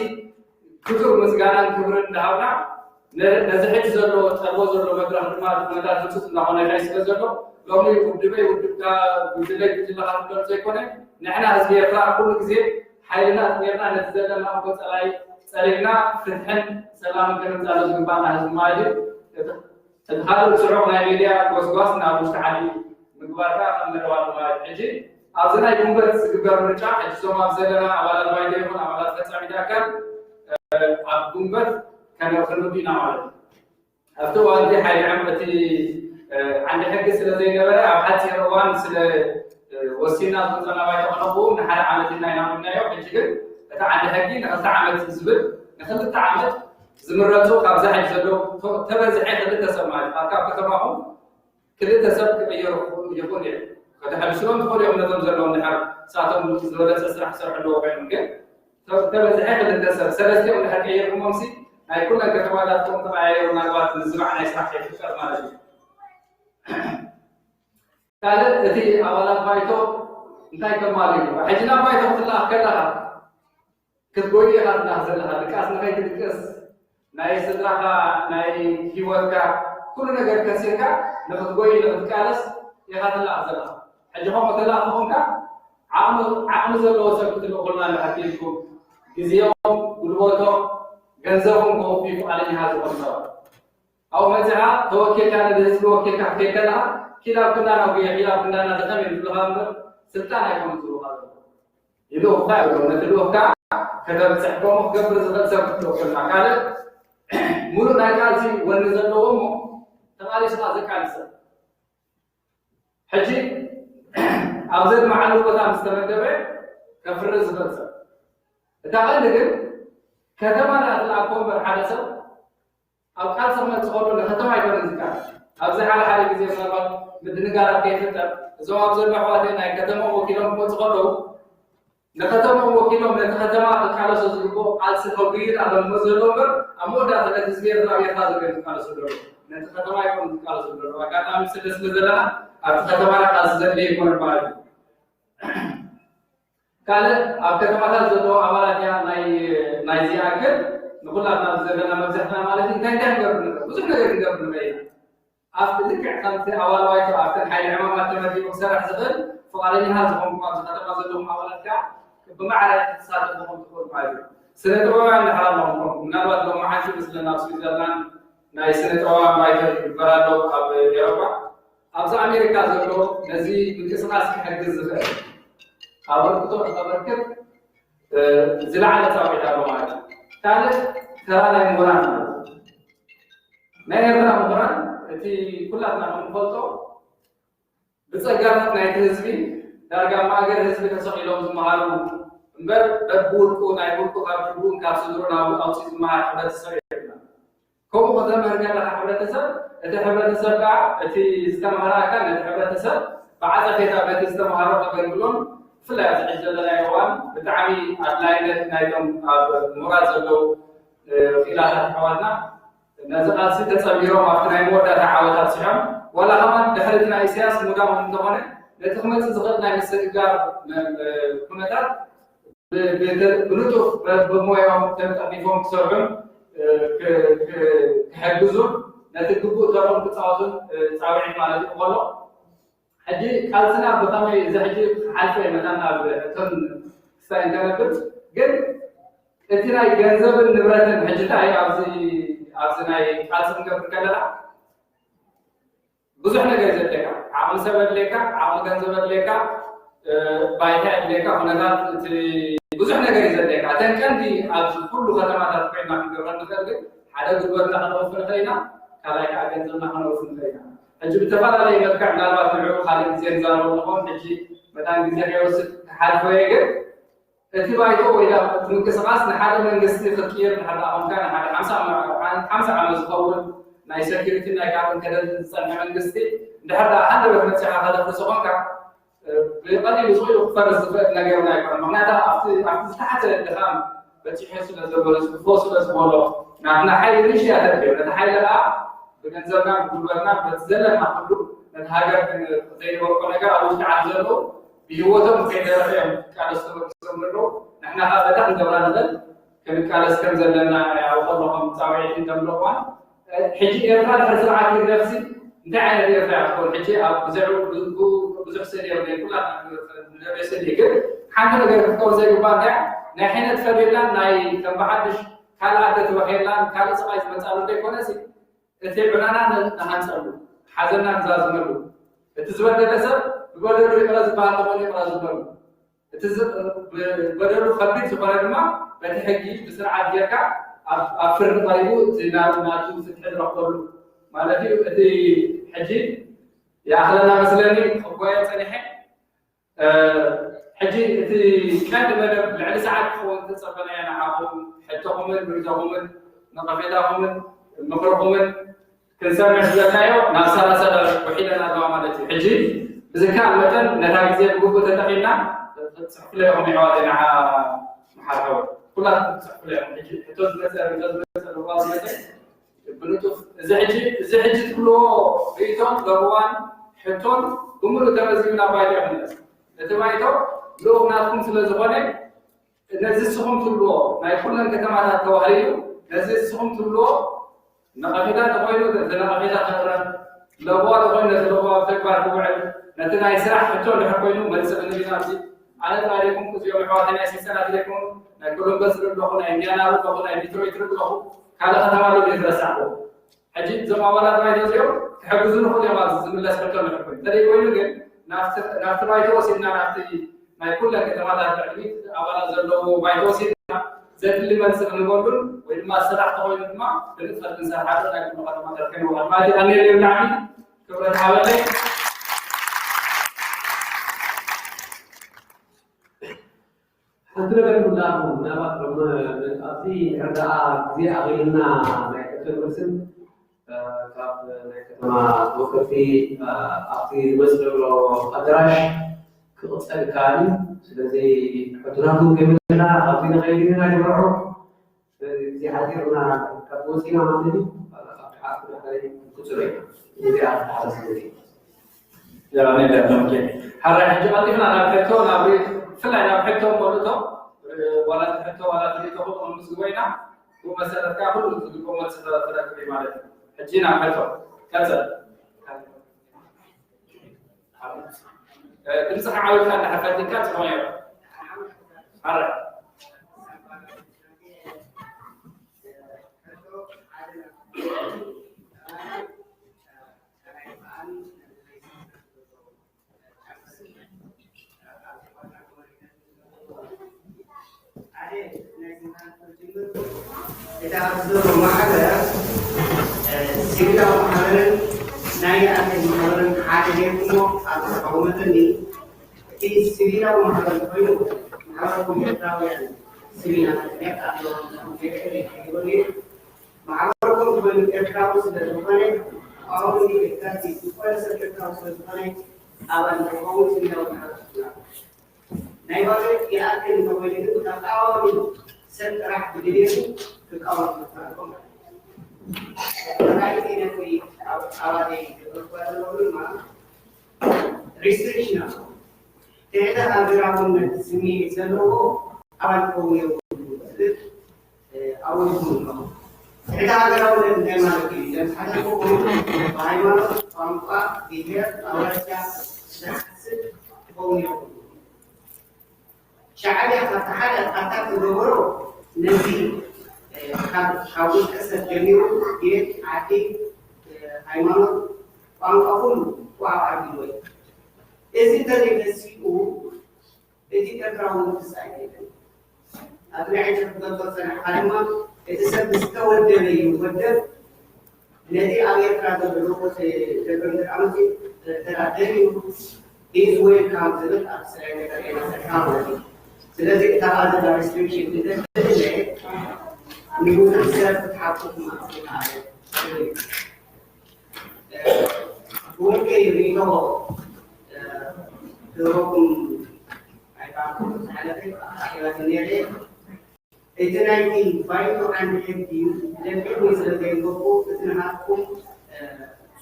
ክቱር ምስጋናን ክብርን እንዳሃብና ነዚ ሕጂ ዘሎ ጠልቦ ዘሎ መድረኽ ድማ ኩነታት ህፁፅ እንዳኾነ ይኸይ ስለ ዘሎ ሎሚ ውድበይ ውድብካ ጉጅለይ ጉጅለካ ዝብሎ ዘይኮነ ንሕና ህዝቢ ኤርትራ ኩሉ ግዜ ሓይልና ጌርና ነቲ ዘለና ቆፀላይ ፀሪግና ፍትሕን ሰላምን ክንምፃሎ ዝግባአና ህዝቢ ማለት እዩ እቲ ካልእ ፅዑቕ ናይ ሚድያ ጎስጓስ ናብ ውሽጢ ዓዲ ምግባርካ ክንረዋሉ ማለት ሕጂ ኣብዚ ናይ ጉንበት ዝግበር ምርጫ ሕጂ ዞም ኣብ ዘለና ኣባላት ባይቶ ይኹን ኣባላት ፈጻሚት ኣካል ኣብ ጉንበት ክንውዲ ኢና ማለት እዩ ኣብቲ እዋን እዚ ሓይሊ ዕምቲ ዓንዲ ሕጊ ስለ ዘይነበረ ኣብ ሓፂር እዋን ስለ ወሲና ዝወፀና ባይቶ ክነብኡ ንሓደ ዓመት ኢና ኢና ምናዮ ሕጂ ግን እቲ ዓንዲ ሕጊ ንክልተ ዓመት ዝብል ንክልተ ዓመት ዝምረፁ ካብዛ ሕጂ ዘለዉ ተበዝሐ ክልተ ሰብ ማለት ኣብ ካብ ከተማኹም ክልተ ሰብ ክቅየሩ ይኹን እየ ከተሕልስሎም ትኽእሉ እዮም ነቶም ዘለዉ እንድሕር ንሳቶም ዝበለፀ ስራሕ ክሰርሕለዎ ኮይኖም ግን ተበዝሐ ክልተ ሰብ ሰለስቲኦም እንድሕር ቀየርኩሞምሲ ናይ ኩለን ከተማታትኩም ተቀያየሩ ምናልባት ንዝባዕ ናይ ስራሕ ይፍጠር ማለት እዩ ካልእ እቲ ኣባላት ባይቶ እንታይ ከማል እዩ ሕጂ ናብ ባይቶ ክትለኣኽ ከለኻ ክትጎይ ኢኻ ትለኣኽ ዘለኻ ድቃስ ንኸይትድቅስ ናይ ስድራኻ ናይ ሂወትካ ኩሉ ነገር ከሲርካ ንክትጎይ ንክትቃለስ ኢኻ ትለኣኽ ዘለኻ ሕጂ ከምኡ ተለኣኽ ኮንካ ዓቕሚ ዘለዎ ሰብ ክትልእኹልና ንሓኪልኩም ግዜኦም ጉልበቶም ገንዘቦም ከወፊ ፍቃደኛ ዝኮኑ ሰባት أو مثلا توكل كان الحزب وكيل كذا كلا كنا نبغي كلا كنا نتكلم في الأمر سلطان يكون ذو هذا يلو خير ولا تلو كا كذا بتحكم قبل زمان سبت توكل مكانه مولو ناقاسي ونزل لهم تمالي سنا زكانسه حجي أبزر معلومة بتاع مستمدة كفر زبالة تقال كذا ما نتلاقون بالحدث أو كان سمع تقولون لختم عيبان الزكاة أبزر على حالي بزي مرات بدنا كيف تر زو أبزر محواتنا كتم وكيلهم بتقولوا لختم وكيلهم لختم على سوزيكو على سكوبير على المزلوم أمور ده على تسبير رأي هذا كذا على سودرو لختم عيبان على سودرو وكان أمس لسلزلنا أختم على أزل لي يكون بعد قال أختم على زلو أمانة ناي يأكل نقول لنا زلنا مزحنا مالتي تنتهي قبل وزحنا قبل بعيد أفتح كانت أول واحد أفتح حي العمامات تمدي مكسر حزبل فقالني هذا هم قام زحنا ما زلهم أولاد كا بمعنى تصادقهم تقول بعد سنة رواه عند حرام لهم من الوقت لو ما حد يبص لنا في زلنا ناي سنة رواه ما يقدر برادو أب أوروبا أبز أمريكا زلوا نزي بكسرات حق الزفاف أبركت زلعة تابعة بمعنى ثالث ترى المقران ما يقرأ المقران التي كلها نحن نقولته بتصقرت نايت هزبي درجة ما أقدر هزبي كسر لهم زمهارو مبر بقولكو نايبولكو كابتبون كابسدرون أو شيء زمهار حدث سريعنا كم قدر مرجع لها حدث سر الحدث سر كا التي استمهارا كان الحدث سر بعد كتابة استمهارا فبنقولون فلا تعجل لا يوان بتعمي أدلاينت نايتهم مراد زلو خلال حوالنا نزل ستة سبيرو ما فينا يمودا تعاوضات سهم ولا كمان دخلتنا إسياس مدام من دهونه لتخمس زغلنا مستقر كنتات بنوتو بمويهم تنتقيفهم كسرهم كحجزون نتكبو ترون بتصاوزون تعبين مالك قالوا حجي كالسنا بتامي زحجي حالفة مثلا بتون استنكرت قل أنتنا جنزب النبرة حجتها أبزنا كالسنا كبركلا بزحنا جنزب لك عمل سبب لك عمل جنزب لك بايتها لك هناك بزحنا جنزب لك عشان كان دي أبز كل خدمات تقينا في جبران نخلق حدا جبرنا خلوف نخلينا كلاك جنزبنا خلوف نخلينا أجيب تفضل على يمكن نالوا تبعوا خالد زين زاروا نقوم نجي مثلا جزء يوسف حال فويق اتباعه إلى منكسرات نحال من قصة تفكير نحال أمكان نحال خمسة عام زخول ناي سكيورتي ناي كابن كذا صنع من قصة نحال حد بس هذا فرصهم كا بقدر يسوي فرص نجار ناي معناتها أفتح تحت الدخان بتحس إن الزبالة فوسل اسمه نحن حي ليش هذا اليوم نحيل لا بنزلنا بقولنا بتزلنا نحلو نتهاجر زي وقلنا كا أول تعزلوا بيوتهم في درهم كانوا استمروا نحن هذا ده جبران هذا كان سكن زلنا أو طلعهم تعويض تملوان حجي يرفع الحرس العاقل نفسي دعنا يرفع كل حجي أو بزعو سريع ولا كلها نبي سريع كده حنا نقدر نقول زي بعض نحن تفرجنا ناي كم بعدش كلا عدت وحيلان كلا سقايس مسألة ده كونسي تبعنا نحنسألو حزنا نزاز ملو تزود النسب بدلوا يقراز بعض من يقراز ملو بدلوا خبيت سبحان الله بتحكي بسرعة ديكا أفرد طريقه زينا ناتو فتح رقبلو مالتي أتي حجي يا أهلنا مثلاً أخويا سنحة حجي أتي كان بدل بعد ساعات خوان تصفنا يعني عاقم حتى هم برجعهم نقفيتهم مخرجهم كنسمع زكايو نفسنا سر وحيدنا دوا مالتي حجي بزكاة مثلا نتاج زي بقول تتقينا تصح لهم عوادنا محاور كلها تصح لهم حجي تزود مثلا وقاضي مثلا بنوتو زحجي كله بيتون دروان حتون كملوا تمزينا بايدي الناس تبعيتو لو ناسكم سلزقوني نزسهم تلو ما يكونن كتمات التواريو نزسهم تلو نقفيدا تقوينو نقفيدا خطران لو بعد قوينا لو تكبر كوعد نتنا يسرح حتى لو حكوينو ما يسبب لنا أنا تعرفون كذي وحواتنا سنة لكم نقول بس لهم إنديانا لهم ديترويت لهم هذا خدمة لهم يدرسوا حجي زمان ولا بايتو زيو تحجزون هو يا بعض زميل الله سبحانه وتعالى ترى يقولون كن نافت بايتو سيدنا نافتي ما يقول لك كما لا تعلمي أولا زلوا بايتو سيدنا زاد اللي ما نسمع نقولون وإنما سرعة طويلة ما بنفس الإنسان هذا لكن ما تركنا وما تعني اللي نعمل كبر حوالي حضرتك كلهم نبات أبدي كذا زي أغلنا نكتب رسم كاب نكتب وقتي أبدي مسلو أدراش كأصل كاري سلزي حضرهم كملنا أبدي نغيرنا نبرعو زي حضرنا كبوسينا مامني أبدي هذه كتير زي هذا سلزي لا لا ممكن هذا حاجة أنا نبتو نبي فلا نبتو مولتو ولا تحتو ولا تريتو هم مسوينا ومسألة كابل وتقوم مسألة فلا كبير مالك حجينا نبتو كذا تنصح عاوز أن حفلتك تغير هذا kita harus memakai sehingga menghasilkan naik atau menghasilkan hadir semua atau kaum ini ini sehingga menghasilkan penuh menghasilkan pengetahuan sehingga mereka atau mereka ini menghasilkan pengetahuan sudah bukan orang ini dekat supaya sekretariat sudah bukan awan kaum sehingga menghasilkan naik balik dia akan memiliki itu tak tahu setelah berdiri ke kawasan masyarakat. Terkait dengan awal ini, berkuasa restriction. Tidak ada orang sini seluruh awal kau awal semua. Tidak ada orang yang lagi dan ada kau bagaimana tanpa dilihat awalnya sedikit kau شعبي فتحدث أتاك الظهور نزي حاول كسر جميع جيت عتيق هيمنة وأنا أقول وأعرف الوي إذا ترى نسيبه إذا تكرهون تساعدين أبني عشان تدور سنة حرمة إذا سبستوى الدنيا يودر الذي أغير كذا بالروح تقدر أمشي ترى الدنيا is way comes to the outside of ስለዚህ ታላላቅ ሪስትሪክሽን እንደዚህ ንጉስ ሰር ታጥቶ ማለት ወንጌ ይሪኖ ደሮኩም አይታቁ ማለት አያለኔ እጀናይቲ ባይቶ አንድ ሄዲ ለምን ስለዚህ ጎቆ ተናቁ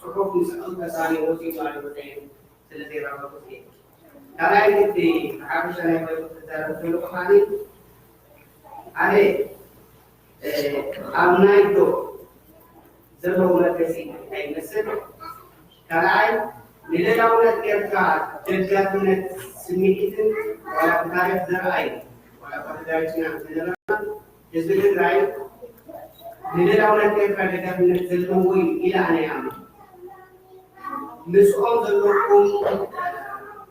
ሶኮም ሰው ተሳኒ ወጪ ማለት ነው ስለዚህ ራሱ Karena itu harus saya berbicara dulu kembali. Ada amna itu sebelum kasih mesej. Karena nilai daulat kita jaga punya semikit wala perkara zerai wala perkara cina zerai jadi zerai nilai daulat kita jaga punya sebelum ila aneh. Nusul sebelum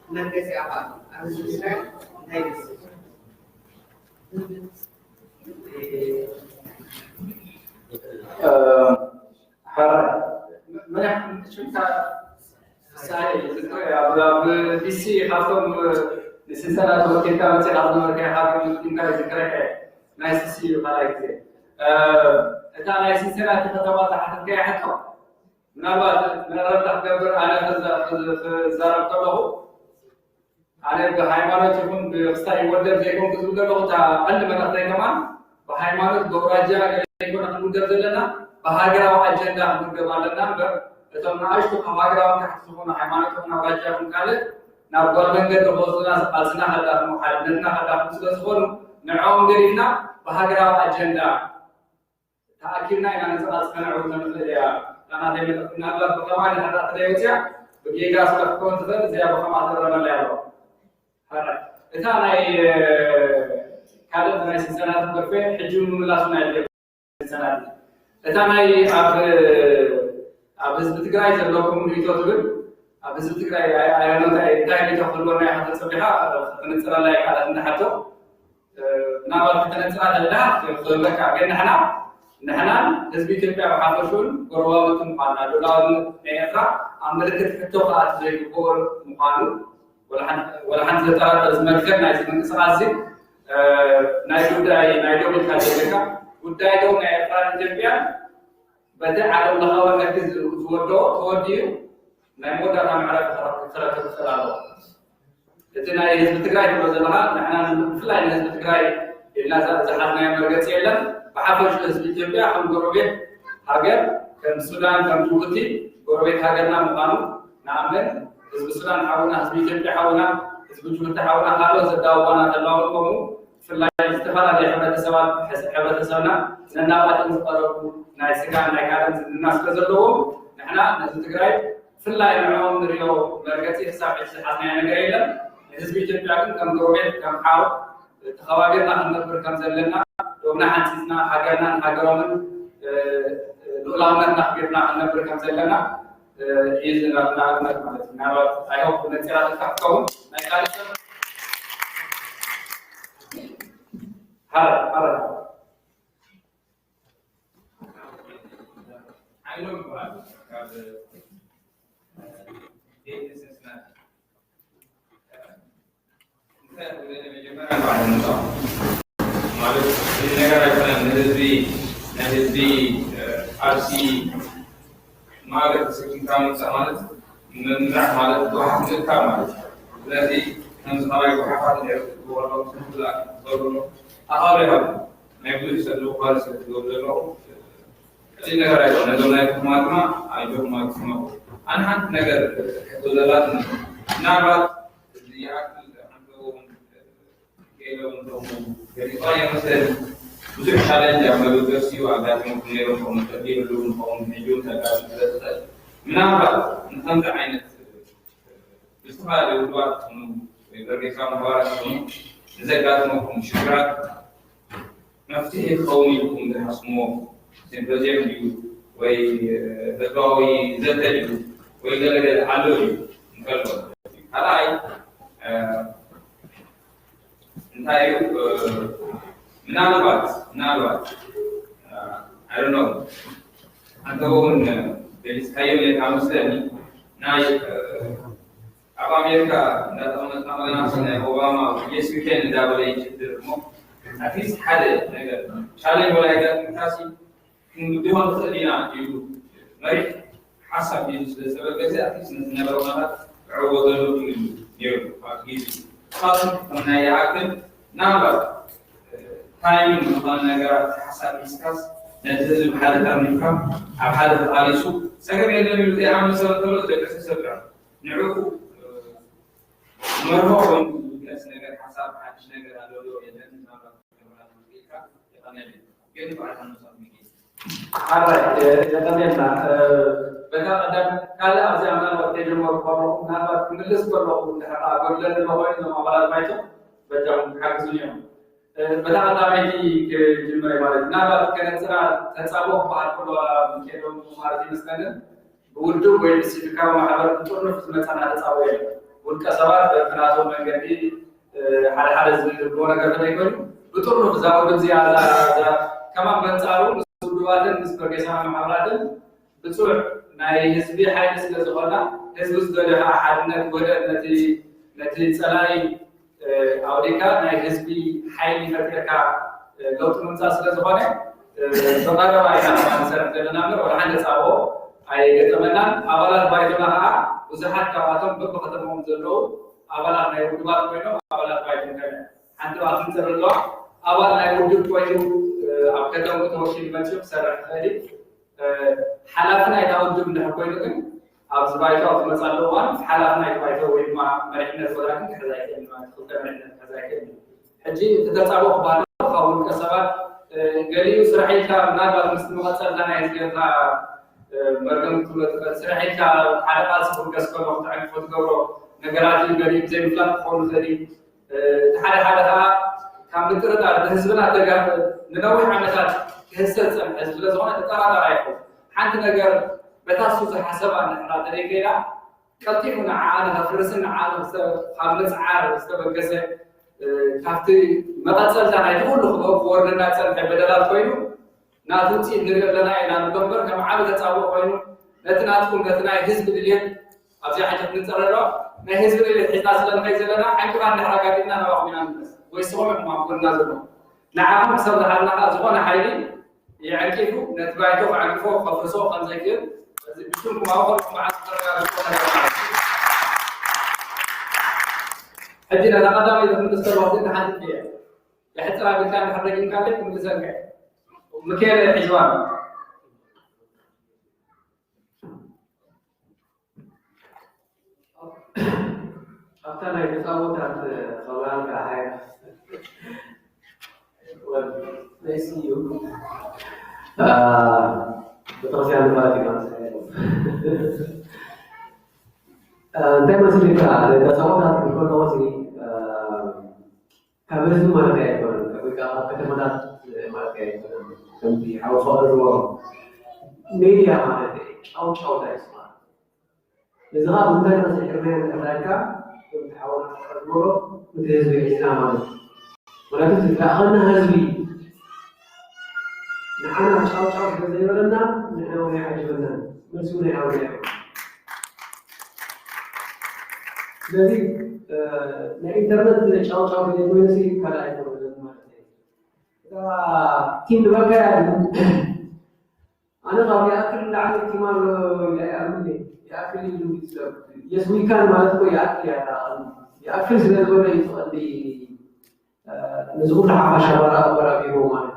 nanti siapa? Harus dilihat dari mana cerita saya itu ya bisi khatam di sesaat waktu kita macam apa mereka khatam tinggal di kerja nice to see you like it itu nice sesaat kita tahu tak kayak itu menabak tak kabar anak zarab kalau أنا بهايمانات يكون بستاي ودر زيكون كذولا لو تا قل ما تقدر كمان بهايمانات دوراجا يكون أخذ لنا بهاجرا وأجندة أخذ لنا بتوم نعيش بهاجرا ونحسبون هايمانات ونراجع من كله نقول من قد بوزنا أزنا هذا محلنا هذا مسؤول سخون نعوم درينا بهاجرا وأجندة تأكيدنا إن أنا سأسمع عودنا مثل يا أنا دائما نقول بكمان هذا تريوتيا بيجي كاس لكون تقول زي بكمان هذا ما لا هذا إذا أنا كلام من سنة برفع حجم ملاسنا اللي سنة إذا أنا أبز بتقرأي تلوكم ليتوتل أبز بتقرأي أنا دائما تقولون يا حتى صبيحة نتسرى لا يكاد نحتو نعمل نتسرى لا خلوك عقلنا نحنا نسبي تبع وحافظون قرواتهم قانا لولا نيرا عملت حتى قاعد زي بقول مقالو ولا حد ترى تزمتك نايز من سرازي نايز نايدو بالكاتيكا ودايدو نيرا تبع بدأ على الله وركز زودو توديو نمودا نعرف خرط السلالو إذن هاي بتقرأي بوزلها نحنا فلاي ناس بتقرأي إلا زحمنا مرقت يلا بحفظ حزب إثيوبيا هم قربت هاجر كان السودان كان جوبتي قربت هاجرنا مقامو نعمل حزب السودان حاولنا حزب إثيوبيا حاولنا حزب جوبتي حاولنا هذا زداوانا تلاوكم في الله استفاد على حبة سبنا ننابات نقرب نايسكان نايكارن الناس كذلهم نحنا ناس تقرأي في الله نعوم نريو مرقتي حساب حسنا نقريلا حزب إثيوبيا كان قربت كان حاول تخواجرنا نقبر كم زلنا دومنا حنسنا حاجرنا حاجرون لولانا نخبرنا نقبر كم زلنا إذا نعمل نعمل I hope نتيرا تكون نكالس هذا I know about the Cincinnati. Malu negara yang negeri RC malu sekitar sama mendak malu tuhan sekitar malu. Jadi nampak apa yang orang semula orang awalnya negeri seluruh seluruh Jadi negara itu negara kemana ayo kemana anak negara itu jalan nabat Yiakl untuk jadi orang yang mesti usul challenge yang berdosi agak mungkin orang terdiam belum orang hijau agak nabat tentang ayat istilah dua berkaitan dengan zakat maupun syukurat nafsih qawmikum dahasmu سيمبوزيوم وذكاوي زتلو ويقلد الحلول مكلمة هلاي انتايو منالبات I don't know أنتوهن بلسكايو لتعمسلني ناي أبا أمريكا نتعلم نفسنا أوباما yes we can دابلي جدر at least حدا challenge ولا يقدر نتاسي بدون خلينا يقول مريح حسب السبب كذا أكيد نبرمات عوضوا يوم أكيد خاصة من يأكل نابر تايم مثلا نجار حسب إسكاس نتزل بحالة أمريكا أو حالة العاليسو سكر يلهم يلقي عام سنة ثلاثة لكسر سبعة نعوكو مرهون كاس نجار حسب حدش نجار على يدين نابر كمان أمريكا يقنعني كيف بعد هالنصاب Alright, jadinya, betul. Kalau ada yang waktu itu mau kalau nak menulis kalau agar lebih baik nama balas Bayto, betul harusnya. Betul ada lagi ke jumlah balas. Nak kena tersabuh bahar kalau mungkin margin sekarang, butuh boleh spesifikasi mahabar untuk nufus sana tersabuh. Bukan sahabat terasa menjadi hal-hal yang kerja itu betul nufus jauh ziyadah. Kamu mencaru سودواتن نسبة كسامة محاولاتن بتوع ناي حزبي حاجة سلزوجنا حزب سدولها حدنا ولا نتي سلاي أوديكا ناي حزبي حاجة فتركا لو تنسى سلزوجنا بقرا باينا مثلا كنا نعمل ولا حد سابو أي كتمنى أولا بايتونها وزحت كواتم بقطعهم زلوا أولا ناي ودوات بينو أولا بايتونها عنده أخن سرلوا أولا ناي ودوت بينو أبكتهم كتوشين بنشوف سرح هذه حالاتنا يتوجد من حكومة لكن أبز بايتو في مسألة حالاتنا يتوجد وين ما مرحنا الفراغ كذلك ما تخطر مرحنا كذلك حجي تتصابوا خبارنا خاون كسبات قالي سرحيتها نابا مسلمات سلطانة يزيدها مرقم كل سرحيتها حلقات سكون كسكون وقت عن فتقورو نقراتي قريب زي مثلا خون زي ሓደ ካብ ምጥርጣር ህዝብና ደጋፍ ንነዊሕ ዓመታት ክህሰል ፀንሐ ስለዝኾነ ተጠራጣሪ ኣይኮን ሓንቲ ነገር በታሱ ዝሓሰባ ንሕና ተደይከይዳ ቀልጢፉ ንዓኣነ ከፍርስን ንዓኣነ ካብ ምፅዓር ዝተበገሰ ካብቲ መቐፀልታ ናይቲ ኩሉ ክወርድና ፀንሐ በደላት ኮይኑ ናቲ ውፅኢት ንሪኦ ኣለና ኢና ንበምበር ከም ዓብ ተፃውኦ ኮይኑ ነቲ ናትኩም ነቲ ናይ ህዝቢ ድልየት ኣብዚኣ ሓጀት ንፀረሎ ናይ ህዝቢ ድልየት ሒዝና ስለንኸይ ዘለና ሓንቅራ ንድሕራ ጋዲድና ናባኹም ኢና ንመለስ ወይ ስኹም ማጎና ዘሎ ንዓኹም ክሰብ ዝሓልናኻ ዝኾነ ሓይሊ ይዕንቂፉ ነቲ ባይቶ ክዓንቅፎ ከፍርሶ ከምዘይክእል ብሽምኩም ኣብኸልኩም መዓዝ ተረጋግጦ ሕጂ ነታ ቀዳማይ ዝምልስ ተለዋት ግን ሓንቲ እየ يحترى بالكامل حرقين كامل متزرع ومكيل حجوان أفتنا يتصوت عن صوان كهاي وليس يو بتوصي عن الفاتحة دائما سيدنا يتصوت عن كل نوعي كابرز مرة يكون كتمنات مرة يكون تمشي أو صار الوضع ميديا مرة أو ده اسمه إذا هذا مدرس الحرمين الأمريكا تحاول تقرره وتهز بالإسلام هذا ولكن تتأخرنا هزبي نحن شاو زي ولنا نحن ولا حاجبنا مسؤولين عن الذي الانترنت اللي شاو بيقول لي كذا يقول كين بقى أنا غاوي أكل لعل احتمال يأكل يأكل يسوي كان مالته يأكل زي ولا يصلي نزول عشرة ولا بيوم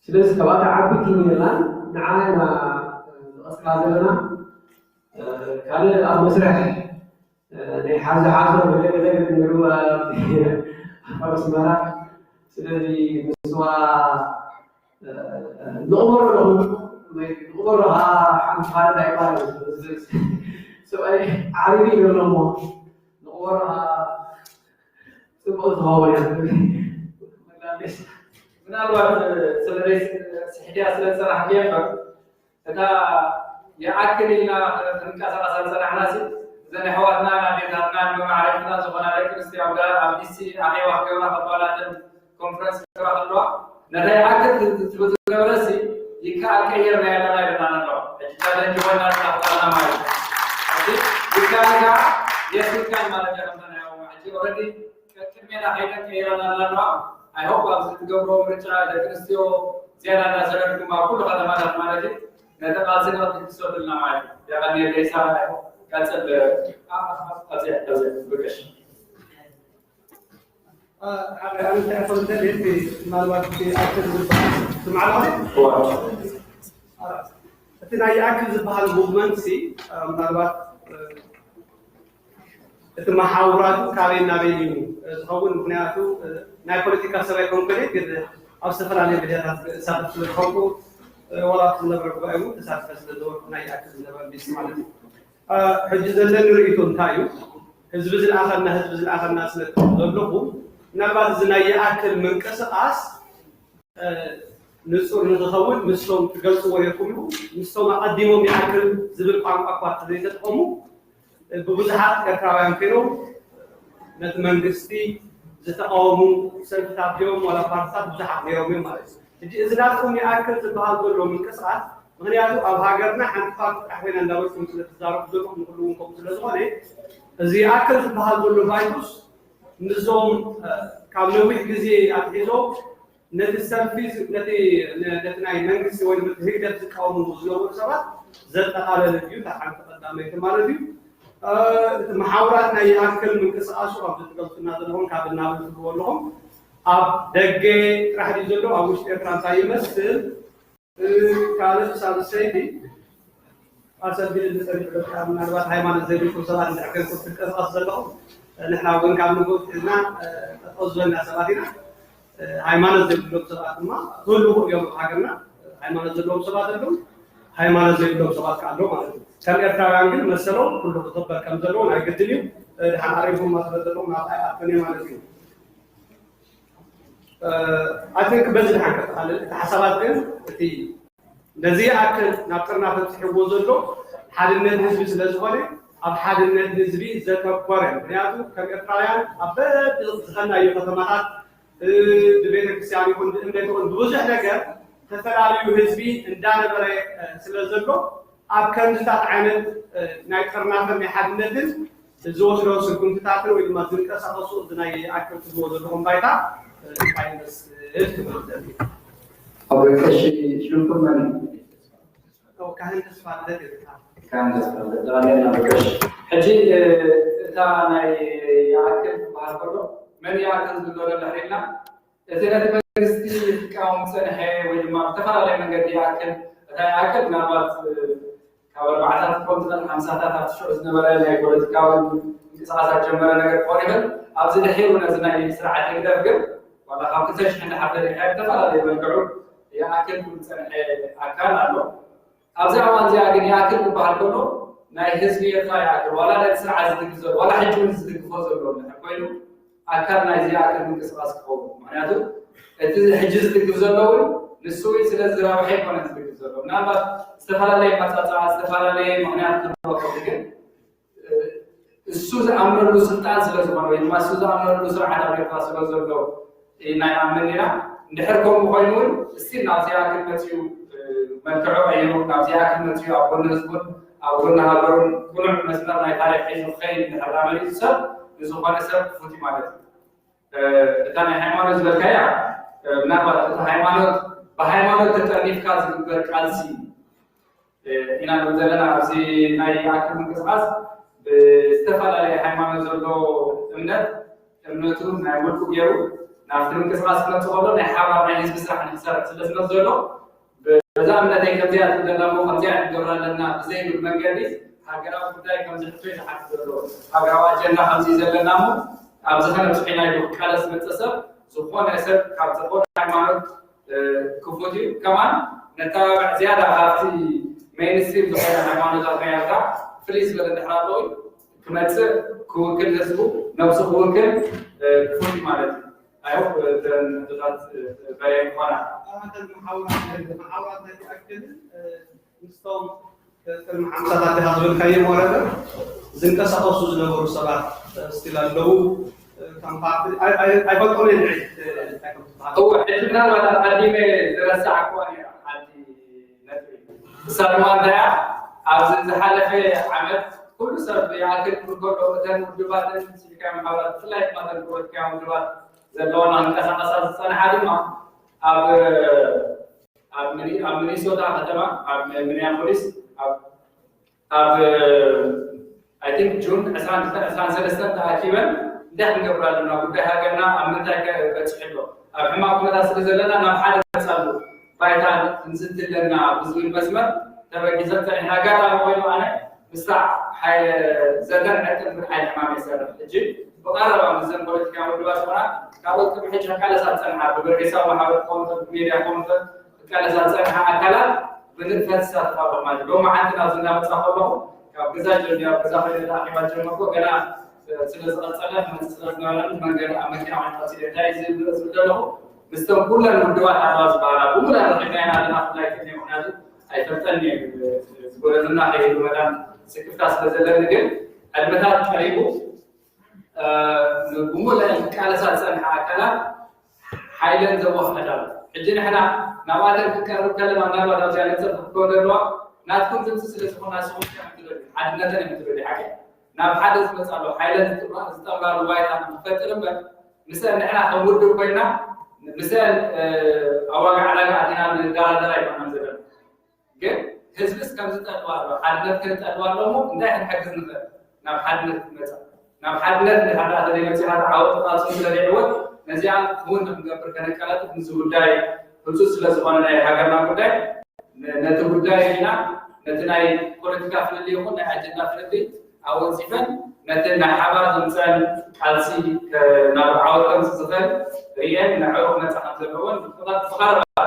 سلسلة كبار عبيتي ميلان نعانا أسكازلنا كان المسرح حاجة ولا نروى فرس مرة سلسلة نسوا نغمرها عن خالد عبارة سؤال عربي ولا مو نغمرها سبعة ثواني من الوقت سلسلة سحدية سلسلة حكيمة هذا يأكل لنا نكاسر سلسلة ناسي زين حوالنا نبيتنا بمعرفتنا زغنا لك استعمال أبديسي أخي وحكيونا خطوالات كونفرنس كرا الله نرى أكل تبتغرسي يكال كيرنا يلنا يلنا نلو أجتادا جوانا نحطانا ماي يكال يسكن مالا جرمنا يوم أجي already كمينا حيثا كيرنا نلو I hope I'm going to go over to the Christio Zena Nazareth to Makul Hadamana Manaji, Nathan of the Sotul Namai, Yavani Resa, that's the question. أنا تعرف الدليل في معلومات في أكل المعلومات؟ أتنا يأكل بهالموفمنت سي معلومات محاورات كارين نبيهم هون بنياتو ناي بوليتيكا سبعة كونكريت كده أوصف على بداية سافر في الحكو ولا في النبرة بعيو سافر في الدور ناي أكل النبرة بيسمعنا حجز اللي نريدون تايو حزب الآخر ناس نطلبهم نبات زناي أكل من كساس نصور نتخول مسلم تجلسوا وياكموا مسلم قدموا بأكل زبل قام أقوات زي تقوموا بوزحات كراويان كانوا نتمنجستي زتقاوموا سلفتات يوم ولا فرصات بوزحات يومين مالس إذا ناكم يأكل تبهال دولو من كساس مغنياتو أو هاجرنا عن فرق أحيانا ندرس مثل التجارب دولهم نقولون كم تلزمانه زي أكل تبهال دولو بايتوس نزوم كاملوي جزء أتيزو نتسلفيز نتناي منجس وين متهيدا تقاوم مزلوب سبعة زت على الفيو تحت قدامي كمان الفيو محاوراتنا يأكل من كساسو أو تقولنا لهم كابلنا بقولهم أب دقة راح يزلوا أو مش فرنساي مثل كانت سالسيدي أصل بالنسبة لنا الوقت هاي ما نزل في صلاة نأكل كل كساس زلوا نحن وين كان نقول إننا أزولنا سبعتنا هاي ما نزل في صلاة ما كله يوم حاجنا هاي ما نزل في صلاة اليوم هاي ما نزل في صلاة كله ما كم إرتاعان كل مسألة كل خطبة كم زلون عقدني حنعرفهم ما تبدلون مع أبني ما نسيم. I think بزل حاجة حسابات كن في نزيه أكل نقدرنا فتح وزلوا حد الناس نسبي سلزقاني أب حد الناس نسبي زت مقبرين يعني كم إرتاعان أبد تخلنا يفتمات دبيتك سامي يكون إنه يكون بوجه لك تفعلوا حزبي إندانا برا سلزقوا أب كم تات عند نايكرنا في حد الناس الزوج لو سكون تتعطل وإذا ما تنك أساسه دناي أكل تزوج لهم بايتا فاينس أو كشي شو كمان أو كان تسفال ده كان تسفال ده أنا بكش حجي تانا يأكل بحركه من يأكل بدور الحرينا إذا تبغى كاوم سنة ويجمع تفعل من قد يأكل نبات كاول بعدها تكون تلك خمسة تشو إذن ولا يقول كاول إسعاد جمرة نقدر قريبا أبزي الحين ونزلنا يسرع تقدر قل ولا خمسة إحنا حبل الحين تفعل يبقعون يأكل كل سنة أكل عنه أبزي عوان زي أجن يأكل بحركه ناي حزبي يطلع يأكل ولا يسرع زدك زول ولا حجون زدك فوزر لهم نحكيله أكل ناي زي أكل من كسر أسكوب معناته حجز زدك زول لهم نسوي سلسلة وحيد ما نزدك زول لهم نعم استفعل لي متى استفعل لي معناه كذا السوز أمر له سلطان سلسلة ما السوز أمر له سرعة على سلسلة له ناي عملنا نحركم مخينون السين نازيا كلمتيو منكعو عينو نازيا كلمتيو أقول نسبون أقول نهارون كل مثلا ناي تاريخ حيث الخير نحر عملي سب نزوجنا سب فوتي مالك تاني حيوان زبالكيا نبات حيوانات بحيوانات تترنيف كاز بالكالسي إن نزلنا في ناي أكل من كساس استفاد على حيوان زلوا أمنتهم ناي ملكو جيرو نافتن كساس نتقبل نحاول نعيش بسرعة نكسر سلسلة زلوا بزام ندي كمزيات لنا مو خمسين دورنا لنا زي بالمجالس هاجرا بداية كمزيات حتى زلوا هاجرا جنة خمسين زلنا مو أبزخنا بسحنا يدو كالس متصل سبحان أسر كابتن حيوانات كفوتي كمان نتابع زيادة هاتي مينستريم زخنا حيوانات الخيارات فليس بدنا نحرقه كمتس كل نسبه نفس كل كفوتي مالتي أيوة تدرس بيان وانا هذا المحاولات التي أكد نستوم المحاولات التي هذا الكيم ورده زنك سأصوص له رسالة استلال له كم بعد أي بقول إني هو حجنا ولا قديمة دراسة عقوانية عندي نتري سلمان ده عاوز حالة في عمل كل سبب يأكل كل وقتين وجبات سبيكا محاولات لا يتمثل كل كام وجبات زلون عن أساس سنة حالما أب منيسوتا هتما أب منيامبوليس أب I think June أسان سلسلة تأكيدا ده نقبل لنا وده هجنا أمنتك بتشحنه أب ما كنا سلسلة أنا بحال نسأله بايتان نزلت لنا بزول المسمى تبغى جزء إحنا قاعد نقول أنا مسرع حي زدنا نحتاج من حي حمام يسار الجيل بقرب من زين بوليت كامل دواسنا كابوت بحجة كلا سات سنة ببرجسا وحاول كونت ميديا كونت كلا سات سنة أكلا بنتفت سات فاضل ما جو ما عندنا زنا بتصحبه كابزا جلنا بزاف الإله ما جرنا كو كنا سلسلة سنة من سلسلة من جرنا أمكن عن تفسير تايز سلسلة مستوى كل المدوات على زبالة كل الرجال على نحن لكن هنا أي فتني سبورة لنا هي المدام سكفتاس بزلنا نقول المثال قريبه نقول كلا سات سنة أكلا حيلن زوج هذا الجن إحنا نوادر كلام نوادر جالس تقول له ناتكم تنسى سلسلة سوون كمثلون عندنا تاني مثلون حاجة نبحث مثلا حيلن تبغى نستعمل رواية عن فترة مثلا إحنا خمود بينا مثلا أواجع على قاعدين من الدار دراي ما نزلنا كيف هزبس كم زت أدوار حدنا كنت أدوار لهم ده نحجز مثلا نبحث مثلا نبحث هذا اللي مثلا هذا عود قاسم اللي يعود نزيان هون نقبل كنكالات نزول داي خصوص لزماننا هاجرنا كده نتقول داي هنا نتناي بوليتيكا في اللي يكون أجندة في اللي أو زفن نتنا حبار مثلا حالسي نعود كم زفن ريال نعود مثلا زبون فقط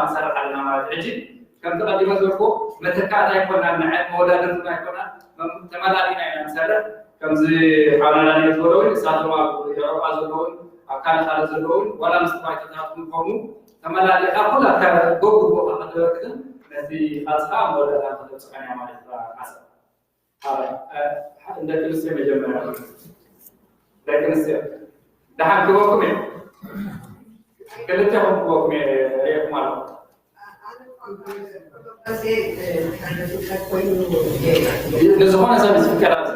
مثلا على ما عجيب كم تقدم زرقو متكات أيقونا نعد مولاد أيقونا تمالاتنا إلى مسألة كم زي حالنا يزورون ساتوا يروح أزورون أكان خالد زورون ولا مستوى تناقض قومو تمالات أقول لك بوق أحد كده نسي خاصة مولاد أحد سكان يعمل حسب عندك لسه مجمع لكن لسه ده حكوا كم كلت يوم كم يوم مالو نزهون هذا بس كلام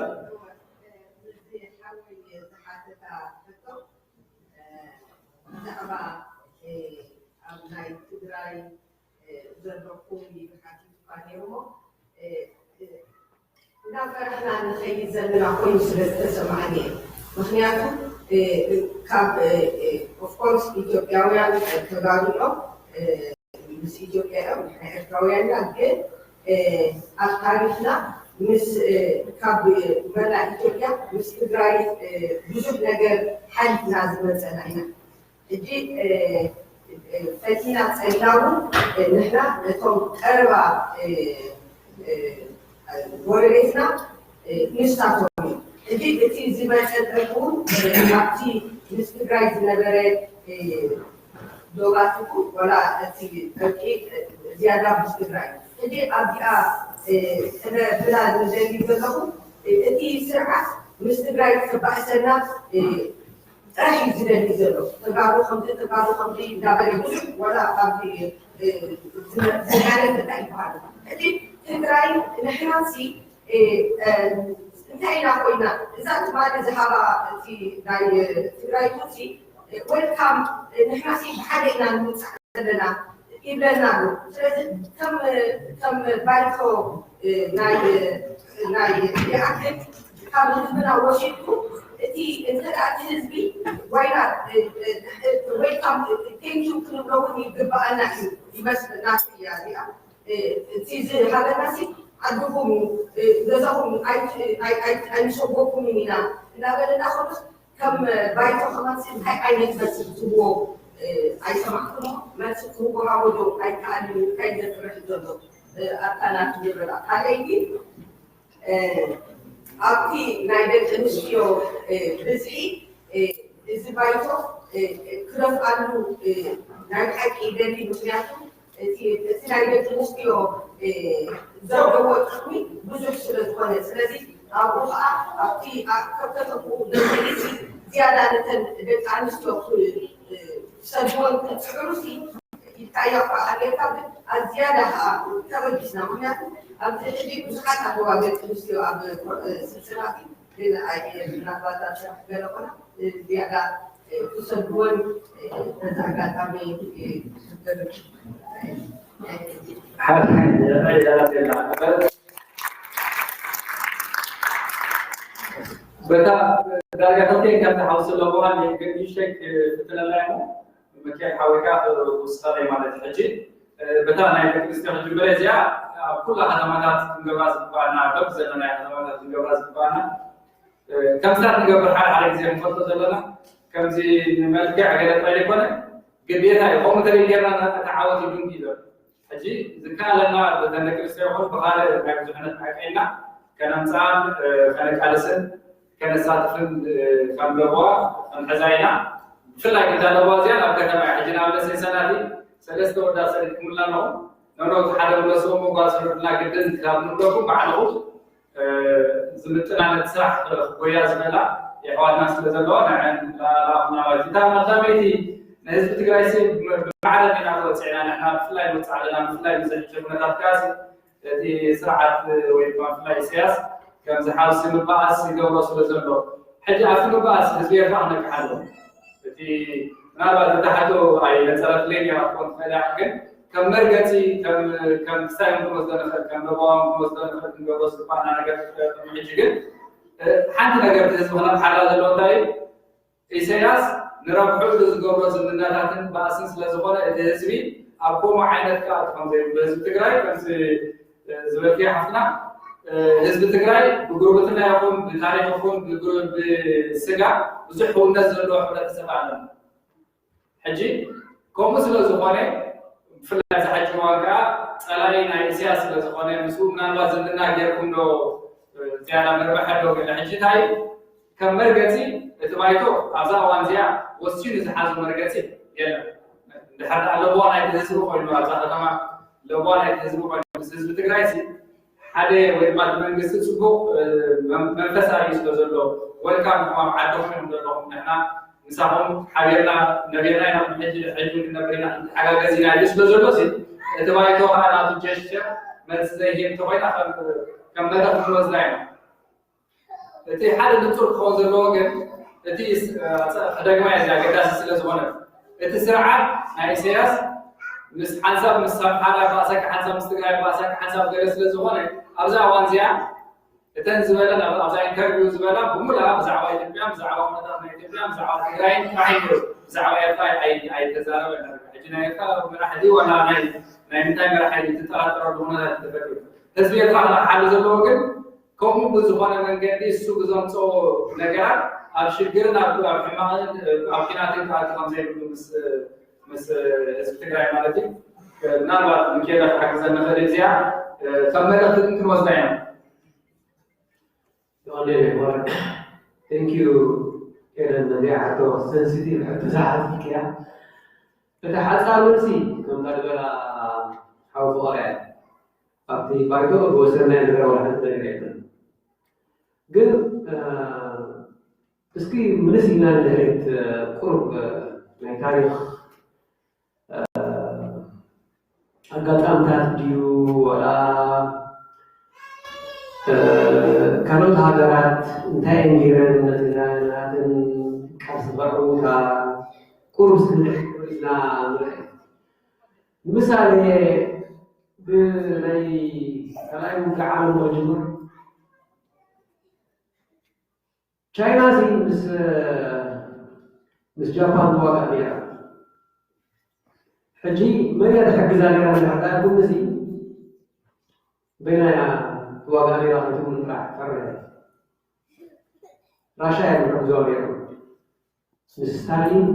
نفرحنا نخيل زمنا كل سنة سمعني مخنياتو كاب of course إثيوبياويان تغادلوا مس إثيوبيا إثيوبياويان لكن التاريخنا مس كاب ملا إثيوبيا مس تغاي بزوج نجار حل لازم نسألنا إجي فتينا سألناهم نحنا نتوم أربع ورثنا نستعمل እዚህ እዚህ በተጠቁ ማቲ ምስትግራይዝ ነበረ ዶጋትኩ ወላ እዚህ እቂ ዚያዳ ምስትግራይ እዚህ አብያ እነ ብላ እንደሚበለው እዚህ ስርዓት ምስትግራይ ተባሰና ጥራሽ ይዝደል ይዘለው ተጋሩ ከምቲ ዳበረ ወላ አብዲ ዝናለ ተጣይፋል እዚህ ትግራይ ነህናሲ انتهينا قلنا إذا بعد ذهاب في تراي توسي ويلكم نحن سيب حالنا نساعدنا إبلنا كم بايتو ناي يأكل كم نحنا وشيكو تي انت أتحزبي وينا ويلكم تنجو كنقول يبقى أنا يمثل الناس يعني تيجي هذا ناسي عندهم جزاهم أي شبوكم منا لا بد نأخذ كم بايتو خلاص هاي عينك بس تبغوا أي سمعتم ما تبغوا عودوا أي كانوا كيد فرح جدو أنا تجربة هذه أبتي نايدة نشيو بزحي إذا بايتو كرف عنو نايحك إيدي مسياتو نايدة نشيو زوجة وتخوي بزوج سلطانة سلزي أبوها أبتي أكتبوا نزلتي زيادة نتن عن السوق سجون تحرسي يتعيق عليها الزيادة تبجسنا هنا أبتدي بزحات أبوها بتحرسي أب سلسلاتي لأن أي نباتات بلقنا زيادة سجون نزعجات أمي بتا درجة تانية كانت حوصل لبوان يشك تتلالعه مكان حوكات وستاري مالت حجي بتا أنا يكريستيان جبريزيا كل خدمات نجواز بقانا ببزل أنا خدمات نجواز بقانا كم ساعة نجبر حال عليك زي مفضل لنا كم زي ملكة عقلت عليكونا قبيتها يقوم تري لنا تعاود يدون كذا حجي ذكاء لنا بدنا كريستيان بقاله بحجنا حكينا كان مثال كان كالسن كان ساتفن كان لبوا كان حزاينا فلا كده لبوا زين أبدا كمان حجنا بس سنادي سلسلة ودا سلسلة كلنا نو حدا ولا سو مو قاصر لا جدا كلام نقولكم بعده زمتنا نتسرح ويا زملاء يحوال ناس لزلوا نعم لا وزيدا ما داميتي نهز بتقرايسي بعد من عقود سعينا نحن فلاي متعلنا فلاي مزج شفنا كاسي التي سرعت ويبقى فلاي سياس كم زحاوس مباس يدور رسول زلوا حتى عفوا مباس هزبير فاحنا كحلو التي نابا تحتو أي نتسرق ليني أكون فلاحين كم مرقتي كم سايم مصدر كم ربام مصدر كم رسول فاحنا نقدر نحجي حتى نقدر تسمعنا حالات اللوتاي إسياس نربحو لزقوبرز الناتن باسن سلازغونا الهزبي أبقو معينة كاتكم زي بهزب تقراي كم زبكي حفنا هزب تقراي بقروبتنا يقوم بتاريخ يقوم بقروب بسقع بزحو الناس اللي وحولا تسبعنا حجي كوم سلازغونا ብፍላይ ዝሓጂ ዋጋ ፀላኢ ናይ እስያስ ስለዝኾነ ምስኡ ምናልባት ዝንናገርኩም ዶ ዝያዳ መርበሓ ዶ ገለ ሕጂ እንታይ ከም መርገፂ እቲ ባይቶ ኣብዛ እዋን እዚኣ ወሲኑ ዝሓዙ መርገፂ የለን እንድሕር ኣለዎ ናይቲ ህዝቢ ኮይኑ ኣብዛ ከተማ ለዎ ናይቲ ህዝቢ ኮይኑ ምስ ህዝቢ ትግራይ ሓደ ወይ ድማ መንግስቲ ፅቡቅ መንፈሳዊ ስለ ዘሎ ወልካም ምኳኑ ዓዶም ኮይኖም ዘለኹም ንሕና ንሳኹም ሓቢርና ነቢርና ኢና ሕጂ ክንነብር ኢና ሓጋገዝ ኢና እዩ ስለ ዘሎ እቲ ባይቶ ከዓ ናቱ ጀስቸር መልሲ ዘይሂብ እንተኮይና ከም መድረክ ክንወስዳ ኢና እቲ ሓደ ንፁር ክኸውን ዘለዎ ግን እቲ ክደግማ እያ ኣገዳሲ ስለ ዝኾነ እቲ ስርዓት ናይ ኢሳያስ ምስ ሓንሳብ ምስ ሓላ ባእሳኪ ሓንሳብ ምስ ትግራይ ባእሳኪ ሓንሳብ ገለ ስለ ዝኾነ ኣብዛ እዋን እዚኣ እተን ዝበለን ኣብዛ ኢንተርቪው ዝበላ ብሙላእ ብዛዕባ ኢትዮጵያ ብዛዕባ ኩነታት ናይ ኢትዮጵያ ብዛዕባ ትግራይን ጥራሕ እዩ ብዛዕባ ኤርትራ ኣይተዛረበን ሕጂ ናይ ኤርትራ መራሕቲ ወላ ናይ ምንታይ መራሕቲ ትጠራጠረሉ ኩነታት ተፈጥሩ ህዝቢ ኤርትራ ክሓሉ ዘለዎ ግን ከምኡ ብዝኾነ መንገዲ እሱ ብዘምፅኦ ነገራት ኣብ ሽግርን ኣብ ሕማቕን ኣብ ኪናትን ከኣቲ ከምዘይብሉ ምስ ህዝቢ ትግራይ ማለት እዩ ምናልባት ሚኪኤል ክሓግዘና ክእል እዚኣ ከም መልእኽቲ ክንወስዳ ኢና Thank you, Ellen. The actor sensitive to that. But I had some mercy. Come back to how far I up the Bayto was a man around the good. Ski Messina direct Kurb, my tarif. I got that due. ካልኦት ሃገራት እንታይ እንጌረን ነትናትን ካብ ዝፈርዑ ቁሩብ ስልሕና ንርኢ ምሳሌ ብናይ ካልኣይ ውግዕ ዓለም ጅምር ቻይና ምስ ጃፓን ተዋግዓ ነይራ ሕጂ መን እያ ተሓግዛ ነይራ ዝሕርዳኩም እዚ በይናያ ተዋግዓ ነይራ ክትብል ጥራሕ ፈርሕ ራሽያ የምሕግዞ ነይሩ ምስ ስታሊን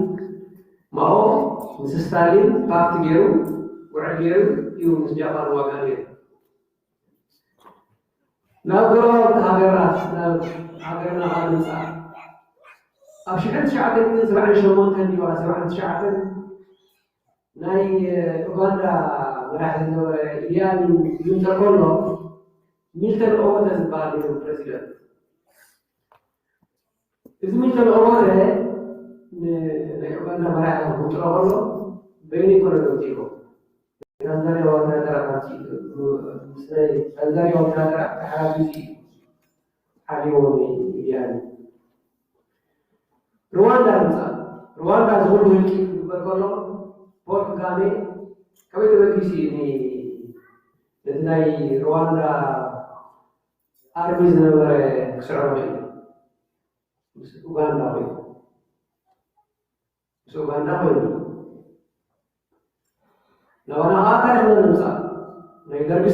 ማኦ ምስ ስታሊን ፓክት ገይሩ ውዕል ገይሩ እዩ ምስ ጃፓን ዋግዓ ነይሩ ናብ ጎረባብቲ ሃገራት ናብ ሃገርና ካብ ምምፃእ ኣብ 1978 ድዩ 79 ናይ ኡጋንዳ መራሒ ዝነበረ ኢዲያሚን ይንተኮሎ ሚልተን ኦወተ ዝበሃል እዩ ፕሬዚደንት እዚ ሚልተን ኦወተ ናይ ኡጋንዳ መራሒ ክውጥሮ ከሎ በይኑ ኢኮኖሚ ውጢሩ ታንዛኒያ ወታደራት ምስ ናይ ታንዛኒያ ወታደራት ተሓራቢዚ ሓሊዎም ኢዲያሚን ሩዋንዳ ምፃእ ሩዋንዳ ዝኩሉ ህልቂት ክግበር ከሎ ፖል ካጋሜ ከመይ ተበጊሲ እቲ ናይ ሩዋንዳ ኣርሚ ዝነበረ ክስዕሮ እዩ ምስ ኡጋንዳ ኮይኑ ናባና ከዓ ታሪክ ንምምፃእ ናይ ደርቢ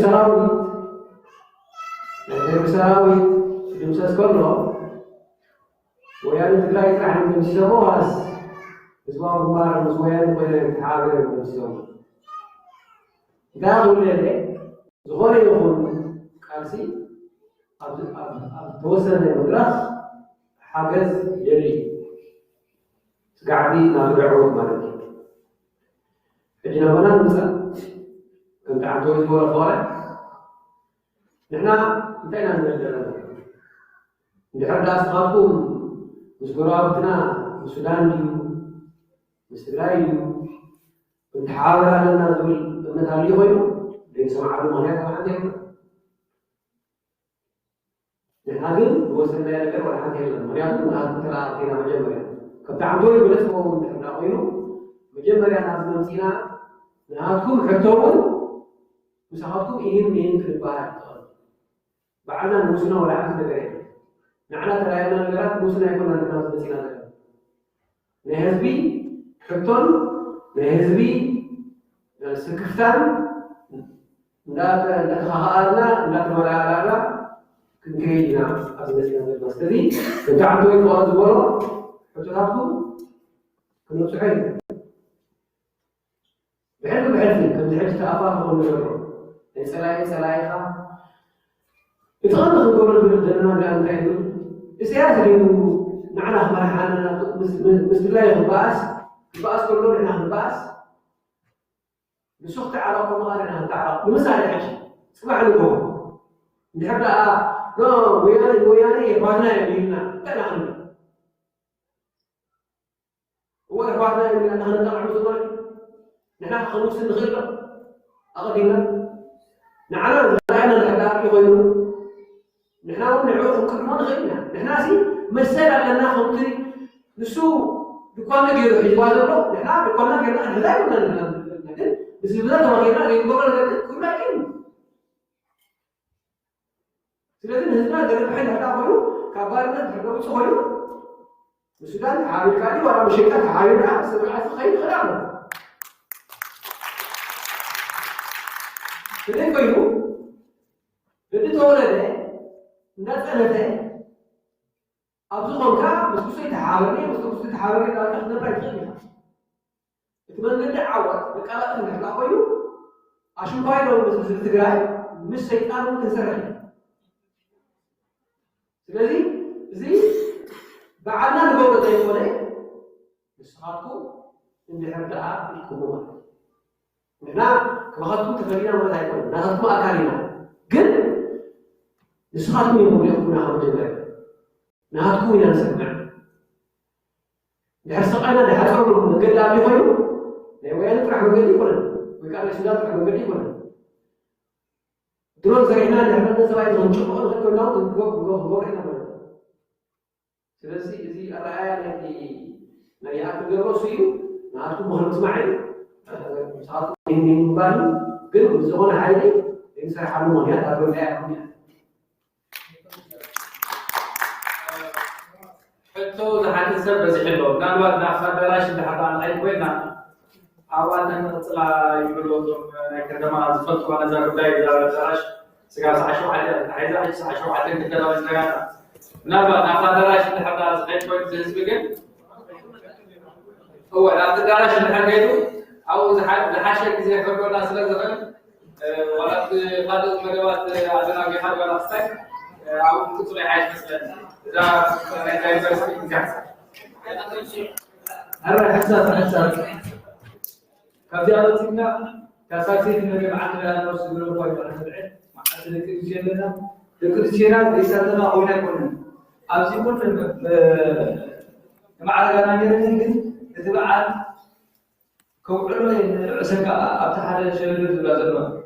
ሰራዊት ድምሰስ ከሎ ወያነ ትግራይ ጥራሕ ንምሲሰሞ ዋስ ህዝባዊ ግንባር ምስ ወያነ ኮይነ ተሓባቢረ ንምሲሰሞ እንታይ ክብለ ዝኾነ ይኹን ቃልሲ ኣብ ተወሰነ መድረኽ ሓገዝ የድሊ ስጋዕቲ ናብ ትግዕቦት ማለት እዩ ሕጂ ናባና ንምፃእ ከምቲ ዓንተ ዝገበሮ ዝኮነ ንሕና እንታይ ኢና ንብል ዘለና እንድሕር ዳ ስኻትኩም ምስ ጎረባብትና ምስ ሱዳን ድዩ ምስ ትግራይ እዩ እንትሓባበር ኣለና ዝብል እምነት ሃልዩ ኮይኑ ዘይሰማዓሉ ምክንያት ኣብ ሓንቲ የብሉ ንሕና ግን ዝወሰናዮ ነገር ወደ ሓንቲ የለን ምክንያቱ ንኣቶም ተላኣኺና መጀመርያ ከምቲ ዓንተ ገለፅዎ እንድሕር ዳ ኮይኑ መጀመርያ ናብ መምፂና ንኣትኩም ሕቶ እውን ምሳኻትኩም ይህን ክንባሃል ትኽእል ባዕልና ንውስና ወደ ሓንቲ ነገር የለን ንዕና ተለያየና ነገራት ንውስና ይኮና ንና ዝመፂና ነገር ናይ ህዝቢ ሕቶን ናይ ህዝቢ ስክፍታን እንዳተኻኽኣልና እንዳተመላኣላና ክንከይድ ኢና ኣብ ዝመፂና ዘለና ስለዚ ከምቲ ዓንተ ወይ ክቐረ ዝበሎ ሕቶታትኩም ክንወፅሖ እዩ ብሕልፊ كم تأفاق هو نجرب سلايخا يتغنى نقول لنا لأن تعيدوا السياسة اللي معنا مرحلة مثل الله الباس كله إحنا الباس نسوق على قمار إحنا تعرف المسألة إيش سمع لكم نحب لا ويانا إخواننا يميننا كان عندنا هو إخواننا يميننا نحن نطلع مصدر نحن خلوص الغيرة أغدينا نحن رأينا الحدار يغيرون نحن نعود كل ما نغيرنا نحن سي مسألة لنا خمطي نسو بقولنا غيره حجوات الله نحن بقولنا غيرنا نحن لا يقولنا بس بدنا كمان غيرنا غيرنا كلنا كين سلطان هذا درب حين هذا بقوله كبارنا درب سويه السودان حامل كاري ولا مشيكات حامل كار سبعة خير خلاص كده كيلو كده تقوله ده الناس أنا ده أبغى كا بس بس يتحاورني بس يتحاورني لا تخدم بعدين أتمنى دعوة بكرة إنك لا كيلو عشان كايلو بس تقرأ مش سيطان تنسرح ስለዚህ እዚ بعدنا نقول زي ولا نسخاتكم اللي هرجع لكم هنا كما تفرينا ولا هيكون ناخذكم اكالينا ግን نسخاتكم يكون هذا الجبل ناخذكم الى نسمع دحسقنا دحسقنا من قدام يقولوا وين تروح من قدام يقولوا وكان السودان تروح من قدام يقولوا دول زرعنا نحن نسوي نشوف كنا نقول هنا ስለዚህ እዚ ኣረኣያ ናይ ኣክል ገሮሱ እዩ ንኣትኩም መክልት ማዓይ ሰዓቱ ይባል ግን ዝኾነ ሓይሊ ይሰርሓሉ ምክንያት ኣብ ርዳያ ምክንያት ሕቶ ዝሓትት ሰብ በዚሕ ኣሎ ምናልባት ናብ ኣዳራሽ እንዳሓዳ ንዓይ ኮይና ኣብኣተ ንቕፅላ ይብሎ እዞም ናይ ከተማ ዝፈልጥዋ ነዛ ጉዳይ ኣዳራሽ ስጋብ ሰዓ ሸውዓተ ተሓይዛ ሰዓ ሸውዓተ ከተማ ዝነጋታ ምናልባት ናብ ኣዳራሽ እንዳሓዳ ዝኸይድ ኮይኑ ዝህዝቢ ግን هو لا تدارش الحاجات أو زحش كذا كبرنا سلسلة ولا تقدر مجالات عندنا في حاجة ولا تستك أو تطلع حاجة مثلا إذا كان يبرز جاهز. هذا حساس كذا كاساتي من جماعتنا نفس الجروب ويبقى نتبعه مع الكريستيان الكريستيان ليس لنا أو نكون أبزيكون مع الجماعة تبعات كوعلو عسكا أبتحال شلل زلازل